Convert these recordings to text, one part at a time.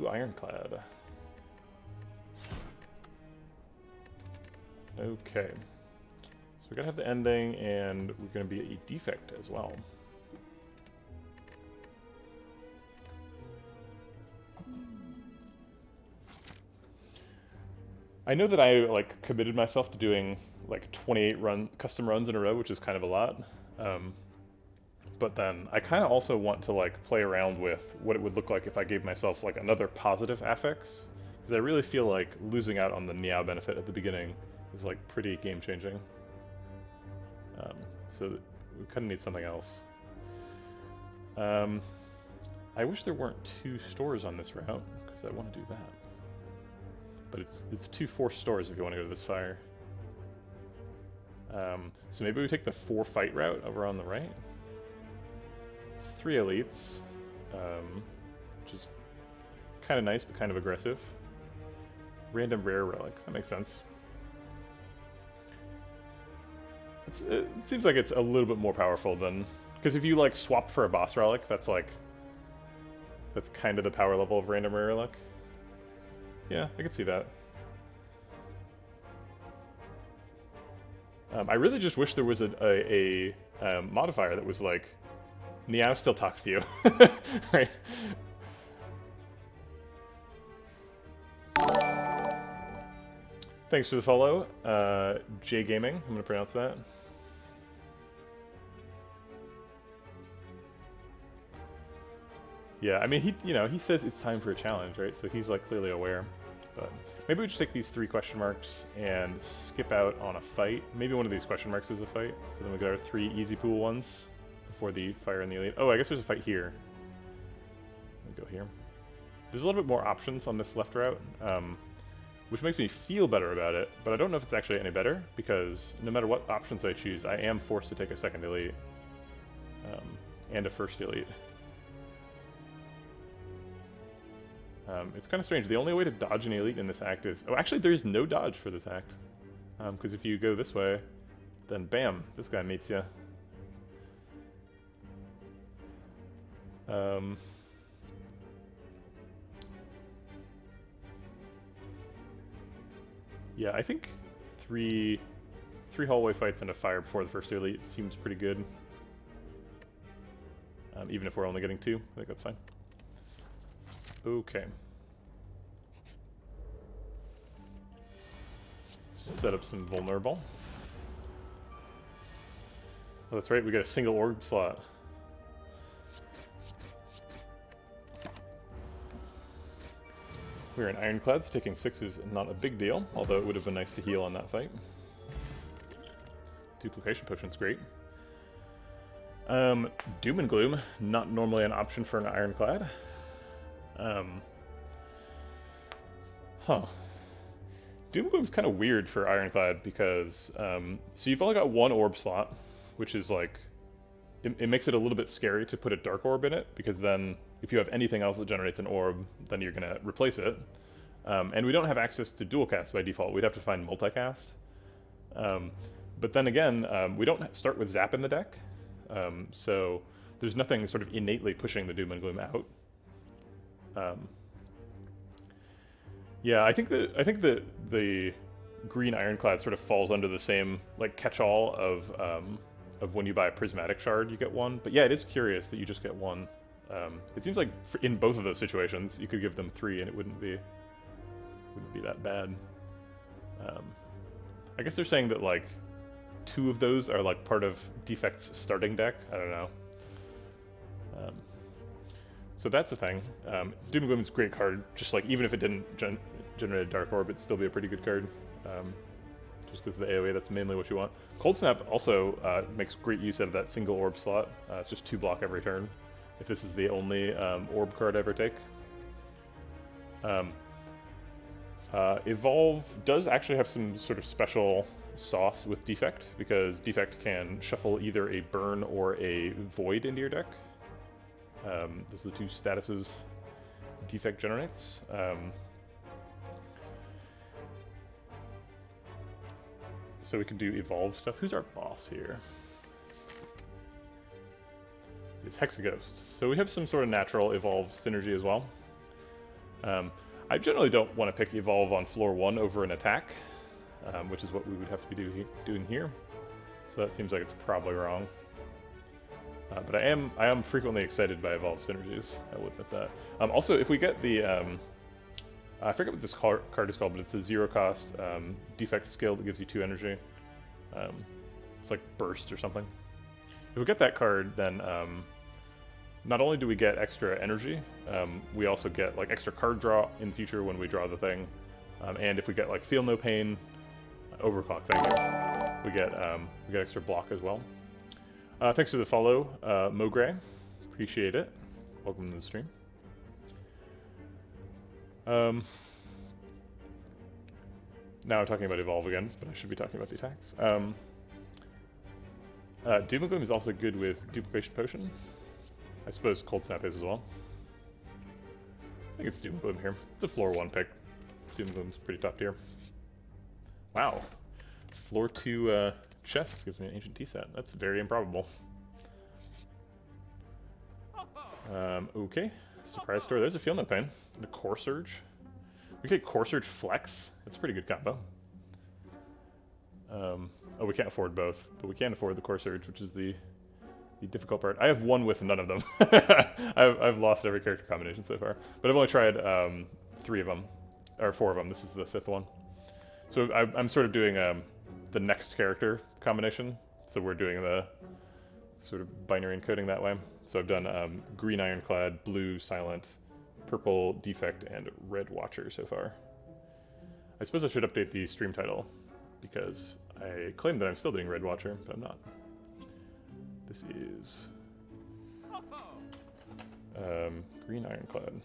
to Ironclad. Okay. So we gotta have the ending, and we're gonna be a defect as well. I know that I like committed myself to doing like 28 custom runs in a row, which is kind of a lot. But then I kind of also want to like play around with what it would look like if I gave myself like another positive affix, because I really feel like losing out on the Niao benefit at the beginning is like pretty game changing. So we kind of need something else. I wish there weren't 2 stores on this route, because I want to do that. But it's 2 forced stores if you want to go to this fire. So maybe we take the 4 fight route over on the right. It's 3 elites, which is kind of nice but kind of aggressive. Random rare relic, that makes sense. It seems like it's a little bit more powerful than, because if you like swap for a boss relic, that's kind of the power level of random rare relic. Yeah, I could see that. I really just wish there was a modifier that was like, Niao still talks to you, right? Thanks for the follow, J Gaming. I'm gonna pronounce that. Yeah, I mean, he says it's time for a challenge, right? So he's like clearly aware. But maybe we just take these 3 question marks and skip out on a fight. Maybe one of these question marks is a fight. So then we got our 3 easy pool ones before the fire and the elite. Oh, I guess there's a fight here. Let me go here. There's a little bit more options on this left route, which makes me feel better about it, but I don't know if it's actually any better, because no matter what options I choose, I am forced to take a second elite, and a first elite. It's kind of strange. The only way to dodge an elite in this act is... Oh, actually, there's no dodge for this act. Because if you go this way, then bam, this guy meets you. Yeah, I think three hallway fights and a fire before the first elite seems pretty good. Even if we're only getting 2, I think that's fine. Okay. Set up some vulnerable. Oh, that's right, we got a single orb slot. We're in Ironclad, so taking 6 is not a big deal, although it would have been nice to heal on that fight. Duplication potion's great. Doom and Gloom, not normally an option for an Ironclad. Doom and Gloom's kind of weird for Ironclad because, so you've only got 1 orb slot, which is like, it makes it a little bit scary to put a dark orb in it, because then if you have anything else that generates an orb, then you're going to replace it. And we don't have access to dual cast by default. We'd have to find multicast. But then again, we don't start with Zap in the deck, so there's nothing sort of innately pushing the Doom and Gloom out. Yeah, I think the green Ironclad sort of falls under the same like catch-all of when you buy a prismatic shard, you get 1. But yeah, it is curious that you just get 1. It seems like in both of those situations, you could give them 3 and it wouldn't be that bad. I guess they're saying that like 2 of those are like part of Defect's starting deck. I don't know. So that's the thing. Doom and Gloom is a great card. Just like even if it didn't generate a Dark Orb, it'd still be a pretty good card. Just because of the AoE, that's mainly what you want. Cold Snap also makes great use out of that single orb slot. It's just 2 block every turn. If this is the only orb card I ever take. Evolve does actually have some sort of special sauce with Defect, because Defect can shuffle either a burn or a void into your deck. Those are the 2 statuses Defect generates. So we can do Evolve stuff. Who's our boss here? It's Hexaghost. So we have some sort of natural Evolve synergy as well. I generally don't want to pick Evolve on floor 1 over an attack, which is what we would have to be doing here. So that seems like it's probably wrong. But I am frequently excited by Evolve synergies, I will admit that. Also, if we get the, I forget what this card is called, but it's a 0 cost defect skill that gives you 2 energy. It's like Burst or something. If we get that card, then not only do we get extra energy, we also get like extra card draw in the future when we draw the thing. And if we get like Feel No Pain, Overclock, thank you, we get extra block as well. Thanks for the follow, Mogray. Appreciate it. Welcome to the stream. Now I'm talking about Evolve again, but I should be talking about the attacks. Doom and Gloom is also good with Duplication Potion. I suppose Cold Snap is as well. I think it's Doom and Gloom here. It's a floor 1 pick. Doom and Gloom's pretty top tier. Wow. Floor 2 chest gives me an Ancient Tea set. That's very improbable. Okay. Surprise store. There's a Feel No Pain. And a Core Surge. We take Core Surge Flex. That's a pretty good combo. Oh, we can't afford both, but we can afford the Core Surge, which is the difficult part. I have one with none of them. I've lost every character combination so far, but I've only tried 3 of them, or 4 of them. This is the 5th one. So I'm sort of doing the next character combination. So we're doing the sort of binary encoding that way. So I've done green Ironclad, blue Silent, purple Defect, and red Watcher so far. I suppose I should update the stream title, because I claim that I'm still doing Red Watcher, but I'm not. This is green Ironclad.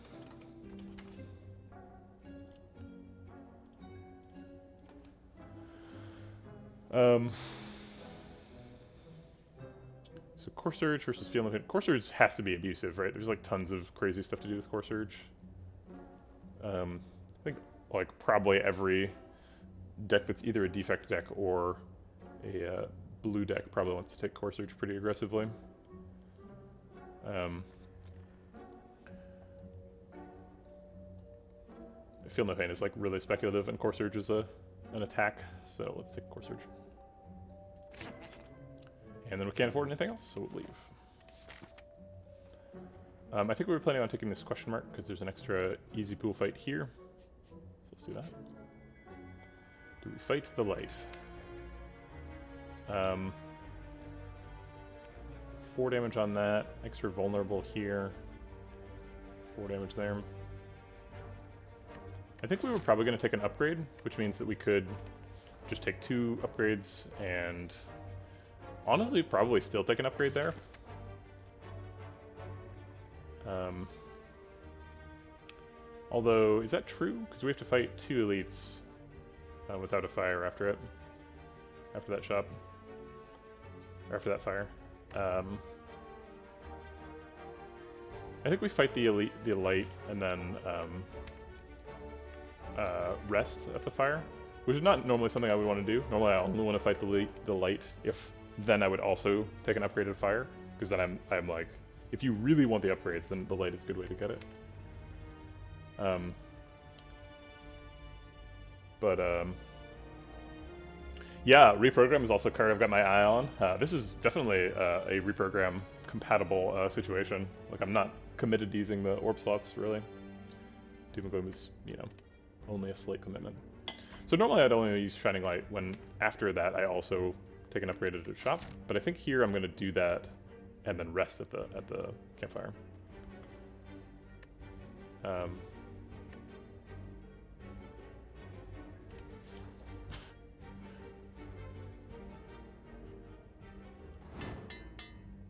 So Core Surge versus Feel No Pain. Core Surge has to be abusive, right? There's like tons of crazy stuff to do with Core Surge. I think like probably every deck that's either a defect deck or a blue deck probably wants to take Core Surge pretty aggressively. Feel No Pain is like really speculative, and Core Surge is an attack, so let's take Core Surge. And then we can't afford anything else, so we'll leave. I think we were planning on taking this question mark because there's an extra easy pool fight here. So let's do that. Do we fight the light? 4 damage on that. Extra vulnerable here. 4 damage there. I think we were probably going to take an upgrade, which means that we could just take 2 upgrades and honestly probably still take an upgrade there. Although, is that true? Because we have to fight 2 elites without a fire after it. After that shop. Or after that fire. I think we fight the light and then rest at the fire, which is not normally something I would want to do. Normally I only want to fight the light if then I would also take an upgraded fire, because then I'm like, if you really want the upgrades, then the light is a good way to get it. Yeah, Reprogram is also a card I've got my eye on. This is definitely a Reprogram compatible situation. Like, I'm not committed to using the orb slots, really. Doom and Gloom is, you know, only a slight commitment. So normally I'd only use Shining Light when after that I also take an upgrade at the shop. But I think here I'm going to do that and then rest at the campfire.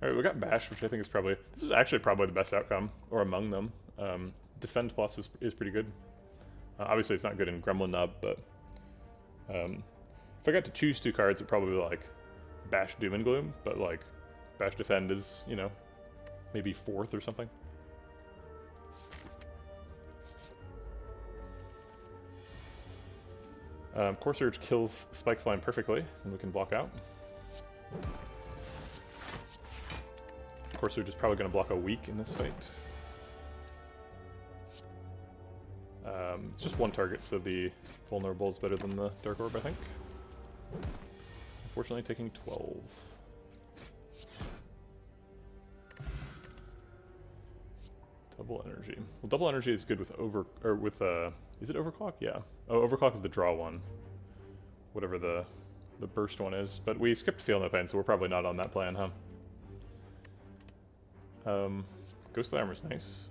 Alright, we got Bash, which I think is probably... This is actually probably the best outcome, or among them. Defend Plus is pretty good. Obviously it's not good in Gremlin Nub, but... if I got to choose 2 cards, it'd probably be like Bash Doom and Gloom, but like Bash Defend is, you know, maybe 4th or something. Core Surge kills Spike's line perfectly, and we can block out. Core Surge is probably going to block a weak in this fight. It's just one target, so the vulnerable is better than the Dark Orb, I think. Unfortunately, taking 12. Double energy. Well, double energy is good with is it overclock? Yeah. Oh, overclock is the draw one. Whatever the burst one is. But we skipped Feel No Pain, so we're probably not on that plan, huh? Ghostly Armor's nice.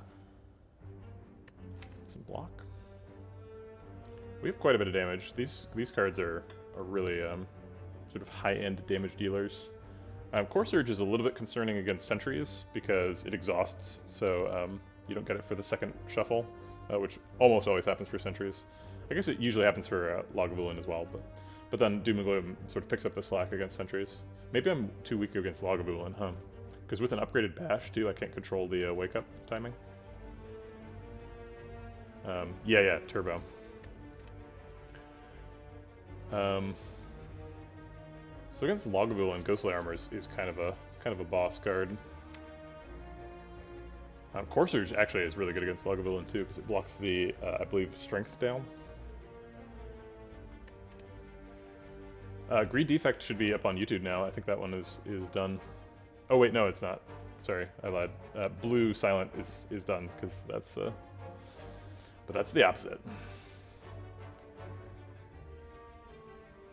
Some block. We have quite a bit of damage. These cards are really sort of high-end damage dealers. Core Surge is a little bit concerning against Sentries because it exhausts, so you don't get it for the second shuffle, which almost always happens for Sentries. I guess it usually happens for Lagavulin as well, but then Doom and Gloom sort of picks up the slack against Sentries. Maybe I'm too weak against Lagavulin, huh? Because with an upgraded Bash, too, I can't control the wake-up timing. Yeah, Turbo. So against Lagavulin, Ghostly Armor is kind of a boss card. Core Surge actually is really good against Lagavulin too, because it blocks the, I believe, Strength down. Greed Defect should be up on YouTube now. I think that one is done. Oh wait, no, it's not. Sorry, I lied. Blue Silent is done, because that's, but that's the opposite.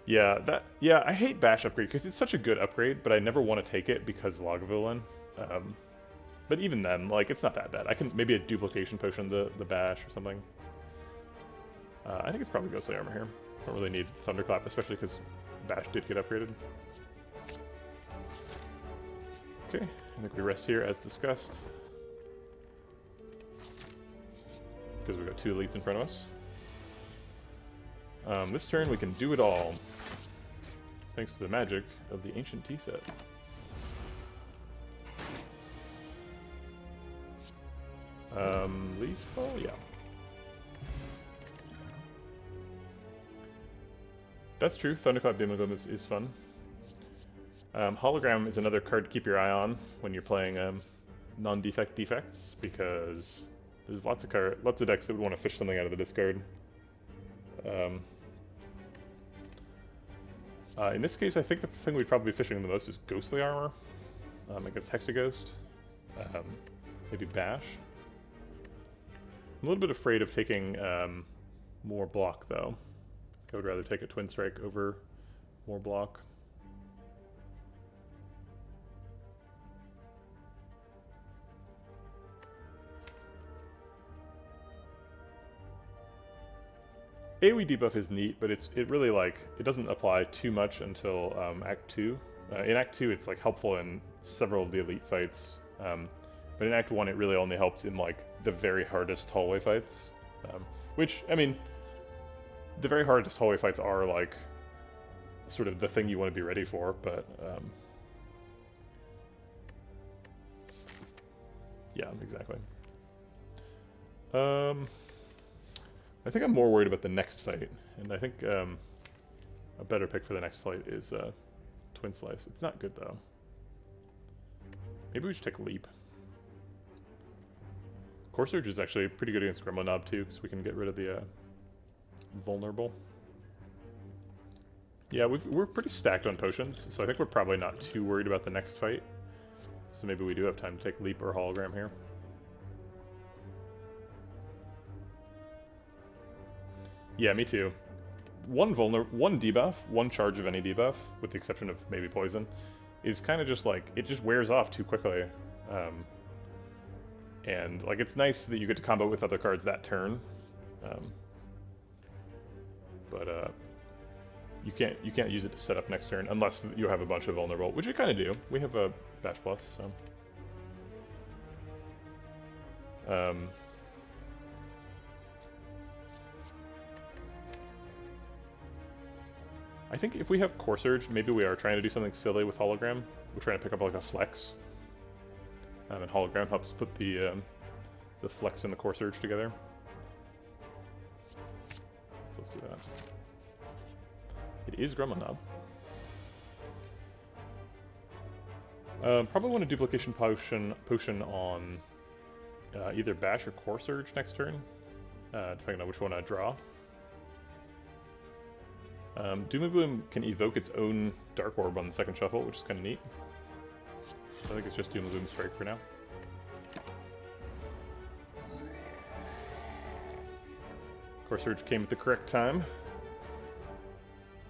Yeah, I hate Bash upgrade because it's such a good upgrade, but I never want to take it because Lagavulin. But even then, like, it's not that bad. I can maybe a duplication potion the Bash or something. I think it's probably Ghostly Armor here. Don't really need Thunderclap, especially because Bash did get upgraded. Okay, I think we rest here as discussed. Because we've got 2 elites in front of us. This turn we can do it all. Thanks to the magic of the Ancient Tea set. Lethal? Yeah. That's true. Thunderclap Doom and Gloom is fun. Hologram is another card to keep your eye on when you're playing non-defect defects, because there's lots of decks that would want to fish something out of the discard. In this case, I think the thing we'd probably be fishing the most is Ghostly Armor against Hexaghost. Maybe Bash. I'm a little bit afraid of taking more block, though. I would rather take a Twin Strike over more block. AoE debuff is neat, but it really, like, it doesn't apply too much until Act 2. In Act 2, it's, like, helpful in several of the elite fights. But in Act 1, it really only helps in, like, the very hardest hallway fights. Which, I mean, the very hardest hallway fights are, like, sort of the thing you want to be ready for, but, yeah, exactly. I think I'm more worried about the next fight, and I think a better pick for the next fight is Twin Slice. It's not good, though. Maybe we should take Leap. Core Surge is actually pretty good against Gremlin Knob, too, because we can get rid of the vulnerable. Yeah, we're pretty stacked on potions, so I think we're probably not too worried about the next fight. So maybe we do have time to take Leap or Hologram here. Yeah, me too. One debuff, one charge of any debuff, with the exception of maybe poison, is kind of just like, it just wears off too quickly. And like, it's nice that you get to combo with other cards that turn. But you can't use it to set up next turn unless you have a bunch of vulnerable, which you kind of do. We have a Bash Plus, so. I think if we have Core Surge, maybe we are trying to do something silly with Hologram. We're trying to pick up like a Flex. And Hologram helps put the Flex and the Core Surge together. So let's do that. It is Gremlin Knob. Probably want a Duplication Potion on either Bash or Core Surge next turn. depending on which one I draw. Doom and Gloom can evoke its own Dark Orb on the second shuffle, which is kind of neat. So I think it's just Doom and Gloom Strike for now. Core Surge came at the correct time.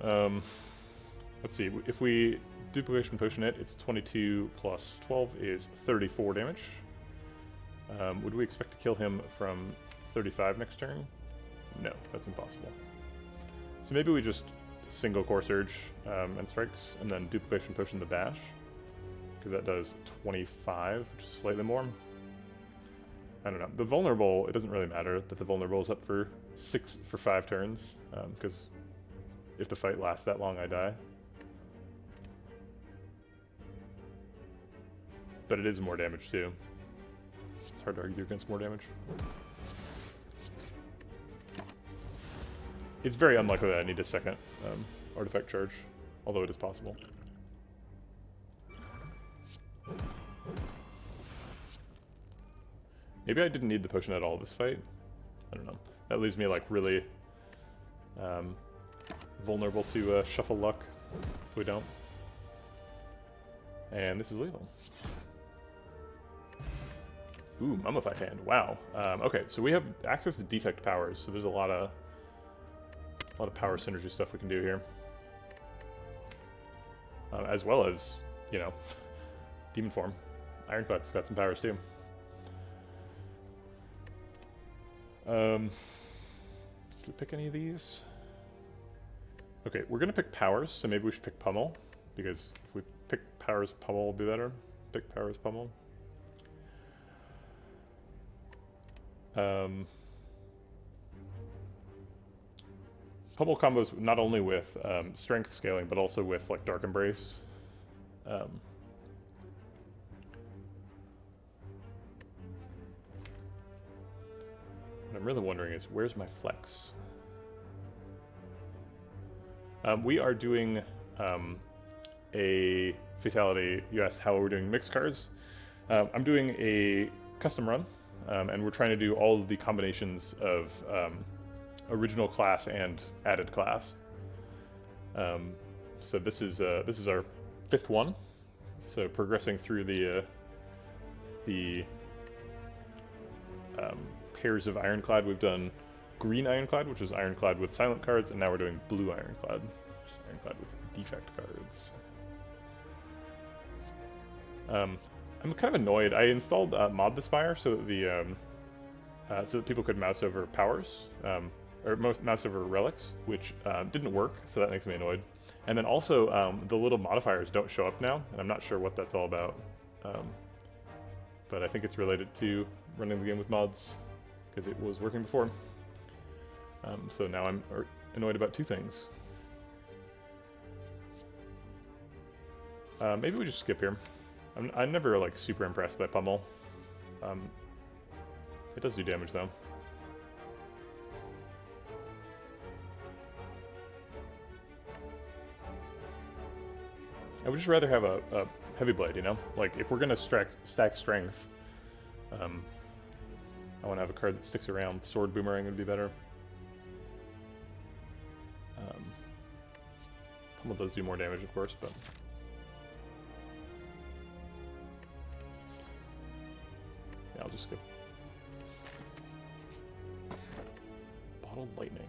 Let's see, if we Duplication Potion it, it's 22 plus 12 is 34 damage. Would we expect to kill him from 35 next turn? No, that's impossible. So maybe we just single Core Surge and strikes, and then Duplication Potion the Bash, because that does 25, which is slightly more. I don't know. The vulnerable, it doesn't really matter that the vulnerable is up for 5 turns, because if the fight lasts that long, I die. But it is more damage too. It's hard to argue against more damage. It's very unlikely that I need a second artifact charge, although it is possible. Maybe I didn't need the potion at all this fight. I don't know. That leaves me like really vulnerable to shuffle luck if we don't. And this is lethal. Ooh, Mummified Hand. Wow. Okay, so we have access to defect powers, so there's a lot of power synergy stuff we can do here. As well as, you know, Demon Form. Ironclad's got some powers too. Do we pick any of these? Okay, we're gonna pick powers, so maybe we should pick Pummel, because if we pick powers, Pummel will be better. Pick powers, Pummel. Pummel combos not only with strength scaling, but also with like Dark Embrace. What I'm really wondering is, where's my flex? We are doing a fatality. You asked how we're doing mixed cards. I'm doing a custom run, and we're trying to do all of the combinations of original class and added class. So this is our 5th one. So progressing through the pairs of Ironclad, we've done green Ironclad, which is Ironclad with silent cards, and now we're doing blue Ironclad, which is Ironclad with defect cards. I'm kind of annoyed. I installed Mod the Spire so that people could mouse over powers, or mouse over relics, which didn't work, so that makes me annoyed. And then also, the little modifiers don't show up now, and I'm not sure what that's all about. But I think it's related to running the game with mods, because it was working before. So now I'm annoyed about 2 things. Maybe we just skip here. I'm never like super impressed by Pummel. It does do damage though. I would just rather have a heavy blade, you know? Like, if we're gonna stack strength, I want to have a card that sticks around. Sword Boomerang would be better. Pummel does do more damage, of course, but... yeah, I'll just skip. Bottled Lightning.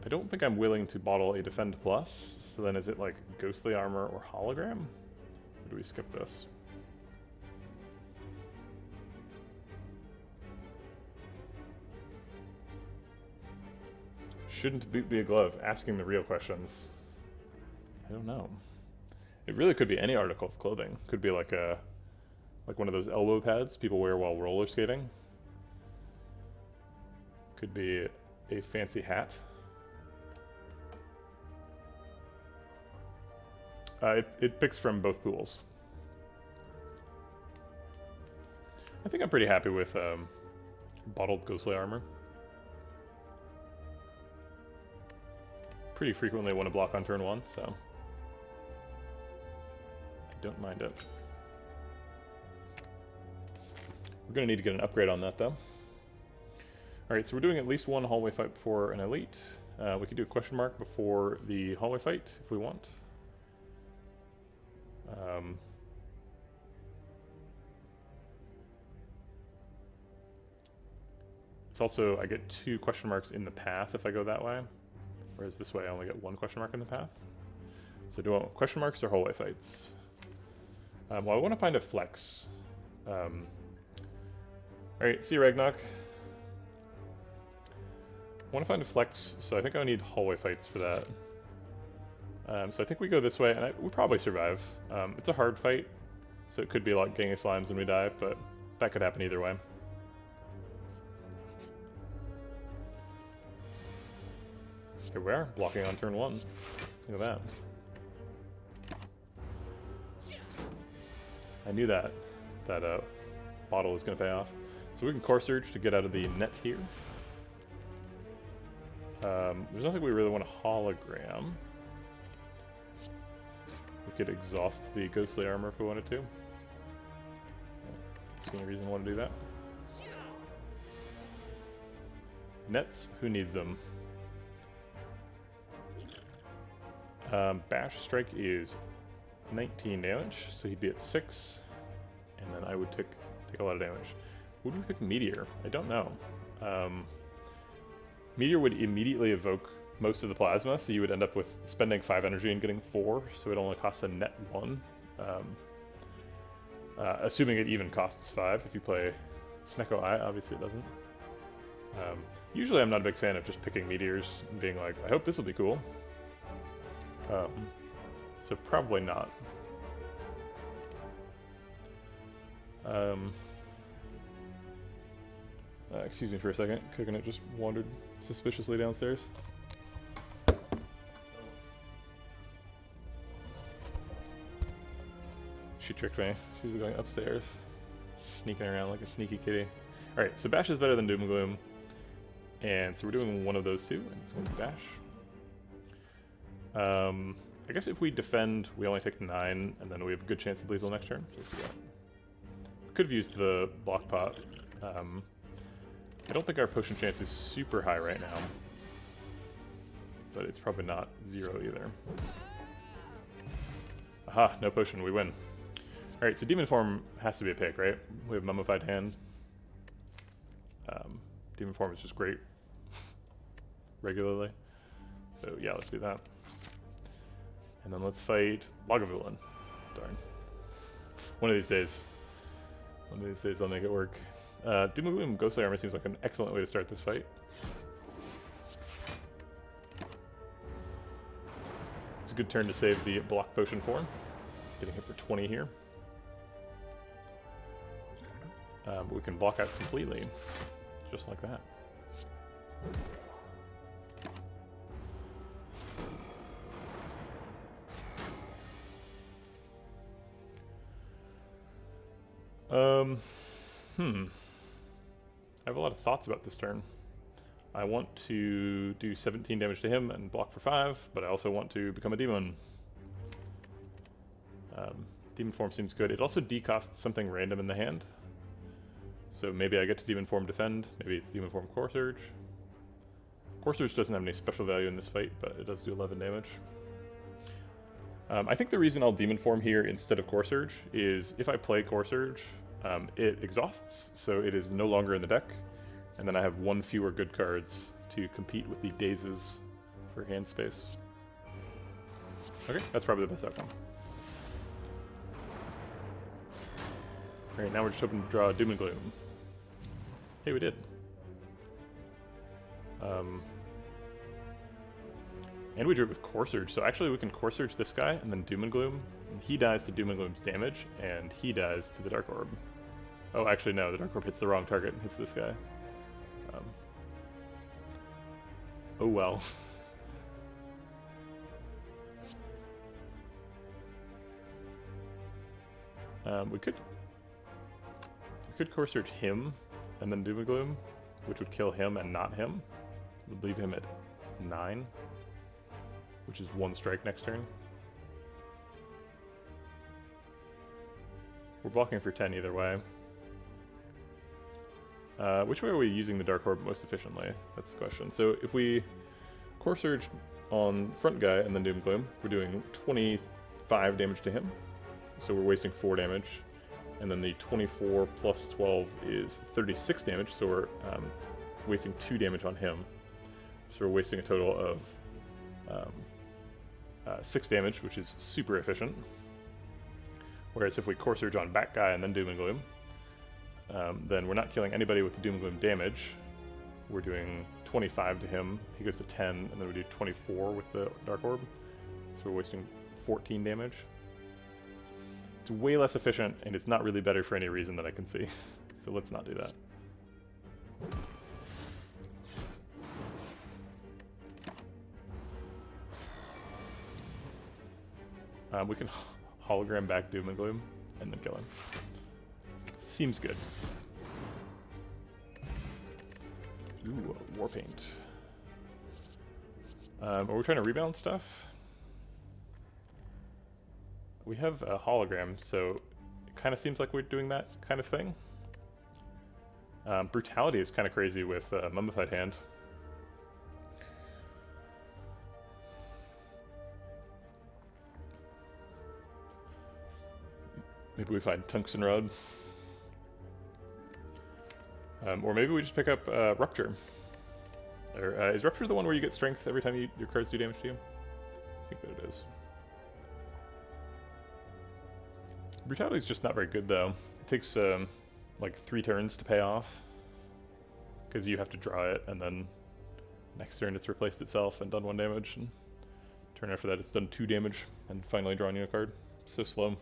I don't think I'm willing to bottle a Defend Plus, so then is it like Ghostly Armor or Hologram? Or do we skip this? Shouldn't boot be a glove? Asking the real questions. I don't know. It really could be any article of clothing. Could be like one of those elbow pads people wear while roller skating. Could be a fancy hat. It picks from both pools. I think I'm pretty happy with bottled Ghostly Armor. Pretty frequently want to block on turn 1, so Don't mind it. We're going to need to get an upgrade on that, though. Alright, so we're doing at least one hallway fight before an elite. We could do a question mark before the hallway fight, if we want. It's also, I get 2 question marks in the path if I go that way. Whereas this way I only get 1 question mark in the path. So do I want question marks or hallway fights? Well, I want to find a flex. Alright, see you, Ragnarok. I want to find a flex, so I think I need hallway fights for that. So I think we go this way, and we probably survive. It's a hard fight, so it could be like gang of slimes when we die, but that could happen either way. Here we are, blocking on turn 1. Look at that. I knew that bottle was going to pay off. So we can Core Surge to get out of the net here. There's nothing we really want to hologram. We could exhaust the ghostly armor if we wanted to. Don't see any reason to want to do that. Nets, who needs them? Bash Strike is 19 damage, so he'd be at 6. And then I would take a lot of damage. Would we pick Meteor? I don't know. Meteor would immediately evoke most of the plasma, so you would end up with spending 5 energy and getting 4, so it only costs a net 1. Assuming it even costs 5 if you play Snecko Eye, obviously it doesn't. Usually I'm not a big fan of just picking meteors and being like, I hope this will be cool. So probably not. Excuse me for a second, Coconut just wandered suspiciously downstairs. She tricked me. She was going upstairs, sneaking around like a sneaky kitty. Alright, so Bash is better than Doom and Gloom. And so we're doing one of those two, and it's going to be Bash. I guess if we defend, we only take 9, and then we have a good chance of lethal next turn. Just yeah. Could have used the block pot. I don't think our potion chance is super high right now, but it's probably not 0 either. Aha, no potion, we win. Alright, so Demon Form has to be a pick, right? We have Mummified Hand. Demon Form is just great regularly. So yeah, let's do that. And then let's fight Lagavulin. Darn. One of these days I'll make it work. Doom and Gloom Ghostly Armor seems like an excellent way to start this fight. It's a good turn to save the block potion for. Getting hit for 20 here. But we can block out completely, just like that. I have a lot of thoughts about this turn. I want to do 17 damage to him and block for 5, but I also want to become a demon. Demon Form seems good. It also decosts something random in the hand. So maybe I get to Demon Form defend, maybe it's Demon Form Core Surge. Core Surge doesn't have any special value in this fight, but it does do 11 damage. I think the reason I'll Demon Form here instead of Core Surge is if I play Core Surge, it exhausts, so it is no longer in the deck, and then I have 1 fewer good cards to compete with the Dazes for hand space. Okay, that's probably the best outcome. Alright, now we're just hoping to draw Doom and Gloom. Hey, we did. And we drew it with Core Surge, so actually we can Core Surge this guy, and then Doom and Gloom. And he dies to Doom and Gloom's damage, and he dies to the Dark Orb. Oh, actually no, the Dark Orb hits the wrong target and hits this guy. Oh well. We could Core Surge him, and then Doom and Gloom, which would kill him and not him. Would leave him at 9. Which is 1 strike next turn. we're blocking for 10 either way. Which way are we using the Dark Orb most efficiently? That's the question. So if we Core Surge on front guy and then Doom Gloom, we're doing 25 damage to him. So we're wasting 4 damage. And then the 24 plus 12 is 36 damage, so we're wasting 2 damage on him. So we're wasting a total of 6 damage, which is super efficient. Whereas if we Core Surge on back guy and then Doom and Gloom, then we're not killing anybody with the Doom and Gloom damage. We're doing 25 to him, he goes to 10, and then we do 24 with the Dark Orb. So we're wasting 14 damage. It's way less efficient, and it's not really better for any reason that I can see. So let's not do that. We can hologram back Doom and Gloom, and then kill him. Seems good. Ooh, War Paint. Are we trying to rebalance stuff? We have a hologram, so it kind of seems like we're doing that kind of thing. Brutality is kind of crazy with Mummified Hand. Maybe we find Tungsten Rod. Or maybe we just pick up Rupture. Or, is Rupture the one where you get strength every time your cards do damage to you? I think that it is. Brutality is just not very good, though. It takes like 3 turns to pay off. Because you have to draw it, and then next turn it's replaced itself and done 1 damage. And turn after that it's done 2 damage, and finally drawing you a card. So slow.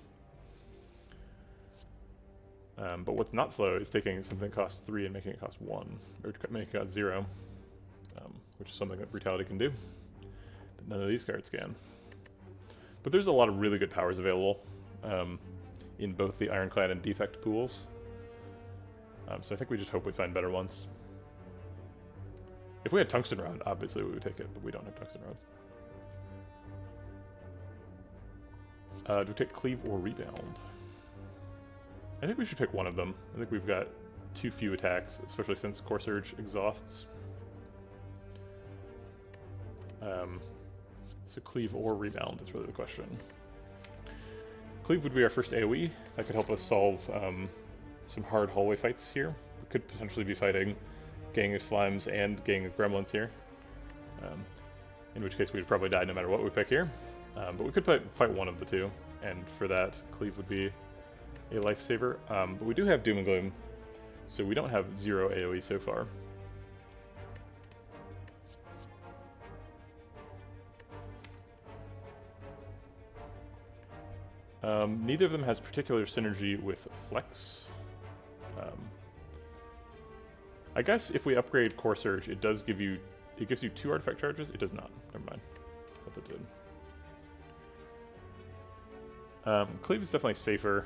But what's not slow is taking something that costs 3 and making it cost 1, or making it cost 0, which is something that Brutality can do, but none of these cards can. But there's a lot of really good powers available in both the Ironclad and Defect pools, so I think we just hope we find better ones. If we had Tungsten Rod, obviously we would take it, but we don't have Tungsten Rod. Do we take Cleave or Rebound? I think we should pick one of them. I think we've got too few attacks, especially since Core Surge exhausts. So Cleave or Rebound is really the question. Cleave would be our first AoE. That could help us solve some hard hallway fights here. We could potentially be fighting Gang of Slimes and Gang of Gremlins here. In which case we'd probably die no matter what we pick here. But we could fight one of the two, and for that, Cleave would be a lifesaver. But we do have Doom and Gloom, so we don't have 0 AoE so far. Neither of them has particular synergy with Flex. I guess if we upgrade Core Surge, it does give you, it gives you 2 artifact charges. It does not. Never mind. I thought that did. Cleave is definitely safer.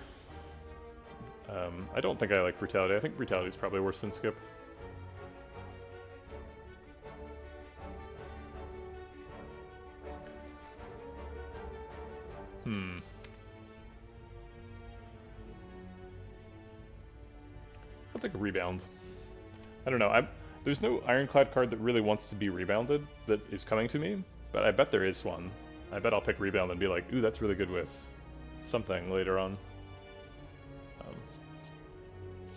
I don't think I like Brutality. I think Brutality is probably worse than Skip. I'll take a Rebound. I don't know. There's no Ironclad card that really wants to be rebounded that is coming to me, but I bet there is one. I bet I'll pick Rebound and be like, ooh, that's really good with something later on.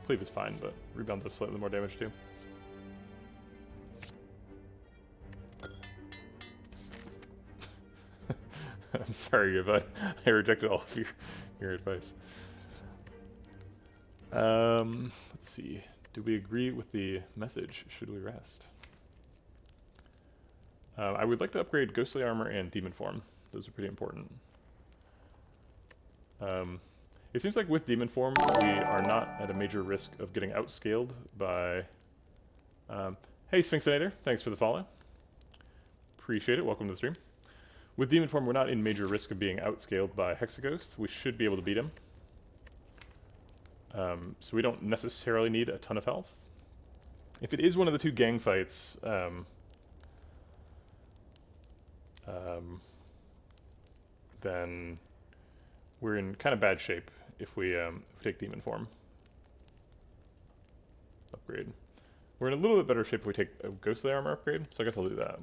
Cleave is fine, but Rebound does slightly more damage too. I'm sorry, but I rejected all of your advice. Let's see. Do we agree with the message? Should we rest? I would like to upgrade Ghostly Armor and Demon Form. Those are pretty important. It seems like with Demon Form, we are not at a major risk of getting outscaled by... hey, Sphinxinator, thanks for the follow. Appreciate it, welcome to the stream. With Demon Form, we're not in major risk of being outscaled by Hexaghost. We should be able to beat him. So we don't necessarily need a ton of health. If it is one of the 2 gang fights, then we're in kind of bad shape if we take demon form. Upgrade. We're in a little bit better shape if we take a ghostly armor upgrade, so I guess I'll do that.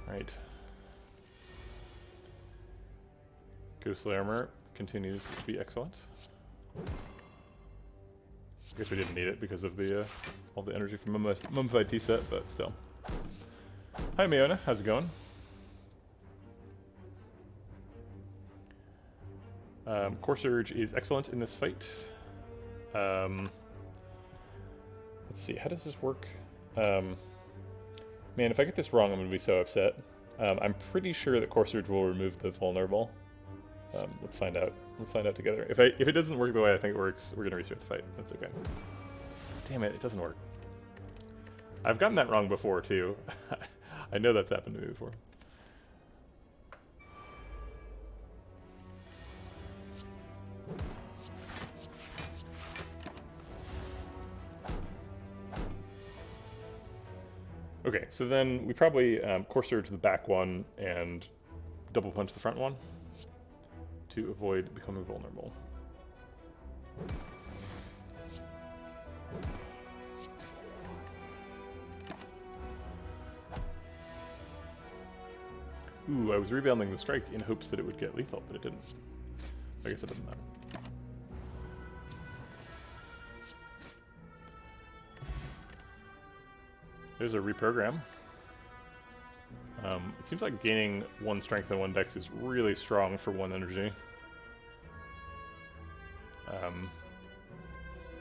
Right. Ghostly armor continues to be excellent. I guess we didn't need it because of the all the energy from Mummified Tea set, but still. Hi Miona, how's it going? Core Surge is excellent in this fight. Let's see, how does this work? Man, if I get this wrong, I'm going to be so upset. I'm pretty sure that Core Surge will remove the vulnerable. Let's find out. Let's find out together. If it doesn't work the way I think it works, we're going to restart the fight. That's okay. Damn it, it doesn't work. I've gotten that wrong before, too. I know that's happened to me before. Okay, so then we probably Core Surge the back one and double punch the front one to avoid becoming vulnerable. Ooh, I was rebounding the strike in hopes that it would get lethal, but it didn't. I guess it doesn't matter. There's a reprogram. It seems like gaining 1 strength and 1 dex is really strong for 1 energy.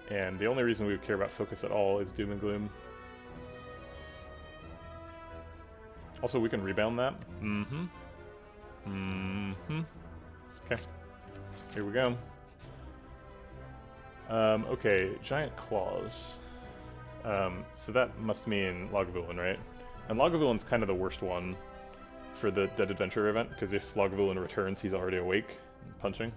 And the only reason we would care about focus at all is Doom and Gloom. Also, we can rebound that. Okay. Here we go. Okay, Giant Claws. So that must mean Lagavulin, right? And Lagavulin's kind of the worst one for the Dead Adventure event, because if Lagavulin returns, he's already awake and punching.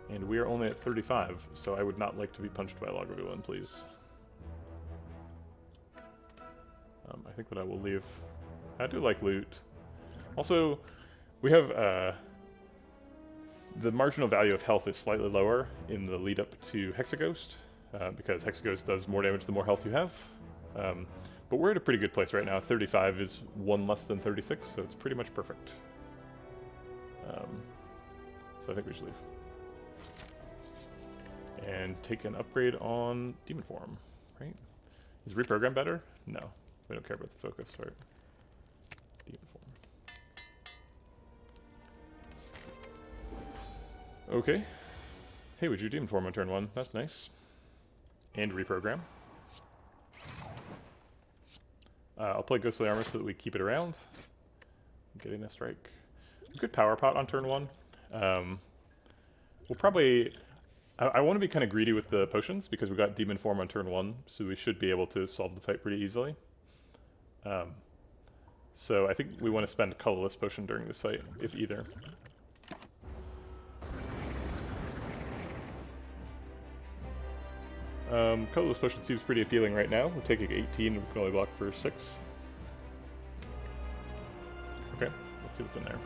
And we are only at 35, so I would not like to be punched by Lagavulin, please. I think that I will leave. I do like loot. Also, we have the marginal value of health is slightly lower in the lead up to Hexaghost, because Hexaghost does more damage the more health you have. But we're at a pretty good place right now. 35 is 1 less than 36, so it's pretty much perfect. So I think we should leave. And take an upgrade on Demon Form, right? Is Reprogram better? No. We don't care about the focus, right? Demon Form. Okay. Hey, would you Demon Form on turn 1? That's nice. And Reprogram. I'll play Ghostly Armor so that we keep it around. Getting a strike. We could Power Pot on turn 1. We'll probably... I want to be kind of greedy with the potions, because we got Demon Form on turn 1, so we should be able to solve the fight pretty easily. So I think we want to spend Colorless Potion during this fight, if either. Colorless Potion seems pretty appealing right now. We're taking 18, we can only block for 6. Okay, let's see what's in there.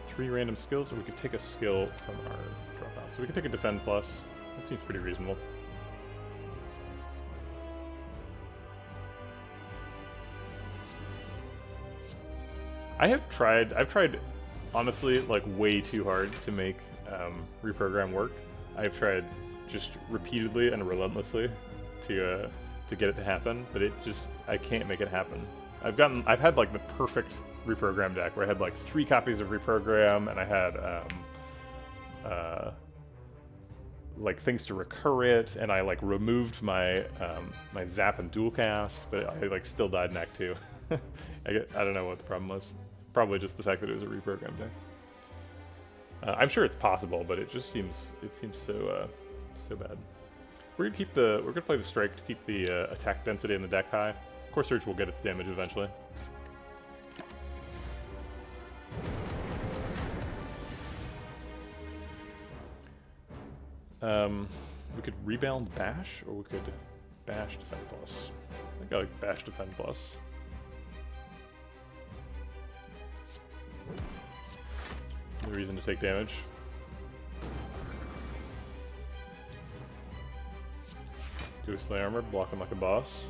3 random skills, or we could take a skill from our dropout. So we could take a Defend Plus. That seems pretty reasonable. I've tried, honestly, like, way too hard to make Reprogram work. I've tried just repeatedly and relentlessly to get it to happen, but it just, I can't make it happen. I've had like the perfect Reprogram deck where I had like 3 copies of Reprogram, and I had like things to recur it, and I like removed my my Zap and Dual Cast, but I like still died in Act 2. I don't know what the problem was. Probably just the fact that it was a Reprogram deck. I'm sure it's possible, but it just seems so bad. We're gonna play the strike to keep the attack density in the deck high. Core Surge will get its damage eventually. We could rebound Bash, or we could Bash Defend Plus. I think I like Bash Defend Plus. No reason to take damage. Ghostly armor, blocking like a boss.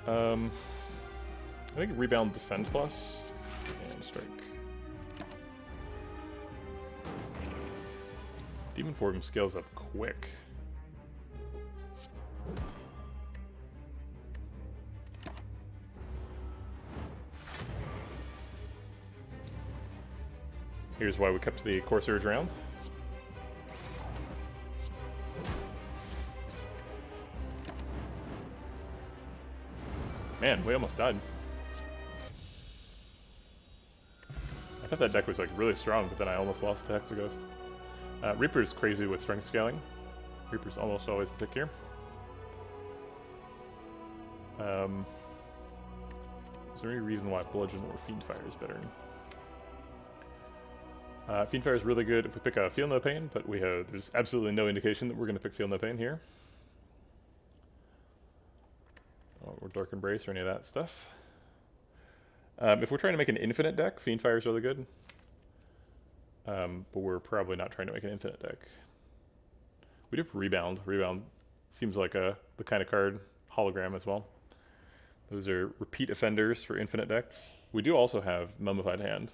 I think rebound, defend plus, and strike. Demon form scales up quick. Here's why we kept the Core Surge around. Man, we almost died. I thought that deck was like really strong, but then I almost lost to Hexaghost. Reaper's crazy with strength scaling. Reaper's almost always the pick here. Is there any reason why Bludgeon or Fiendfire is better? Fiendfire is really good if we pick a Feel No Pain, but there's absolutely no indication that we're going to pick Feel No Pain here. Or Dark Embrace or any of that stuff. If we're trying to make an infinite deck, Fiendfire is really good. But we're probably not trying to make an infinite deck. We do have Rebound. Rebound seems like the kind of card. Hologram as well. Those are repeat offenders for infinite decks. We do also have Mummified Hand,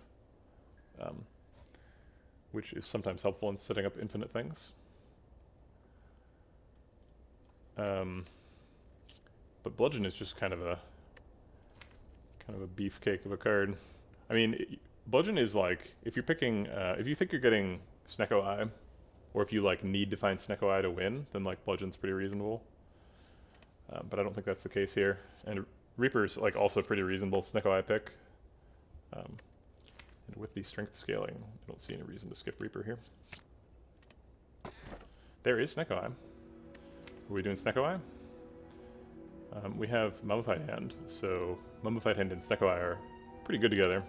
which is sometimes helpful in setting up infinite things. But Bludgeon is just kind of a beefcake of a card. I mean, Bludgeon is like, if you're picking, if you think you're getting Snecko Eye, or if you like need to find Snecko Eye to win, then like Bludgeon's pretty reasonable. But I don't think that's the case here. And Reaper's like also pretty reasonable Snecko Eye pick. And with the strength scaling, I don't see any reason to skip Reaper here. There is Snecko Eye. Are we doing Snecko Eye? We have Mummified Hand, so Mummified Hand and Snecko Eye are pretty good together.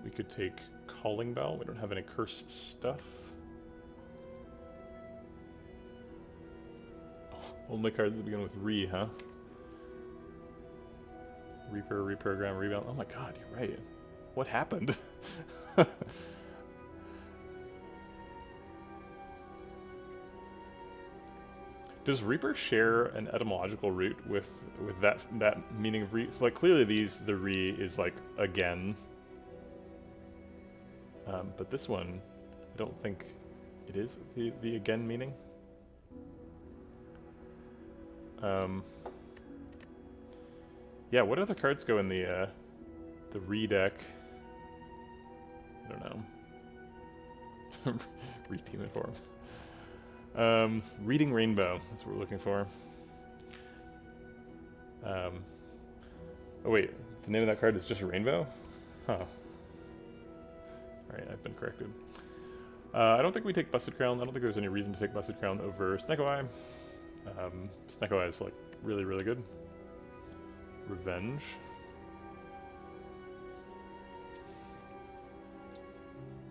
We could take Calling Bell. We don't have any curse stuff. Oh, only cards that begin with Re, huh? Reaper, Reprogram, Rebound. Oh my god, you're right. What happened? Does Reaper share an etymological root with that meaning of re? So like clearly the re is like again, but this one I don't think it is the again meaning. Yeah, what other cards go in the re deck? I don't know. Re-team it for him. Reading Rainbow, that's what we're looking for. Oh wait, the name of that card is just Rainbow? Huh. Alright, I've been corrected. I don't think we take Busted Crown. I don't think there's any reason to take Busted Crown over Snecko Eye. Snecko Eye is like really, really good. Revenge.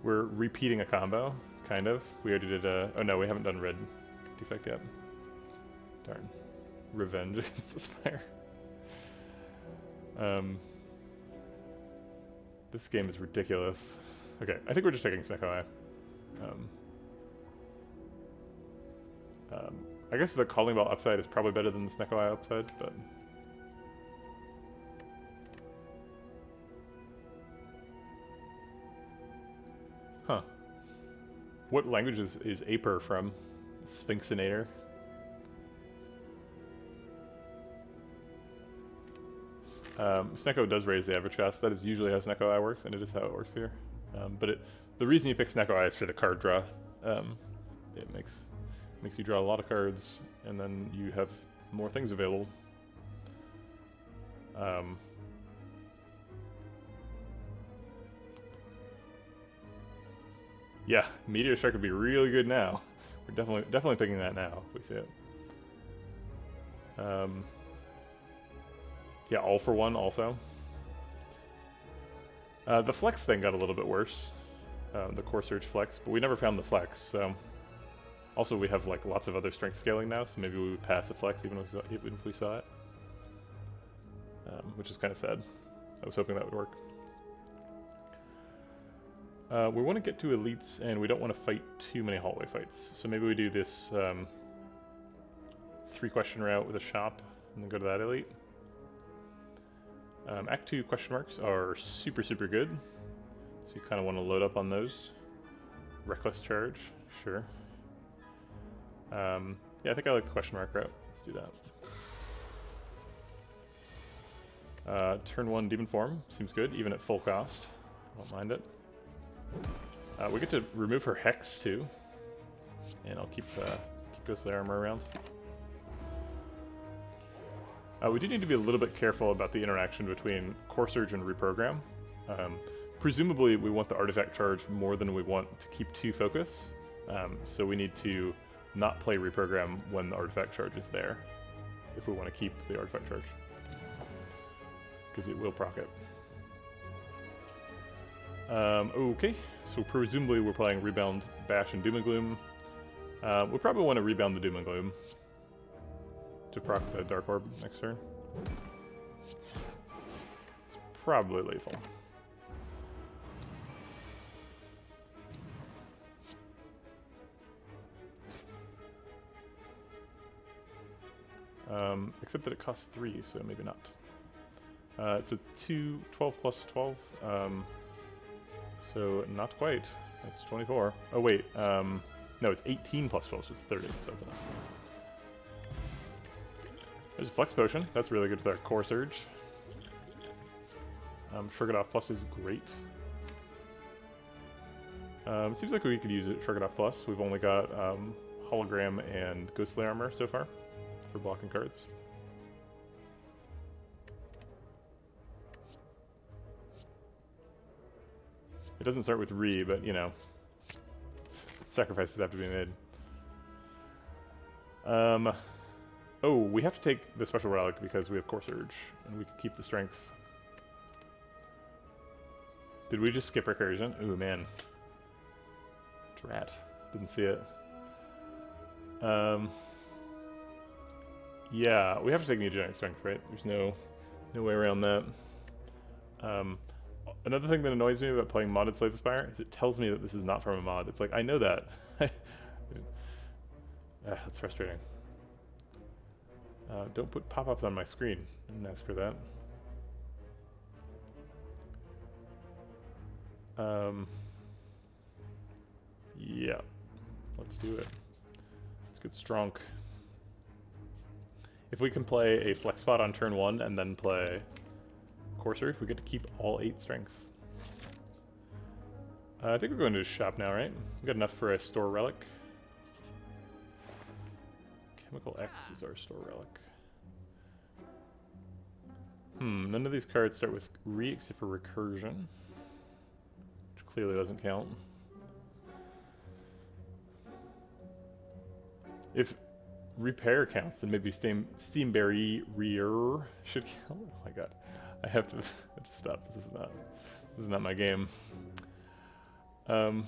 We're repeating a combo, kind of. We already did oh no, we haven't done red defect yet. Darn. Revenge against the spire. This game is ridiculous. Okay, I think we're just taking Snecko Eye. I guess the Calling Bell upside is probably better than the Snecko Eye upside, but... Huh. What language is Aper from? Sphinxinator? Snecko does raise the average cost. That is usually how Snecko Eye works, and it is how it works here. But the reason you pick Snecko Eye is for the card draw. It makes you draw a lot of cards, and then you have more things available. Yeah, Meteor Strike would be really good now. We're definitely picking that now if we see it. Yeah, All for One also. The flex thing got a little bit worse. the core surge flex, but we never found the flex, so... Also, we have like lots of other strength scaling now, so maybe we would pass a flex even if we saw it. Which is kind of sad. I was hoping that would work. We want to get to elites, and we don't want to fight too many hallway fights. So maybe we do this 3-question route with a shop, and then go to that elite. Act 2 question marks are super, super good. So you kind of want to load up on those. Reckless charge, sure. Yeah, I think I like the question mark route. Let's do that. Turn 1 demon form seems good, even at full cost. I don't mind it. We get to remove her hex too, and I'll keep ghostly armor around. We do need to be a little bit careful about the interaction between core surge and reprogram. Presumably, we want the artifact charge more than we want to keep 2 focus, so we need to not play reprogram when the artifact charge is there, if we want to keep the artifact charge, because it will proc it. Okay, so presumably we're playing Rebound, Bash, and Doom and Gloom. We probably want to rebound the Doom and Gloom to proc the Dark Orb next turn. It's probably lethal. Except that it costs 3, so maybe not. So it's 12 plus 12. So not quite. That's 24. Oh wait, no, it's 18 plus 12, so it's 30. So that's enough. There's a Flex Potion. That's really good with our Core Surge. Shrug It Off Plus is great. It seems like we could use it. Shrug It Off Plus. We've only got Hologram and Ghostly Armor so far for blocking cards. It doesn't start with Re, but you know, sacrifices have to be made. Oh, we have to take the Special Relic because we have Core Surge, and we can keep the Strength. Did we just skip Recursion? Ooh, man. Drat. Didn't see it. Yeah, we have to take Neogenic Strength, right? There's no way around that. Another thing that annoys me about playing modded Slay the Spire is it tells me that this is not from a mod. It's like, I know that. That's frustrating. Don't put pop-ups on my screen. I didn't ask for that. Yeah. Let's do it. Let's get strong. If we can play a flex spot on turn 1 and then play Core Surge, we get to keep all 8 strength. I think we're going to shop now, right? We got enough for a store relic. Chemical X is our store relic. None of these cards start with Re except for Recursion, which clearly doesn't count. If Repair counts, then maybe Steam Barrier should count. Oh my god. I have to stop. This is not my game. Could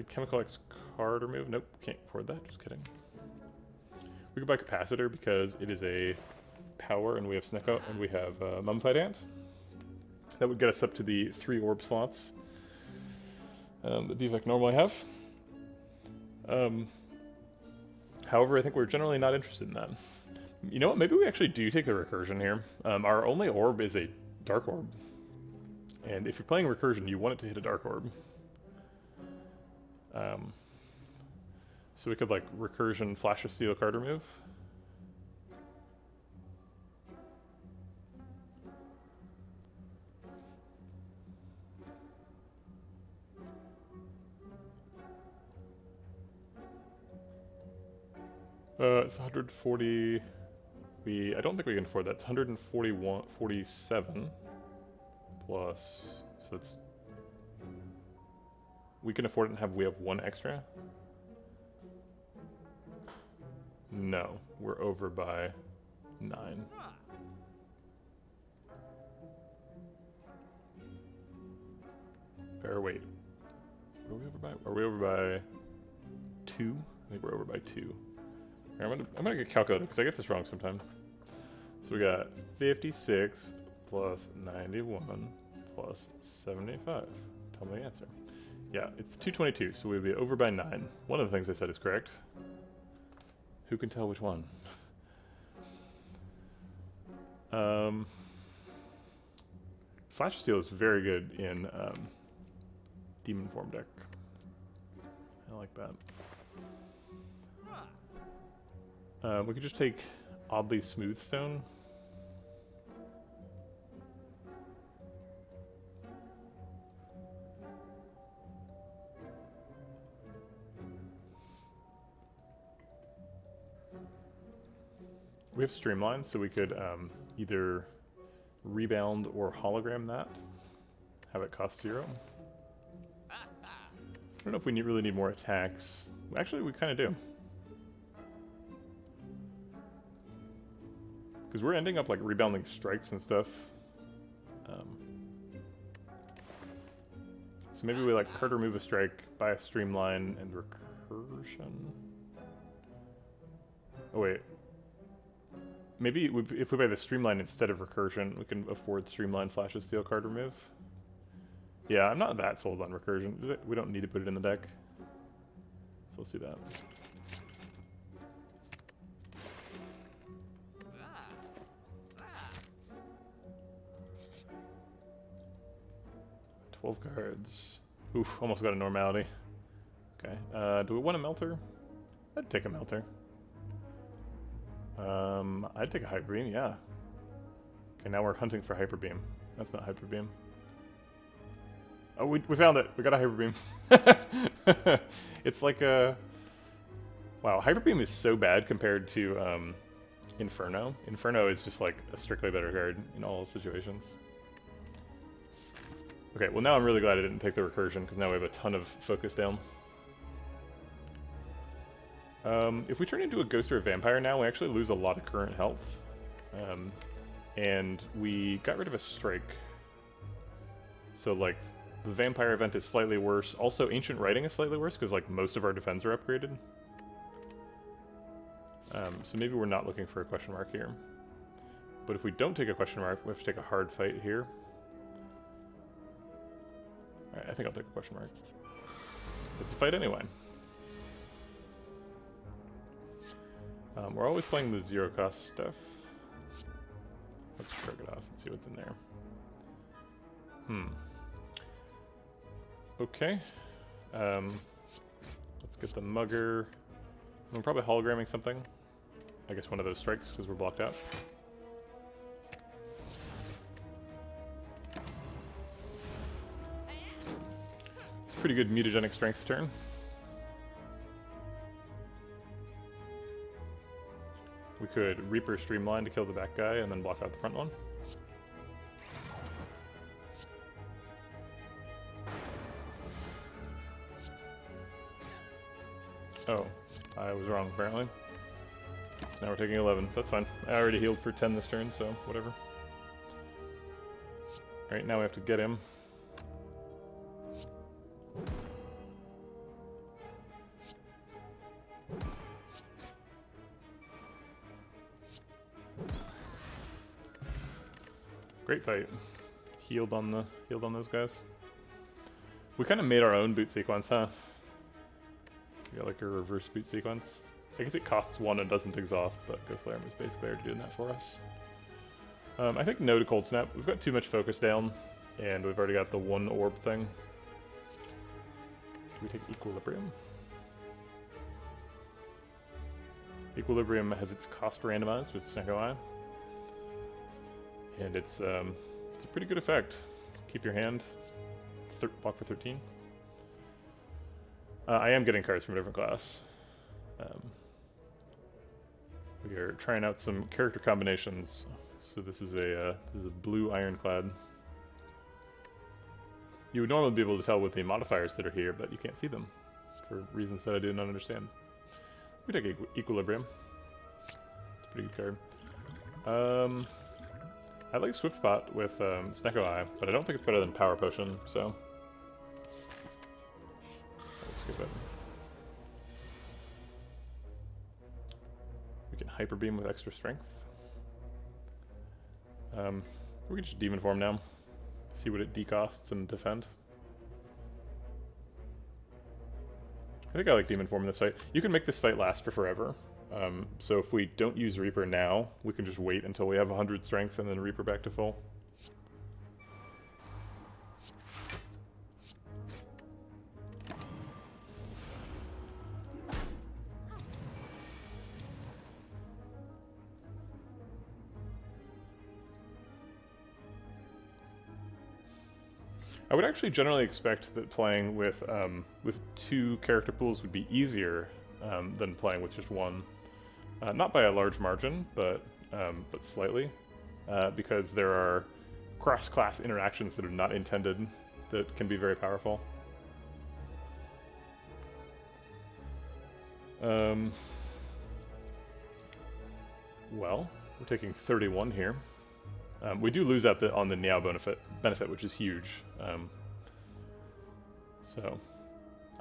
Chemical X card remove? Nope, can't afford that. Just kidding. We could buy Capacitor because it is a power, and we have Snecko, and we have Mummified Ant. That would get us up to the 3 orb slots that Defect normally have. However, I think we're generally not interested in that. You know what? Maybe we actually do take the Recursion here. Our only orb is a Dark Orb. And if you're playing Recursion, you want it to hit a Dark Orb. So we could, like, Recursion Flash of Steel card remove. It's 140. I don't think we can afford that. It's 147 plus. So it's. We can afford it and we have 1 extra. No, we're over by 9. Are we over by 2? I think we're over by 2. Here, I'm gonna get calculated because I get this wrong sometimes. So we got 56 plus 91 plus 75. Tell me the answer. Yeah, it's 222, so we'd be over by 9. One of the things I said is correct. Who can tell which one? Flash of Steel is very good in Demon Form deck. I like that. We could just take Oddly Smooth Stone. We have Streamline, so we could either rebound or hologram that. Have it cost 0. I don't know if we really need more attacks. Actually, we kind of do. Because we're ending up like rebounding strikes and stuff. So maybe we like card remove a strike, buy a Streamline, and recursion. Oh wait. Maybe if we buy the Streamline instead of recursion, we can afford Streamline Flash of Steel card remove. Yeah, I'm not that sold on recursion. We don't need to put it in the deck. So let's do that. Twelve cards. Oof, almost got a normality. Okay, do we want a Melter? I'd take a Melter. I'd take a Hyper Beam, yeah. Okay, now we're hunting for Hyper Beam. That's not Hyper Beam. Oh, we found it! We got a Hyper Beam. It's like a... Wow, Hyper Beam is so bad compared to Inferno. Inferno is just like a strictly better card in all situations. Okay, well now I'm really glad I didn't take the recursion, because now we have a ton of focus down. If we turn into a ghost or a vampire now, we actually lose a lot of current health. And we got rid of a strike. So, like, the vampire event is slightly worse. Also, Ancient Writing is slightly worse, because, like, most of our defense are upgraded. So maybe we're not looking for a question mark here. But if we don't take a question mark, we have to take a hard fight here. Alright, I think I'll take a question mark. It's a fight anyway. We're always playing the 0 cost stuff. Let's shrug it off and see what's in there. Okay. Let's get the Mugger. We're probably hologramming something. I guess one of those strikes, because we're blocked out. It's a pretty good mutagenic strength turn. We could Reaper Streamline to kill the back guy and then block out the front one. Oh, I was wrong apparently. So now we're taking 11. That's fine. I already healed for 10 this turn, so whatever. Alright, now we have to get him. Great fight. Healed on those guys. We kind of made our own boot sequence, huh? We got like a reverse boot sequence. I guess it costs 1 and doesn't exhaust, but Ghost Lair is basically already doing that for us. I think no to Cold Snap. We've got too much focus down, and we've already got the 1 orb thing. Do we take Equilibrium? Equilibrium has its cost randomized with Snecko. And it's a pretty good effect. Keep your hand. Block for 13. I am getting cards from a different class. We are trying out some character combinations. So this is a blue Ironclad. You would normally be able to tell with the modifiers that are here, but you can't see them for reasons that I do not understand. We take Equilibrium. It's a pretty good card. I like Swiftpot with Snecko, but I don't think it's better than Power Potion, so... Let's Hyper Beam with extra strength. We can just Demon Form now. See what it decosts and defend. I think I like Demon Form in this fight. You can make this fight last for forever. So if we don't use Reaper now, we can just wait until we have 100 strength and then Reaper back to full. I would actually generally expect that playing with 2 character pools would be easier than playing with just one. Not by a large margin, but slightly, because there are cross-class interactions that are not intended that can be very powerful. Well, we're taking 31 here. We do lose out on the Niao benefit, which is huge. So,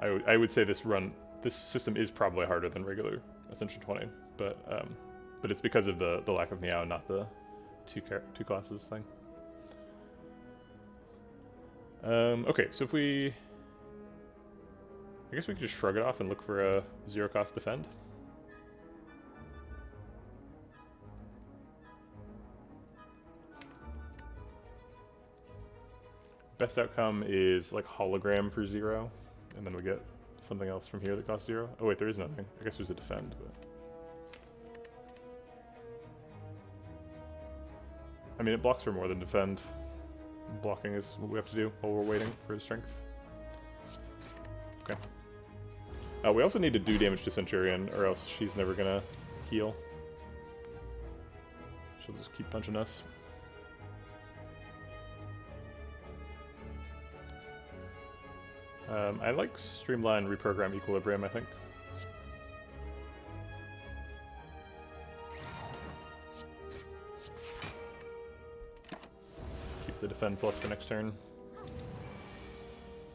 I would say this system is probably harder than regular Ascension 20, but it's because of the lack of Niao, not the two classes thing. Okay, so I guess we could just shrug it off and look for a 0-cost defend. Best outcome is like hologram for 0, and then we get something else from here that costs 0. Oh wait, there is nothing. I guess there's a defend, but I mean it blocks for more than defend. Blocking is what we have to do while we're waiting for his strength. Okay. We also need to do damage to Centurion, or else she's never gonna heal. She'll just keep punching us. I like Streamline, Reprogram, Equilibrium, I think. Keep the Defend plus for next turn.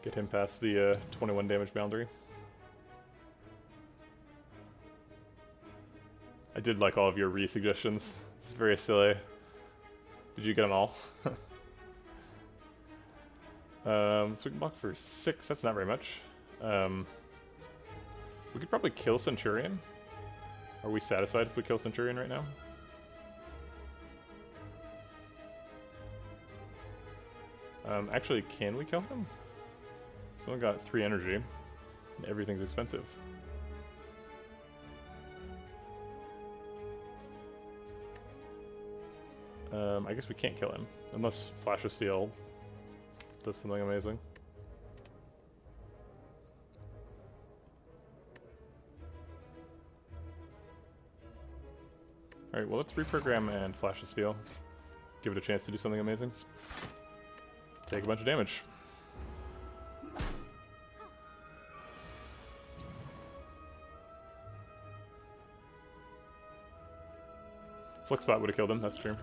Get him past the 21 damage boundary. I did like all of your re-suggestions. It's very silly. Did you get them all? So we can block for 6, that's not very much. We could probably kill Centurion. Are we satisfied if we kill Centurion right now? Actually, can we kill him? He's only got 3 energy, and everything's expensive. I guess we can't kill him, unless Flash of Steel does something amazing. Alright, well let's reprogram and Flash of Steel. Give it a chance to do something amazing. Take a bunch of damage. Flick Spot would have killed him, that's true.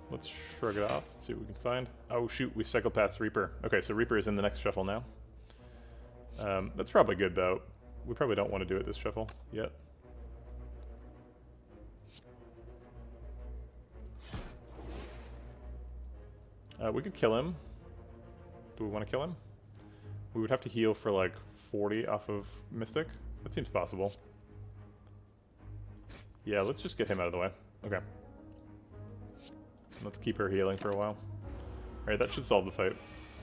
Let's shrug it off, let's see what we can find. Oh shoot, we cycled past Reaper. Okay, so Reaper is in the next shuffle now. That's probably good though. We probably don't want to do it this shuffle yet. We could kill him. Do we want to kill him? We would have to heal for like 40 off of Mystic. That seems possible. Yeah, let's just get him out of the way. Okay. Let's keep her healing for a while. Alright, that should solve the fight.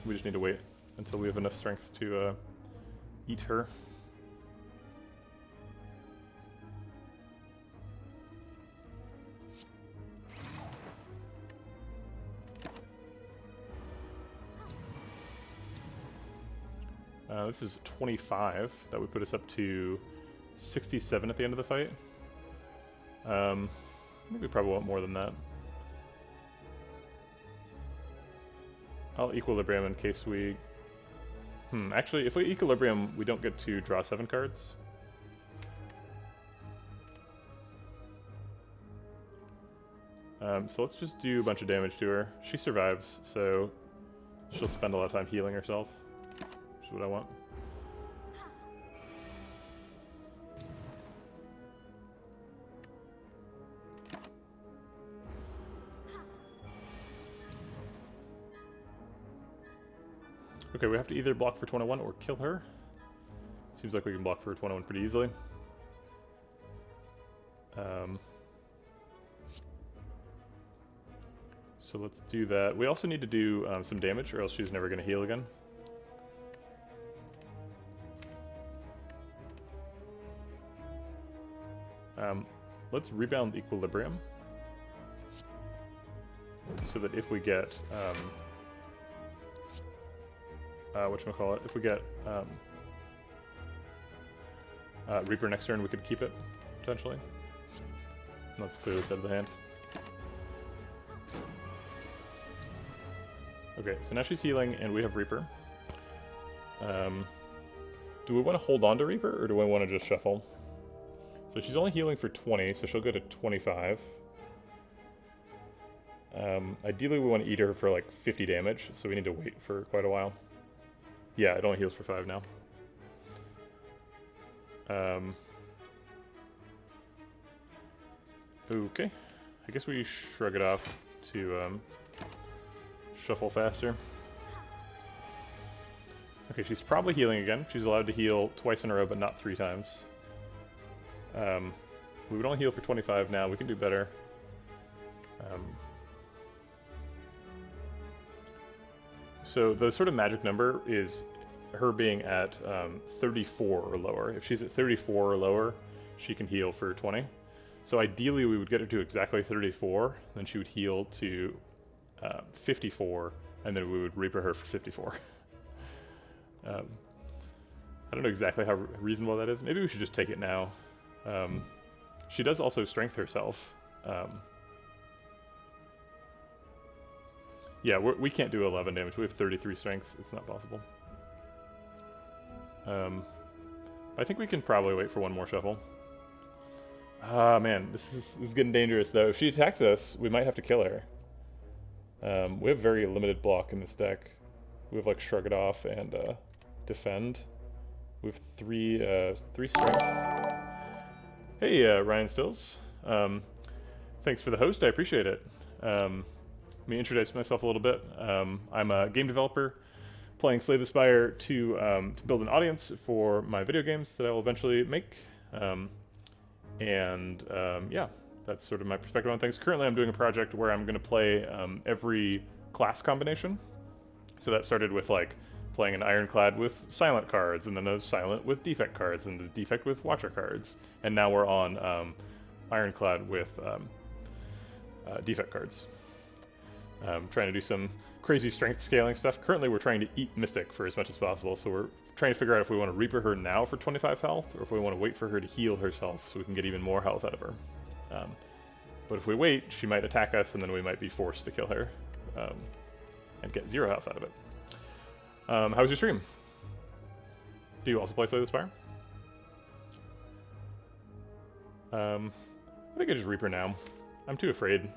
We just need to wait until we have enough strength to eat her. This is 25. That would put us up to 67 at the end of the fight. I think we probably want more than that. I'll Equilibrium in case we... actually, if we Equilibrium, we don't get to draw 7 cards. So let's just do a bunch of damage to her. She survives, so she'll spend a lot of time healing herself, which is what I want. Okay, we have to either block for 21 or kill her. Seems like we can block for 21 pretty easily. So let's do that. We also need to do some damage, or else she's never going to heal again. Let's rebound equilibrium, so that if we get whatchamacallit, if we get Reaper next turn, we could keep it potentially. That's clearly set of the hand. Okay, so now she's healing and we have Reaper. Do we want to hold on to Reaper, or do we want to just shuffle? So she's only healing for 20, so she'll go to 25. Ideally we want to eat her for like 50 damage, so we need to wait for quite a while. Yeah, it only heals for 5 now. Okay, I guess we shrug it off to shuffle faster. Okay, she's probably healing again. She's allowed to heal twice in a row, but not 3 times. We would only heal for 25 now. We can do better. So the sort of magic number is her being at 34 or lower. If she's at 34 or lower, she can heal for 20. So ideally we would get her to exactly 34, then she would heal to 54, and then we would Reaper her for 54. I don't know exactly how reasonable that is. Maybe we should just take it now. She does also strength herself. Yeah, we can't do 11 damage. We have 33 strength. It's not possible. I think we can probably wait for one more shuffle. Ah, man, this is getting dangerous, though. If she attacks us, we might have to kill her. We have very limited block in this deck. We have, like, Shrug It Off and Defend. We have three strength. Hey, Ryan Stills. Thanks for the host. I appreciate it. Let me introduce myself a little bit. I'm a game developer playing Slay the Spire to build an audience for my video games that I will eventually make. Yeah, that's sort of my perspective on things. Currently, I'm doing a project where I'm going to play every class combination. So that started with, like, playing an Ironclad with silent cards, and then a silent with defect cards, and the defect with watcher cards. And now we're on Ironclad with defect cards. Trying to do some crazy strength scaling stuff. Currently, we're trying to eat Mystic for as much as possible, so we're trying to figure out if we want to Reaper her now for 25 health, or if we want to wait for her to heal herself so we can get even more health out of her. But if we wait, she might attack us, and then we might be forced to kill her and get 0 health out of it. How was your stream? Do you also play Slay the Spire? I think I just Reaper now. I'm too afraid.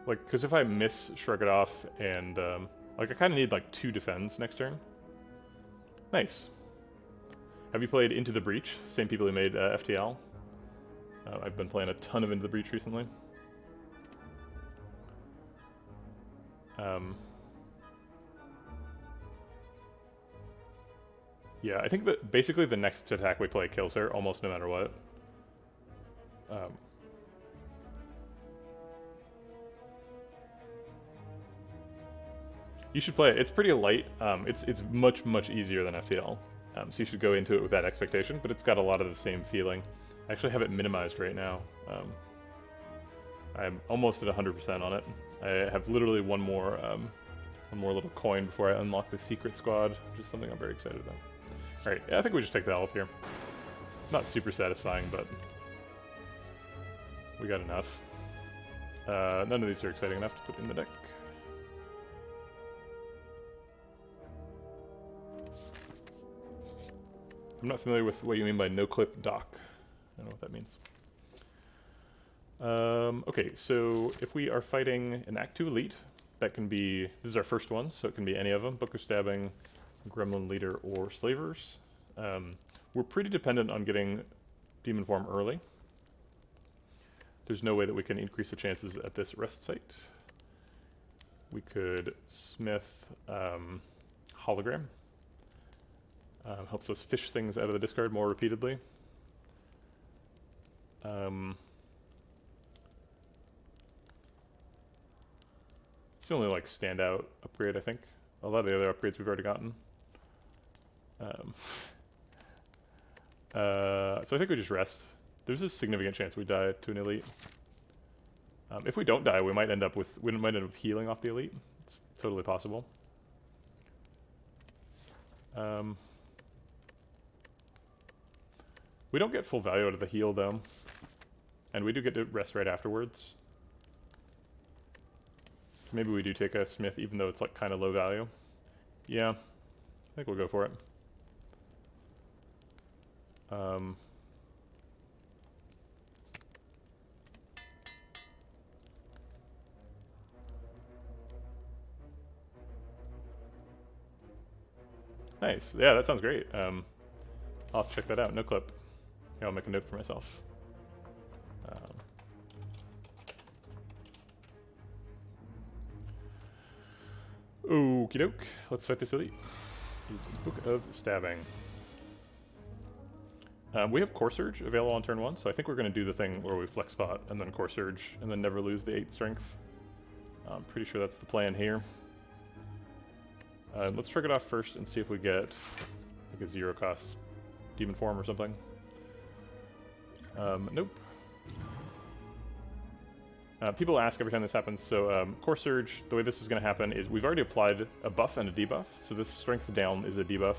Like, because if I miss Shrug It Off and, like, I kind of need, like, 2 defends next turn. Nice. Have you played Into the Breach? Same people who made FTL. I've been playing a ton of Into the Breach recently. Yeah, I think that basically the next attack we play kills her, almost no matter what. You should play it. It's pretty light. It's much easier than FTL. So you should go into it with that expectation, but it's got a lot of the same feeling. I actually have it minimized right now. I'm almost at 100% on it. I have literally one more little coin before I unlock the secret squad, which is something I'm very excited about. Alright, yeah, I think we just take the health here. Not super satisfying, but we got enough. None of these are exciting enough to put in the deck. I'm not familiar with what you mean by no-clip dock. I don't know what that means. Okay, so if we are fighting an Act 2 Elite, that can be, this is our first one, so it can be any of them, Book of Stabbing, Gremlin Leader, or Slavers. We're pretty dependent on getting Demon Form early. There's no way that we can increase the chances at this rest site. We could smith hologram. Helps us fish things out of the discard more repeatedly. It's the only like standout upgrade, I think. A lot of the other upgrades we've already gotten. So I think we just rest. There's a significant chance we die to an elite. If we don't die, we might end up healing off the elite. It's totally possible. We don't get full value out of the heal though, and we do get to rest right afterwards. So maybe we do take a smith, even though it's like kind of low value. Yeah, I think we'll go for it. Nice. Yeah, that sounds great. I'll have to check that out. No clip. Here, I'll make a note for myself. Okie doke. Let's fight this elite. It's Book of Stabbing. We have Core Surge available on turn 1, so I think we're going to do the thing where we flex spot and then Core Surge and then never lose the 8 strength. I'm pretty sure that's the plan here. Let's trick it off first and see if we get like a 0 cost demon form or something. Nope. People ask every time this happens, so Core Surge, the way this is going to happen is we've already applied a buff and a debuff, so this Strength Down is a debuff,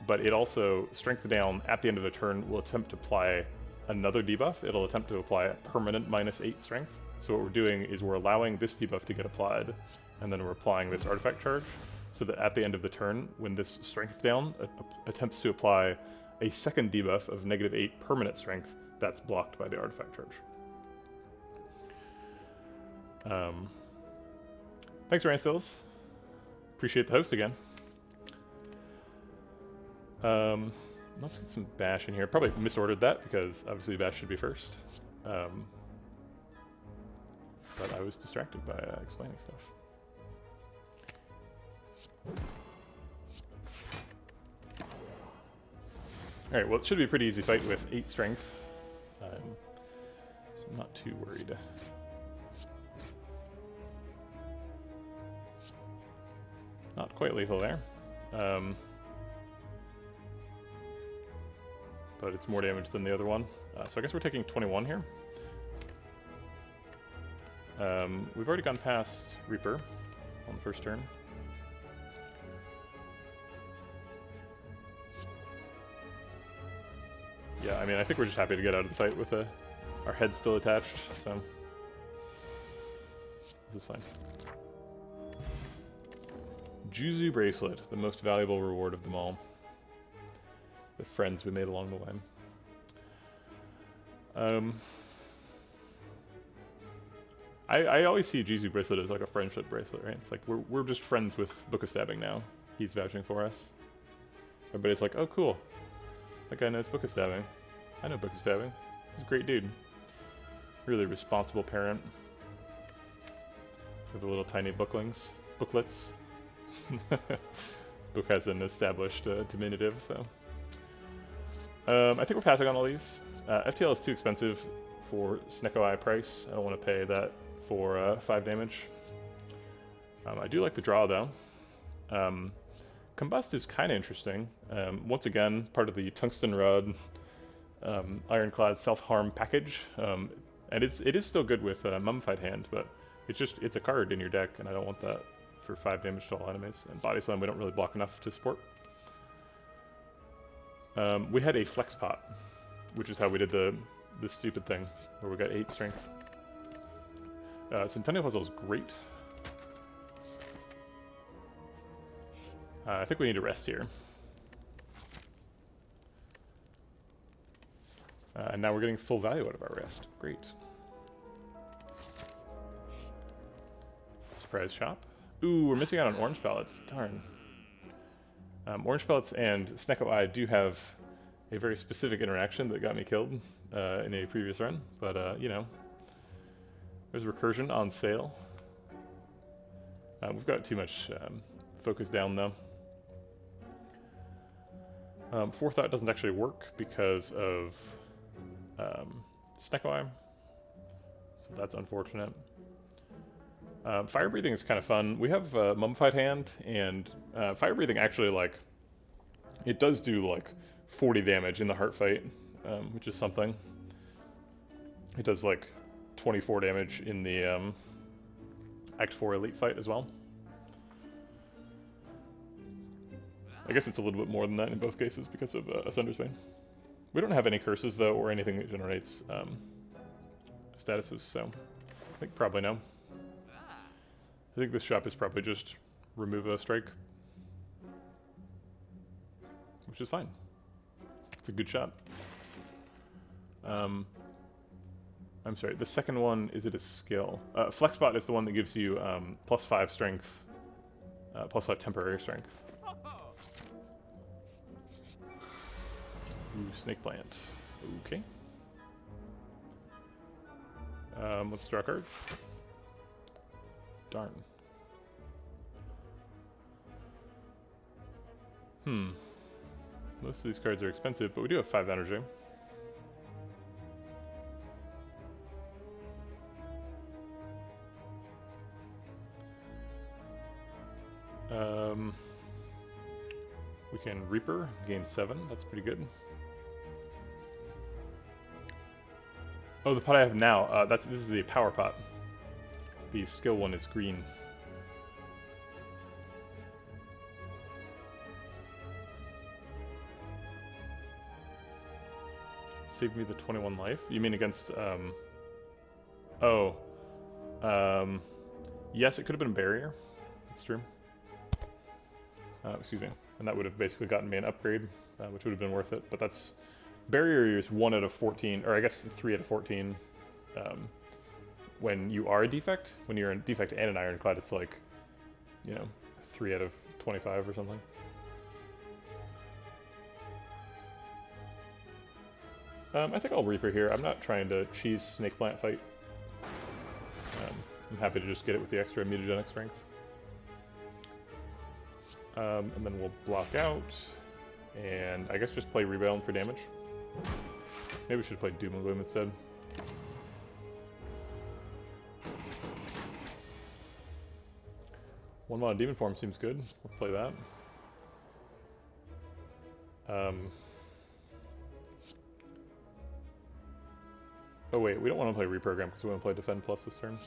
but it also, Strength Down at the end of the turn will attempt to apply another debuff. It'll attempt to apply a permanent -8 strength, so what we're doing is we're allowing this debuff to get applied, and then we're applying this artifact charge, so that at the end of the turn, when this Strength Down attempts to apply a second debuff of -8 permanent strength, that's blocked by the artifact charge. Thanks, Ranstills. Appreciate the host again. Let's get some bash in here. Probably misordered that because obviously bash should be first. But I was distracted by explaining stuff. Alright, well it should be a pretty easy fight with 8 strength. So I'm not too worried. Not quite lethal there. But it's more damage than the other one. So I guess we're taking 21 here. We've already gone past Reaper on the first turn. Yeah, I mean, I think we're just happy to get out of the fight with our heads still attached, so this is fine. Juzu Bracelet, the most valuable reward of them all. The friends we made along the way. I always see Juzu Bracelet as like a friendship bracelet, right? It's like we're just friends with Book of Stabbing now. He's vouching for us. Everybody's like, oh cool, that guy knows Book of Stabbing. I know Book of Stabbing. He's a great dude. Really responsible parent for the little tiny booklets. Book has an established diminutive, so. I think we're passing on all these. FTL is too expensive for snecko eye price. I don't want to pay that for 5 damage. I do like the draw though. Combust is kind of interesting. Once again, part of the Tungsten Rod Ironclad self-harm package. And it is still good with Mummified Hand, but it's a card in your deck, and I don't want that for 5 damage to all enemies. And Body Slam we don't really block enough to support. We had a Flex Pot, which is how we did the stupid thing, where we got 8 strength. Centennial Puzzle is great. I think we need to rest here. And now we're getting full value out of our rest. Great. Surprise shop. Ooh, we're missing out on orange pellets. Darn. Orange pellets and Snecko Eye do have a very specific interaction that got me killed in a previous run. But, you know, there's Recursion on sale. We've got too much focus down though. Forethought doesn't actually work because of snecko, so that's unfortunate. Fire breathing is kind of fun. We have mummified hand, and fire breathing actually, like, it does do like 40 damage in the heart fight, which is something. It does like 24 damage in the Act 4 Elite fight as well. I guess it's a little bit more than that in both cases because of Ascender's Bane. We don't have any curses, though, or anything that generates statuses, so I think probably no. I think this shop is probably just remove a strike, which is fine. It's a good shop. I'm sorry, the second one, is it a skill? Flexbot is the one that gives you +5 strength, +5 temporary strength. Ooh, snake plant. Okay. Let's draw a card. Darn. Most of these cards are expensive, but we do have 5 energy. We can Reaper, gain 7. That's pretty good. Oh, the pot I have now. This is a power pot. The skill one is green. Save me the 21 life. You mean against? Yes, it could have been a barrier. That's true. Excuse me. And that would have basically gotten me an upgrade, which would have been worth it. But that's... Barrier is 1 out of 14, or I guess 3 out of 14. When you are a defect. When you're a defect and an Ironclad, it's like, you know, 3 out of 25 or something. I think I'll Reaper here. I'm not trying to cheese Snake Plant fight. I'm happy to just get it with the extra mutagenic strength. And then we'll block out, and I guess just play Rebound for damage. Maybe we should play Doom and Gloom instead. One mana Demon Form seems good. Let's play that. Oh wait, we don't want to play Reprogram because we want to play Defend Plus this turn.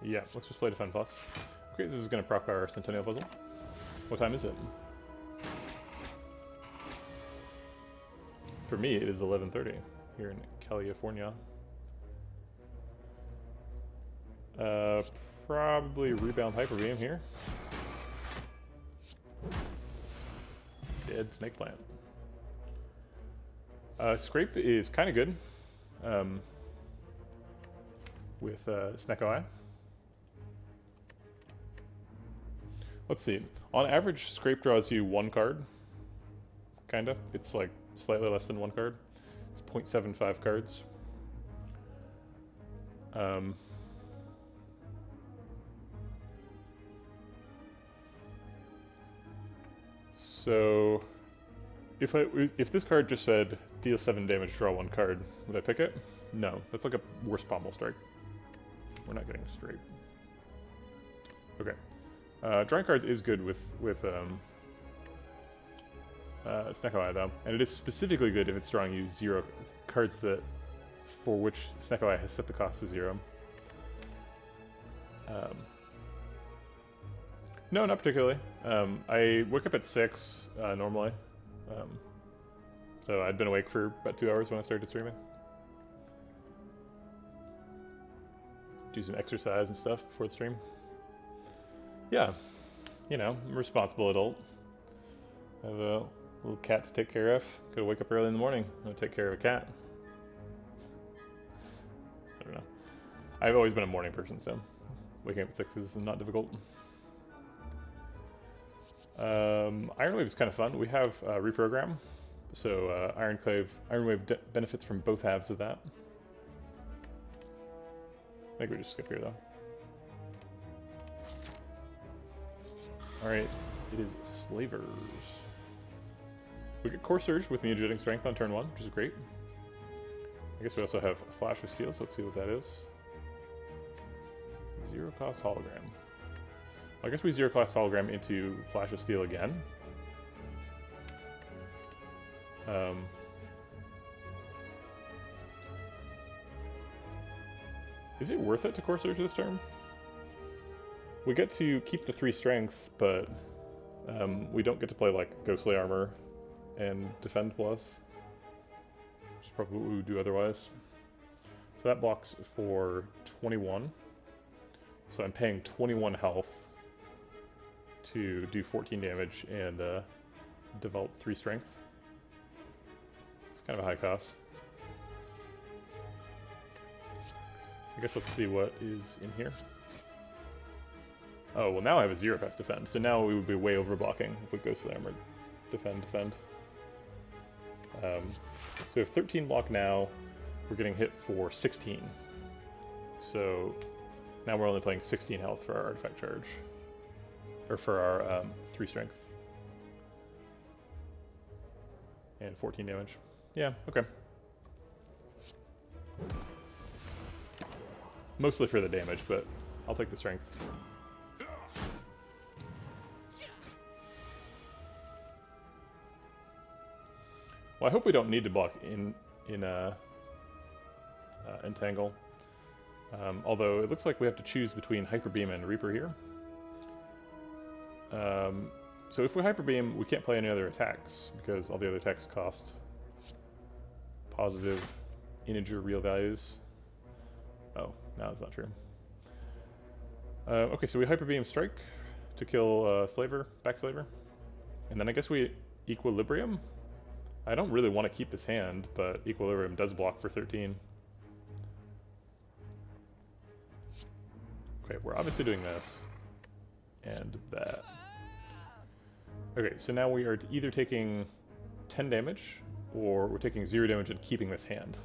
Yeah, let's just play Defend Plus. Okay, this is going to proc our Centennial Puzzle. What time is it? For me, it is 11:30 here in California. Probably Rebound Hyper Beam here. Dead Snake Plant. Scrape is kind of good with snecko. Let's see. On average, Scrape draws you 1 card. Kinda. It's like slightly less than 1 card. It's 0.75 cards. So, if this card just said deal 7 damage, draw 1 card, would I pick it? No, that's like a worse pommel strike. We're not getting straight. Okay. Drawing cards is good with snecko though, and it is specifically good if it's drawing you 0 cards that for which snecko has set the cost to 0. No, not particularly. I wake up at 6 normally, so I'd been awake for about 2 hours when I started streaming. Do some exercise and stuff before the stream. Yeah, you know, I'm a responsible adult. I have a little cat to take care of. Gotta wake up early in the morning. I'm gonna take care of a cat. I don't know. I've always been a morning person, so waking up at 6 is not difficult. Ironwave is kind of fun. We have Reprogram, So Ironwave benefits from both halves of that. I think we just skip here though. Alright, it is Slavers. We get Core Surge with Mutating Strength on turn 1, which is great. I guess we also have Flash of Steel, so let's see what that is. 0 cost hologram. Well, I guess we 0 cost hologram into Flash of Steel again. Is it worth it to Core Surge this turn? We get to keep the 3 strength, but we don't get to play like Ghostly Armor and Defend Plus, which is probably what we would do otherwise. So that blocks for 21. So I'm paying 21 health to do 14 damage and develop 3 strength. It's kind of a high cost. I guess let's see what is in here. Oh, well now I have a 0 cost defend, so now we would be way over blocking if we Ghostly Armor defend. So we have 13 block now, we're getting hit for 16. So now we're only playing 16 health for our artifact charge. Or for our 3 strength. And 14 damage. Yeah, okay. Mostly for the damage, but I'll take the strength. Well, I hope we don't need to block in Entangle. Although it looks like we have to choose between Hyper Beam and Reaper here. So if we Hyper Beam, we can't play any other attacks because all the other attacks cost positive integer real values. Oh, no, that's not true. Okay, so we Hyper Beam Strike to kill Back Slaver. And then I guess we Equilibrium. I don't really want to keep this hand, but Equilibrium does block for 13. Okay, we're obviously doing this. And that. Okay, so now we are either taking 10 damage, or we're taking 0 damage and keeping this hand.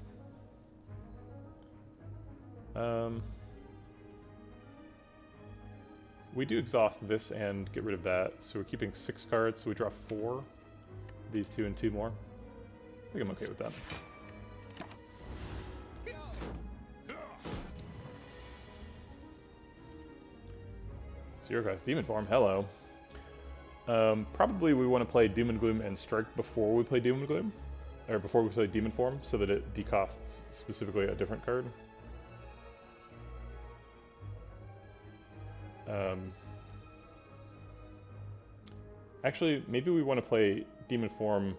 We do exhaust this and get rid of that, so we're keeping 6 cards, so we draw 4. These 2 and 2 more. I think I'm okay with that. Zero cost Demon Form, hello. Probably we want to play Doom and Gloom and Strike before we play Doom and Gloom. Or before we play Demon Form, so that it decosts specifically a different card. Actually, maybe we want to play Demon Form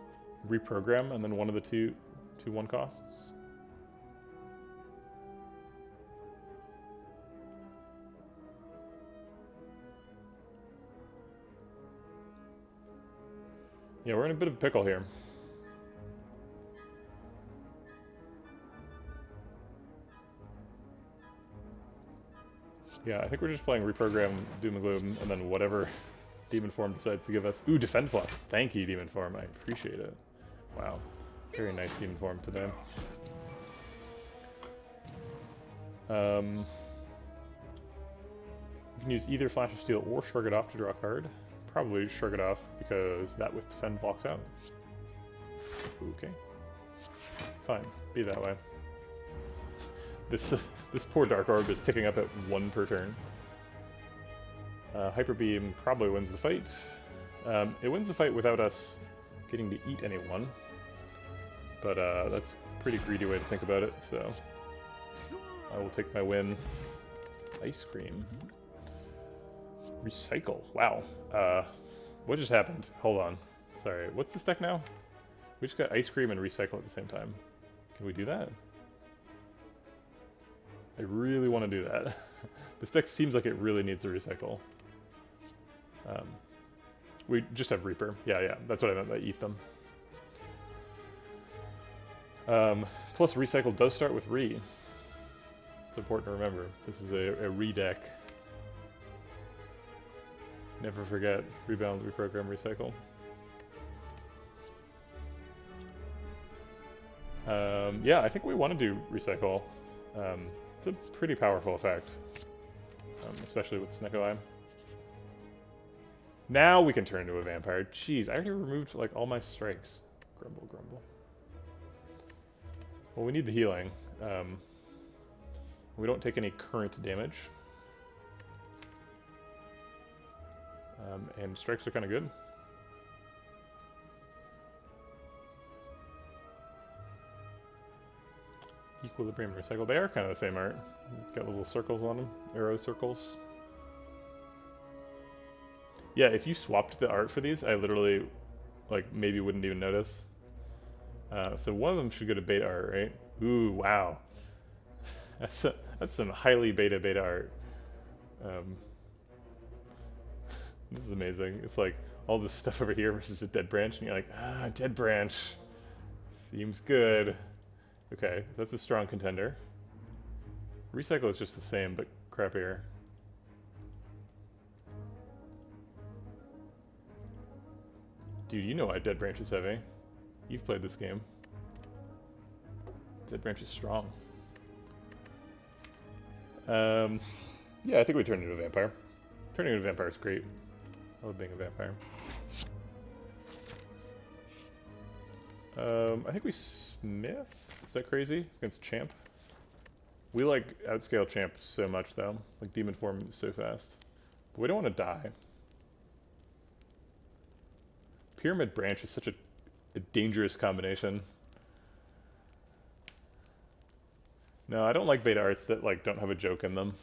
Reprogram and then one of the two 1 costs. Yeah, we're in a bit of a pickle here. Yeah, I think we're just playing Reprogram, Doom and Gloom, and then whatever Demon Form decides to give us. Ooh, Defend Plus. Thank you, Demon Form. I appreciate it. Wow. Very nice Demon Form today. You can use either Flash of Steel or Shrug It Off to draw a card. Probably Shrug It Off because that with Defend blocks out. Okay. Fine. Be that way. This poor Dark Orb is ticking up at 1 per turn. Hyper Beam probably wins the fight. It wins the fight without us getting to eat anyone. But that's a pretty greedy way to think about it, so I will take my win. Ice Cream. Recycle. Wow. What just happened? Hold on. Sorry. What's this deck now? We just got Ice Cream and Recycle at the same time. Can we do that? I really want to do that. This deck seems like it really needs a Recycle. We just have Reaper. Yeah, that's what I meant by eat them. Plus Recycle does start with Re. It's important to remember. This is a Re deck. Never forget, Rebound, Reprogram, Recycle. Yeah, I think we want to do recycle. It's a pretty powerful effect, especially with Snecko Eye. Now we can turn into a vampire. Jeez, I already removed like all my strikes. Grumble, grumble. Well, we need the healing. We don't take any current damage. And strikes are kind of good. Equilibrium and recycle. They are kind of the same art. Got little circles on them. Arrow circles. Yeah, if you swapped the art for these, I literally, like, maybe wouldn't even notice. So one of them should go to beta art, right? Ooh, wow. That's some highly beta art. This is amazing. It's like all this stuff over here versus a dead branch, and you're like, ah, dead branch. Seems good. Okay, that's a strong contender. Recycle is just the same, but crappier. Dude, you know why Dead Branch is heavy. You've played this game. Dead Branch is strong. Yeah, I think we turn into a vampire. Turning into a vampire is great. I love being a vampire. I think we smith? Is that crazy? Against Champ? We like outscale Champ so much though. Like Demon Form is so fast. But we don't want to die. Pyramid Branch is such a dangerous combination. No, I don't like beta arts that like don't have a joke in them.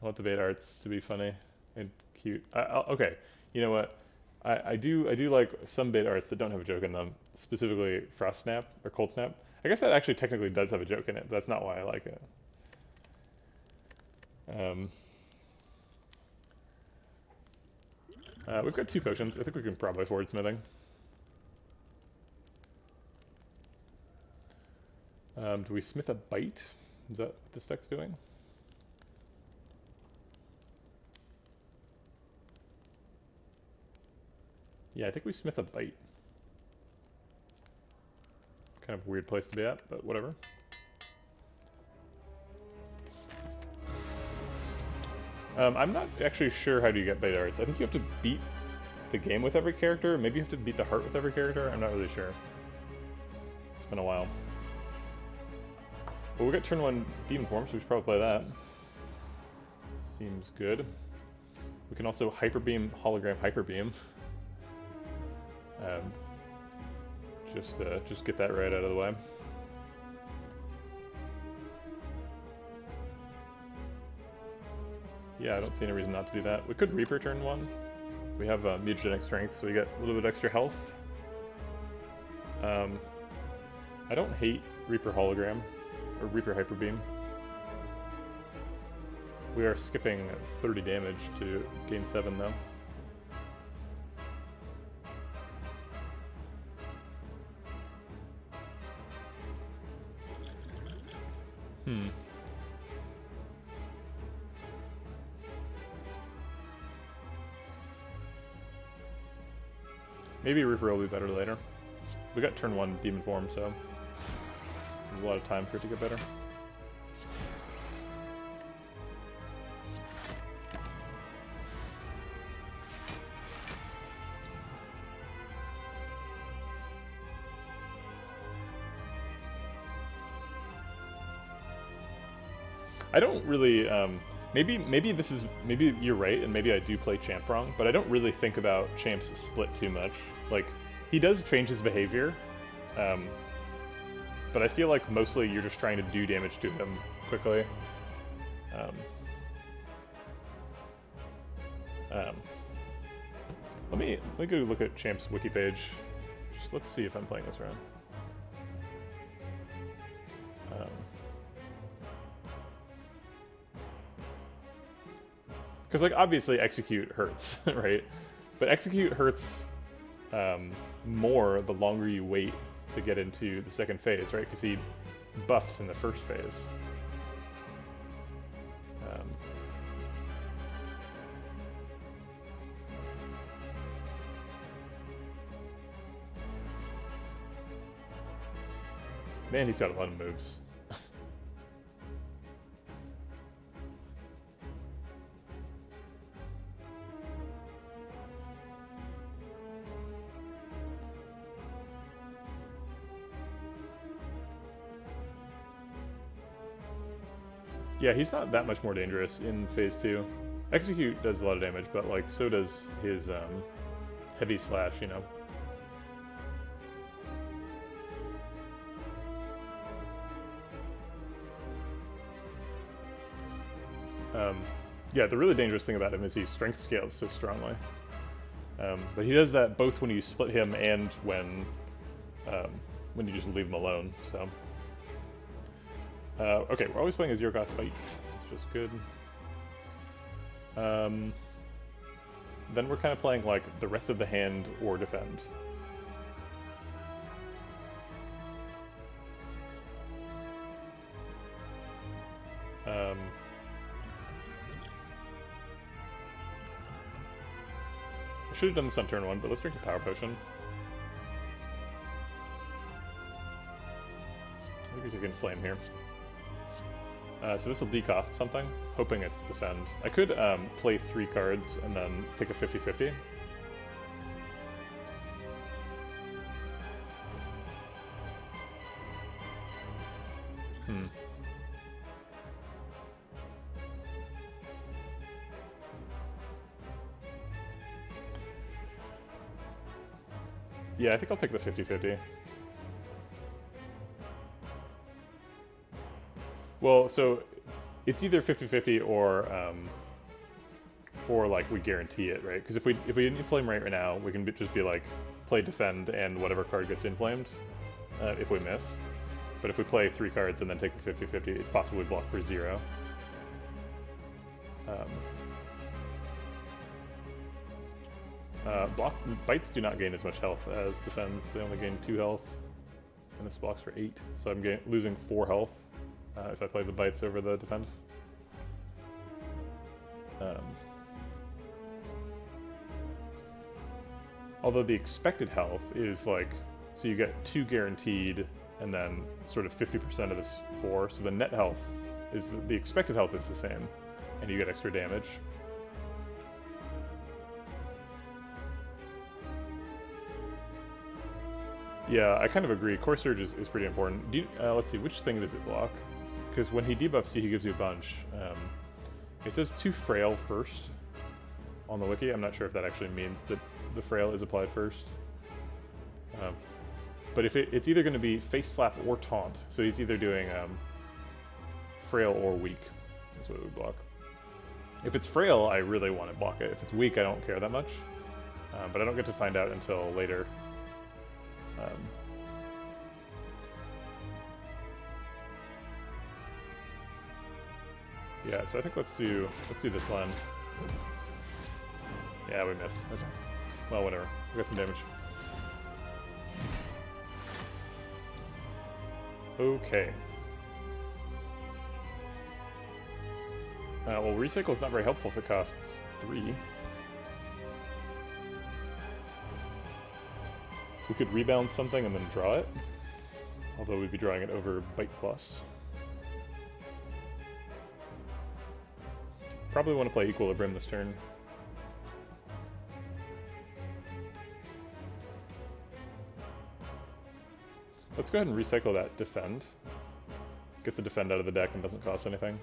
I want the beta arts to be funny and cute. Okay, you know what? I do like some beta arts that don't have a joke in them. Specifically Frost Snap or Cold Snap. I guess that actually technically does have a joke in it, but that's not why I like it. We've got 2 potions. I think we can probably afford smithing. Do we smith a bite? Is that what this deck's doing? Yeah, I think we smith a bite. Kind of a weird place to be at, but whatever. I'm not actually sure how do you get beta arts. I think you have to beat the game with every character. Maybe you have to beat the heart with every character. I'm not really sure. It's been a while. Well, we got turn 1 Demon Form, so we should probably play that. Seems good. We can also Hyper Beam, Hologram Hyper Beam. Just get that right out of the way. Yeah, I don't see any reason not to do that. We could Reaper turn 1. We have mutagenic strength, so we get a little bit extra health. I don't hate Reaper Hologram or Reaper Hyper Beam. We are skipping 30 damage to gain 7 though. Maybe Reaper will be better later. We got turn 1 Demon Form, so there's a lot of time for it to get better. I don't really, maybe this is, maybe you're right, and maybe I do play Champ wrong, but I don't really think about Champ's split too much. Like, he does change his behavior, but I feel like mostly you're just trying to do damage to him quickly. Let me go look at Champ's wiki page. Just let's see if I'm playing this round. Because, like, obviously execute hurts, right? But execute hurts more the longer you wait to get into the second phase, right? Because he buffs in the first phase. Man, he's got a lot of moves. Yeah, he's not that much more dangerous in phase 2. Execute does a lot of damage, but like so does his heavy slash, you know. Yeah, the really dangerous thing about him is he strength scales so strongly. But he does that both when you split him and when you just leave him alone. So, okay, we're always playing a 0-cost bite. It's just good. Then we're kind of playing like the rest of the hand or defend. I should have done this on turn 1, but let's drink a power potion. I think we take Inflame here. So this will decost something, hoping it's defend. I could play 3 cards and then take a 50-50. Yeah, I think I'll take the 50-50. Well, so it's either 50-50 or like we guarantee it, right? Because if we inflame right now, we can just be like play defend and whatever card gets inflamed if we miss. But if we play 3 cards and then take the 50-50, it's possible we block for 0. Bites do not gain as much health as defends. They only gain 2 health, and this blocks for 8. So I'm losing 4 health if I play the bites over the defend. Although the expected health is like, so you get 2 guaranteed, and then sort of 50% of this 4. So the net health is the expected health is the same, and you get extra damage. Yeah, I kind of agree. Core Surge is pretty important. Let's see, which thing does it block? Because when he debuffs you, he gives you a bunch. It says 2 Frail first on the wiki. I'm not sure if that actually means that the Frail is applied first. But if it's either going to be Face Slap or Taunt, so he's either doing Frail or Weak. That's what it would block. If it's Frail, I really want to block it. If it's Weak, I don't care that much. But I don't get to find out until later. Yeah, so I think let's do this line. Yeah, we missed. Okay. Well, whatever. We got some damage. Okay. Well, recycle is not very helpful if it costs 3. We could rebound something and then draw it, although we'd be drawing it over Bite Plus. Probably want to play Equilibrium this turn. Let's go ahead and recycle that Defend. Gets a Defend out of the deck and doesn't cost anything.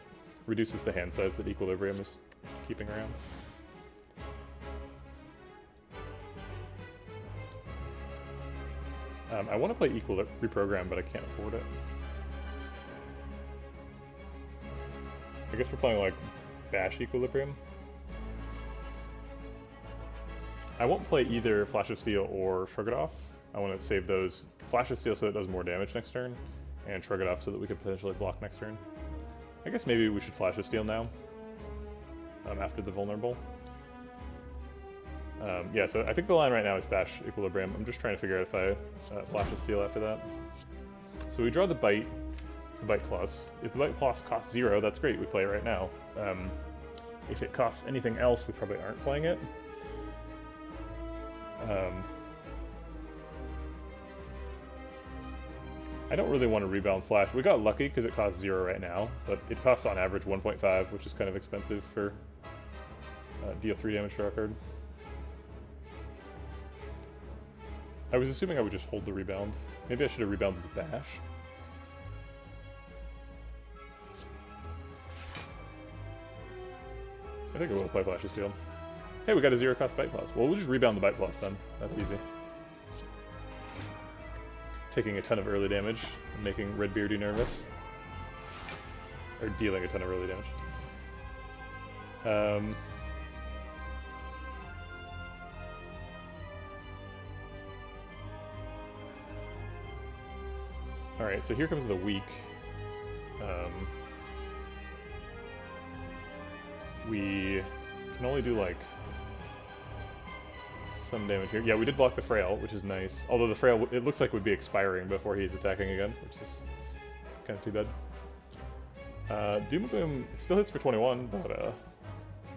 Reduces the hand size that Equilibrium is keeping around. I want to play Reprogram, but I can't afford it. I guess we're playing like Bash Equilibrium. I won't play either Flash of Steel or Shrug It Off. I want to save those. Flash of Steel so that it does more damage next turn, and Shrug It Off so that we could potentially block next turn. I guess maybe we should Flash of Steel now, after the Vulnerable. Yeah, so I think the line right now is Bash Equilibrium. I'm just trying to figure out if I Flash of Steel after that. So we draw the Bite Plus. If the Bite Plus costs 0, that's great, we play it right now. If it costs anything else, we probably aren't playing it. I don't really want to rebound flash. We got lucky because it costs 0 right now, but it costs on average 1.5, which is kind of expensive for deal 3 damage to our card. I was assuming I would just hold the rebound. Maybe I should have rebounded the bash. I think I will play Flash's Field. Hey, we got a 0 cost Bite Plus. Well, we'll just rebound the Bite Plus then. That's easy. Taking a ton of early damage and making Redbeardy nervous. Or dealing a ton of early damage. Alright, so here comes the weak. We can only do like some damage here. Yeah, we did block the Frail, which is nice. Although the Frail, it looks like would be expiring before he's attacking again, which is kind of too bad. Doom and Gloom still hits for 21, but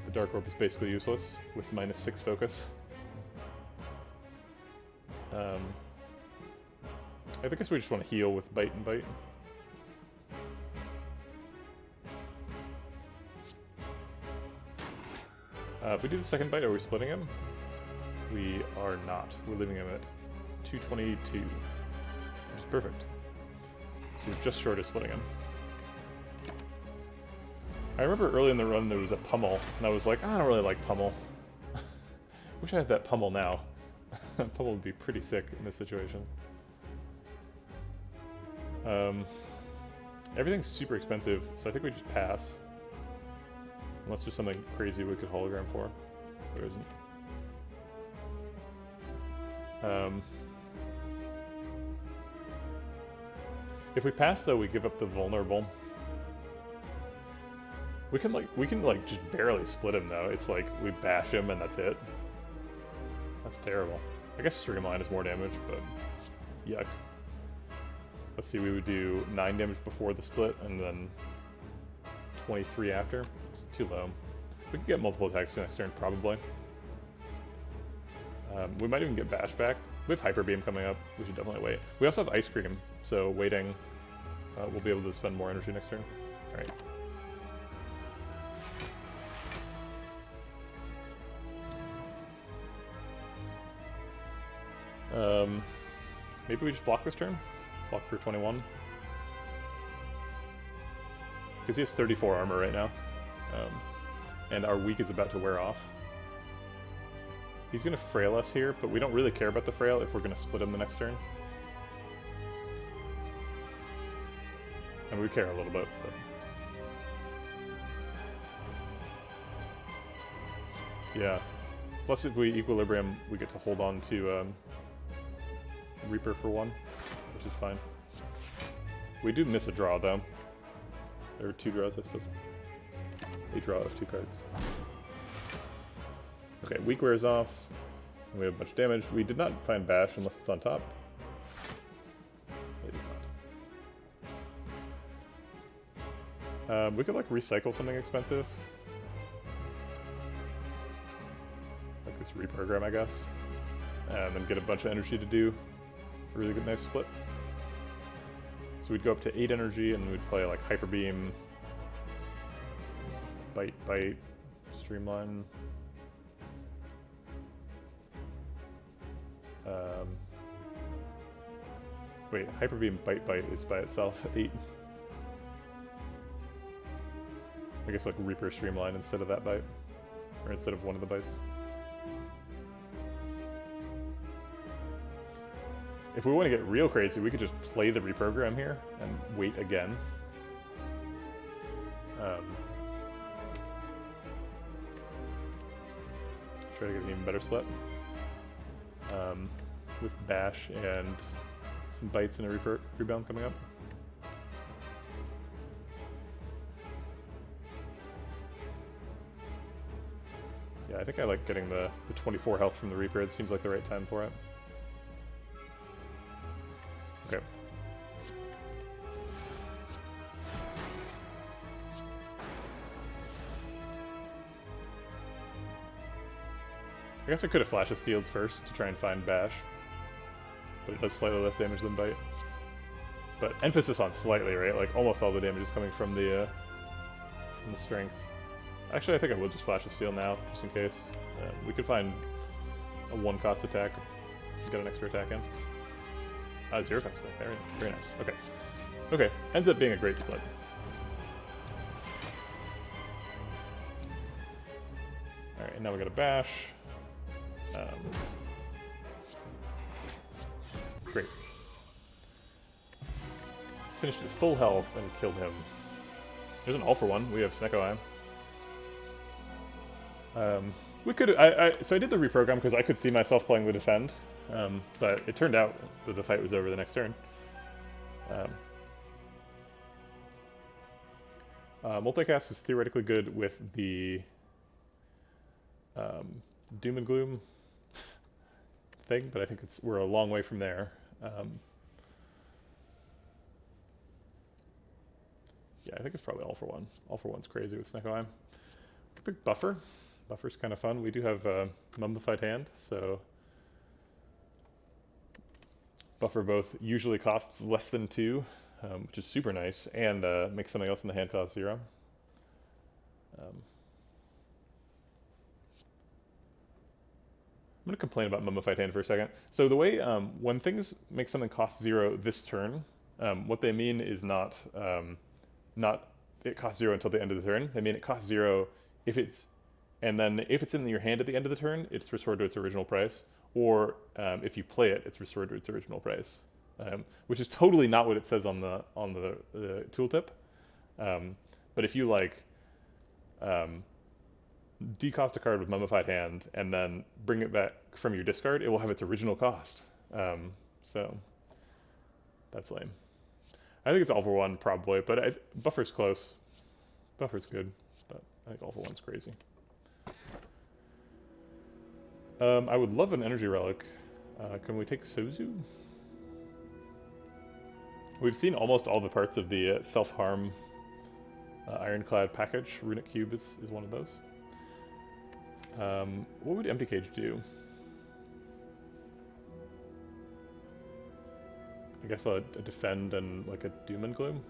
the Dark Orb is basically useless with -6 focus. I guess we just want to heal with Bite and Bite. If we do the second bite, are we splitting him? We are not. We're leaving him at 222, which is perfect. So we're just short of splitting him. I remember early in the run there was a pummel, and I was like, I don't really like pummel. Wish I had that pummel now. Pummel would be pretty sick in this situation. Everything's super expensive, so I think we just pass. Unless there's something crazy we could hologram for. There isn't. If we pass though, we give up the vulnerable. We can just barely split him though. It's like we bash him and that's it. That's terrible. I guess Streamline is more damage, but yuck. Let's see, we would do 9 damage before the split and then 23 after. It's too low. We can get multiple attacks next turn, probably. We might even get Bash back. We have Hyper Beam coming up. We should definitely wait. We also have Ice Cream, so waiting, we'll be able to spend more energy next turn. Alright. Maybe we just block this turn? Block for 21. Because he has 34 armor right now. And our weak is about to wear off. He's going to Frail us here, but we don't really care about the Frail if we're going to split him the next turn. And we care a little bit, but... yeah. Plus if we Equilibrium, we get to hold on to Reaper for 1, which is fine. We do miss a draw, though. There are 2 draws, I suppose. A draw of 2 cards. Okay, weak wears off. And we have a bunch of damage. We did not find Bash unless it's on top. It is not. We could like recycle something expensive. Like this reprogram, I guess. And then get a bunch of energy to do a really good, nice split. So we'd go up to 8 energy and we'd play like Hyper Beam, Bite, Streamline. Wait, Hyper Beam, Bite is by itself 8. I guess like Reaper Streamline instead of that bite. Or instead of one of the bites. If we want to get real crazy, we could just play the reprogram here and wait again. Try to get an even better split. With Bash and some bites and a rebound coming up. Yeah, I think I like getting the 24 health from the Reaper. It seems like the right time for it. Okay. I guess I could have Flash Steeled first to try and find Bash. But it does slightly less damage than Bite. But emphasis on slightly, right? Like almost all the damage is coming from the strength. Actually, I think I will just flash of steel now, just in case. We could find a 1-cost attack. Get an extra attack in. 0-cost attack. Very, very nice. Okay. Okay. Ends up being a great split. Alright, and now we got a bash. Great. Finished at full health and killed him. There's an all-for-one. We have Snecko Eye. We could. So I did the reprogram because I could see myself playing the defend, but it turned out that the fight was over the next turn. Multicast is theoretically good with the Doom and Gloom thing, but I think we're a long way from there. Yeah, I think it's probably all-for-one. All-for-one's crazy with Snecko Eye. Big buffer. Buffer's kind of fun. We do have Mummified Hand, so buffer both usually costs less than 2, which is super nice, and makes something else in the hand cost 0. I'm going to complain about Mummified Hand for a second. So the way, when things make something cost 0 this turn, what they mean is not it costs 0 until the end of the turn. They mean it costs 0 if it's, and then if it's in your hand at the end of the turn, it's restored to its original price. Or if you play it, it's restored to its original price, which is totally not what it says on the tooltip. But if you like decost a card with Mummified Hand and then bring it back from your discard, it will have its original cost. So that's lame. I think it's all-for-one probably, but buffer's close. Buffer's good, but I think all-for-one's crazy. I would love an energy relic. Can we take Sozu? We've seen almost all the parts of the self-harm Ironclad package. Runic Cube is one of those. What would Empty Cage do? I guess a defend and like a Doom and Gloom?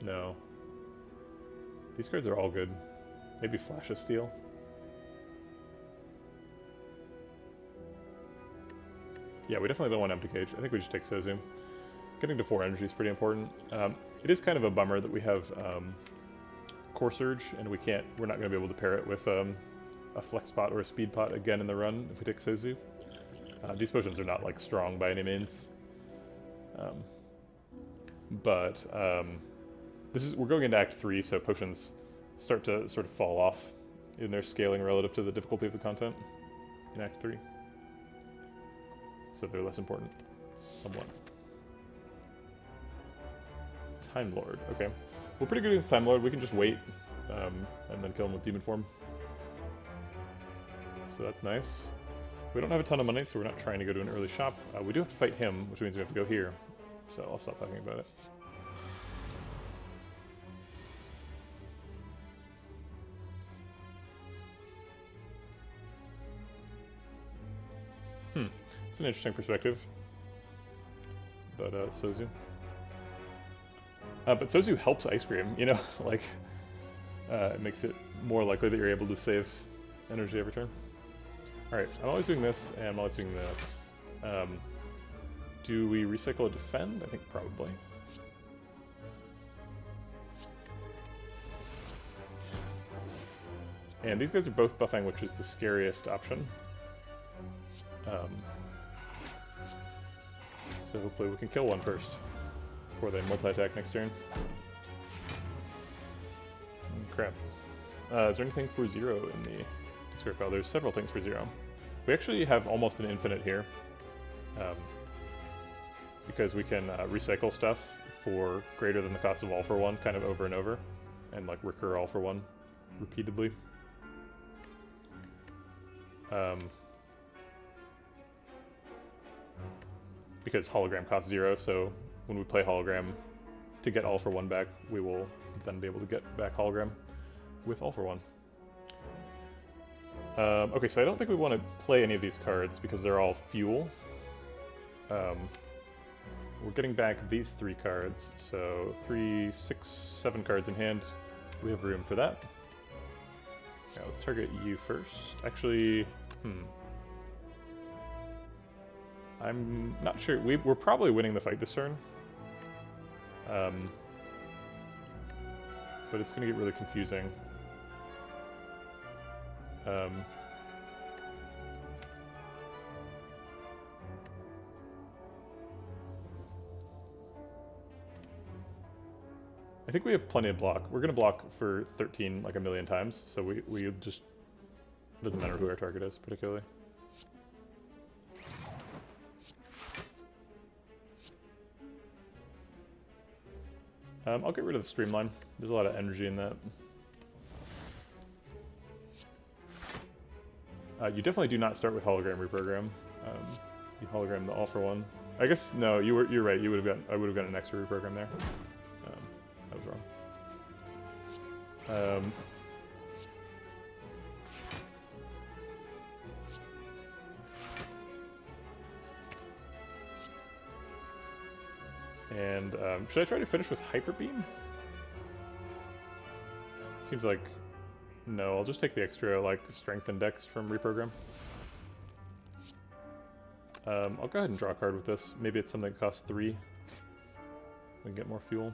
No. These cards are all good. Maybe Flash of Steel. Yeah, we definitely don't want Empty Cage. I think we just take Sozu. Getting to 4 energy is pretty important. It is kind of a bummer that we have Core Surge, and we're not going to be able to pair it with a Flex Pot or a Speed Pot again in the run if we take Sozu. These potions are not like strong by any means. But we're going into Act 3, so potions start to sort of fall off in their scaling relative to the difficulty of the content in Act 3. So they're less important, somewhat. Time Lord, okay. We're pretty good against Time Lord. We can just wait and then kill him with Demon Form. So that's nice. We don't have a ton of money, so we're not trying to go to an early shop. We do have to fight him, which means we have to go here. So I'll stop talking about it. It's an interesting perspective. But Sozu. But Sozu helps Ice Cream, you know? Like, it makes it more likely that you're able to save energy every turn. Alright, I'm always doing this, and I'm always doing this. Do we recycle a defend? I think probably. And these guys are both buffing, which is the scariest option. So hopefully we can kill one first before they multi-attack next turn. Crap. Is there anything for 0 in the discard pile? There's several things for 0. We actually have almost an infinite here. Because we can recycle stuff for greater than the cost of all-for-one kind of over and over. And like recur all-for-one repeatedly. Because hologram costs 0, so when we play hologram to get all-for-one back, we will then be able to get back hologram with all-for-one. Okay, so I don't think we want to play any of these cards because they're all fuel. we're getting back these 3 cards, so 3, 6, 7 cards in hand. We have room for that. Yeah, let's target you first. Actually, I'm not sure. We're probably winning the fight this turn. But it's going to get really confusing. I think we have plenty of block. We're going to block for 13 like a million times, so we just... It doesn't matter who our target is, particularly. I'll get rid of the streamline. There's a lot of energy in that. You definitely do not start with hologram reprogram. You hologram the all for one. I guess no. You're right. You would have gotten. I would have gotten an extra reprogram there. That was wrong. And should I try to finish with Hyper Beam? Seems like no. I'll just take the extra like strength index from reprogram. I'll go ahead and draw a card with this. Maybe it's something that costs 3. We can get more fuel.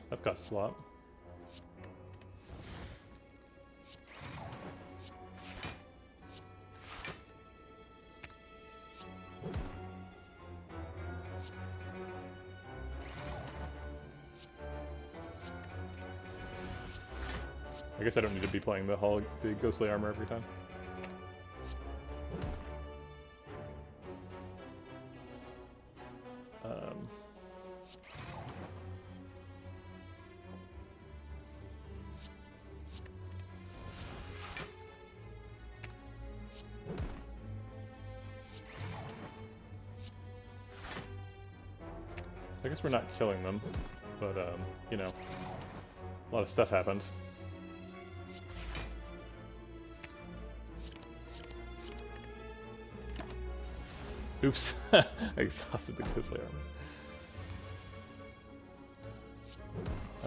That costs a slot. I guess I don't need to be playing the ghostly armor every time. So I guess we're not killing them, but you know, a lot of stuff happened. Oops, I exhausted the ghostly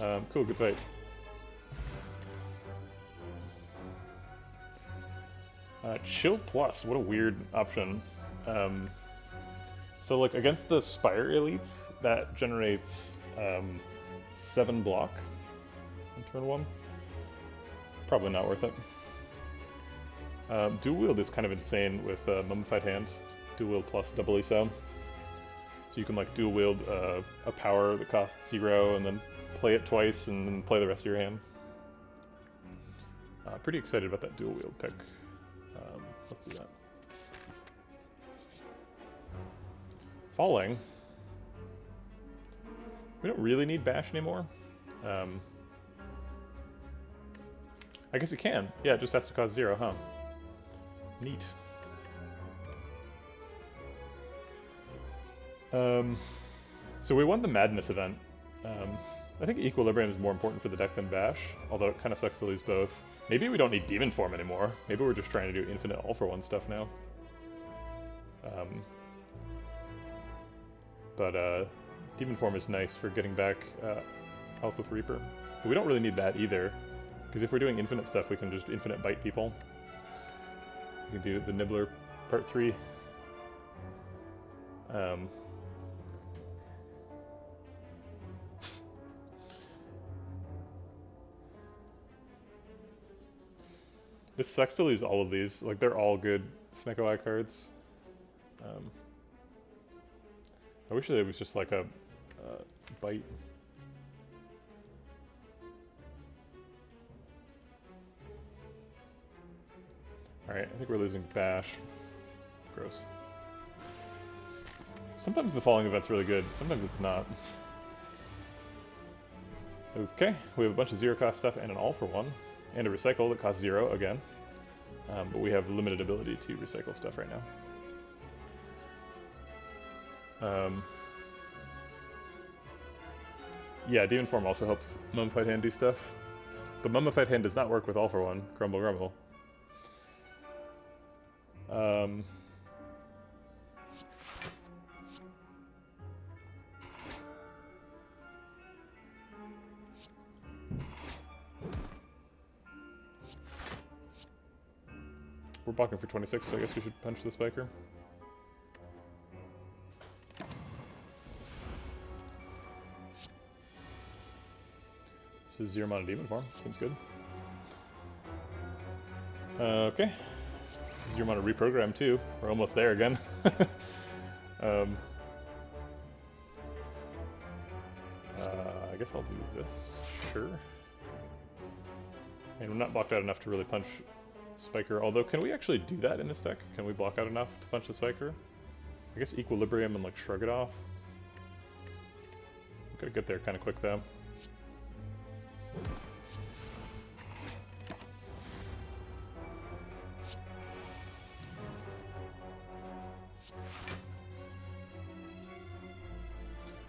armor. Cool, good fight. Chill Plus, what a weird option. So like against the Spire elites, that generates 7 block on turn 1. Probably not worth it. Dual wield is kind of insane with Mummified Hand. Dual wield plus doubly so. So you can like dual wield a power that costs 0 and then play it twice and then play the rest of your hand. Pretty excited about that dual wield pick. Let's do that. Falling. We don't really need bash anymore. I guess it can. Yeah, it just has to cost 0, huh? Neat. So we won the Madness event. I think Equilibrium is more important for the deck than Bash, although it kind of sucks to lose both. Maybe we don't need Demon Form anymore. Maybe we're just trying to do infinite all-for-one stuff now. But Demon Form is nice for getting back health with Reaper. But we don't really need that either, because if we're doing infinite stuff, we can just infinite bite people. We can do the Nibbler Part 3. It sucks to lose all of these. Like, they're all good Snecko Eye cards. I wish it was just like a bite. Alright, I think we're losing Bash. Gross. Sometimes the falling event's really good, sometimes it's not. Okay, we have a bunch of 0-cost stuff and an all-for-one. And a recycle that costs 0 again. But we have limited ability to recycle stuff right now. Yeah, Demon Form also helps Mummified Hand do stuff. The mummified hand does not work with all for one. Grumble, grumble. We're blocking for 26, so I guess we should punch the spiker. So 0 mana demon form. Seems good. Okay. 0 mana reprogram too. We're almost there again. I guess I'll do this. Sure. And we're not blocked out enough to really punch Spiker, although can we actually do that in this deck? Can we block out enough to punch the Spiker? I guess Equilibrium and like shrug it off. We gotta get there kind of quick though.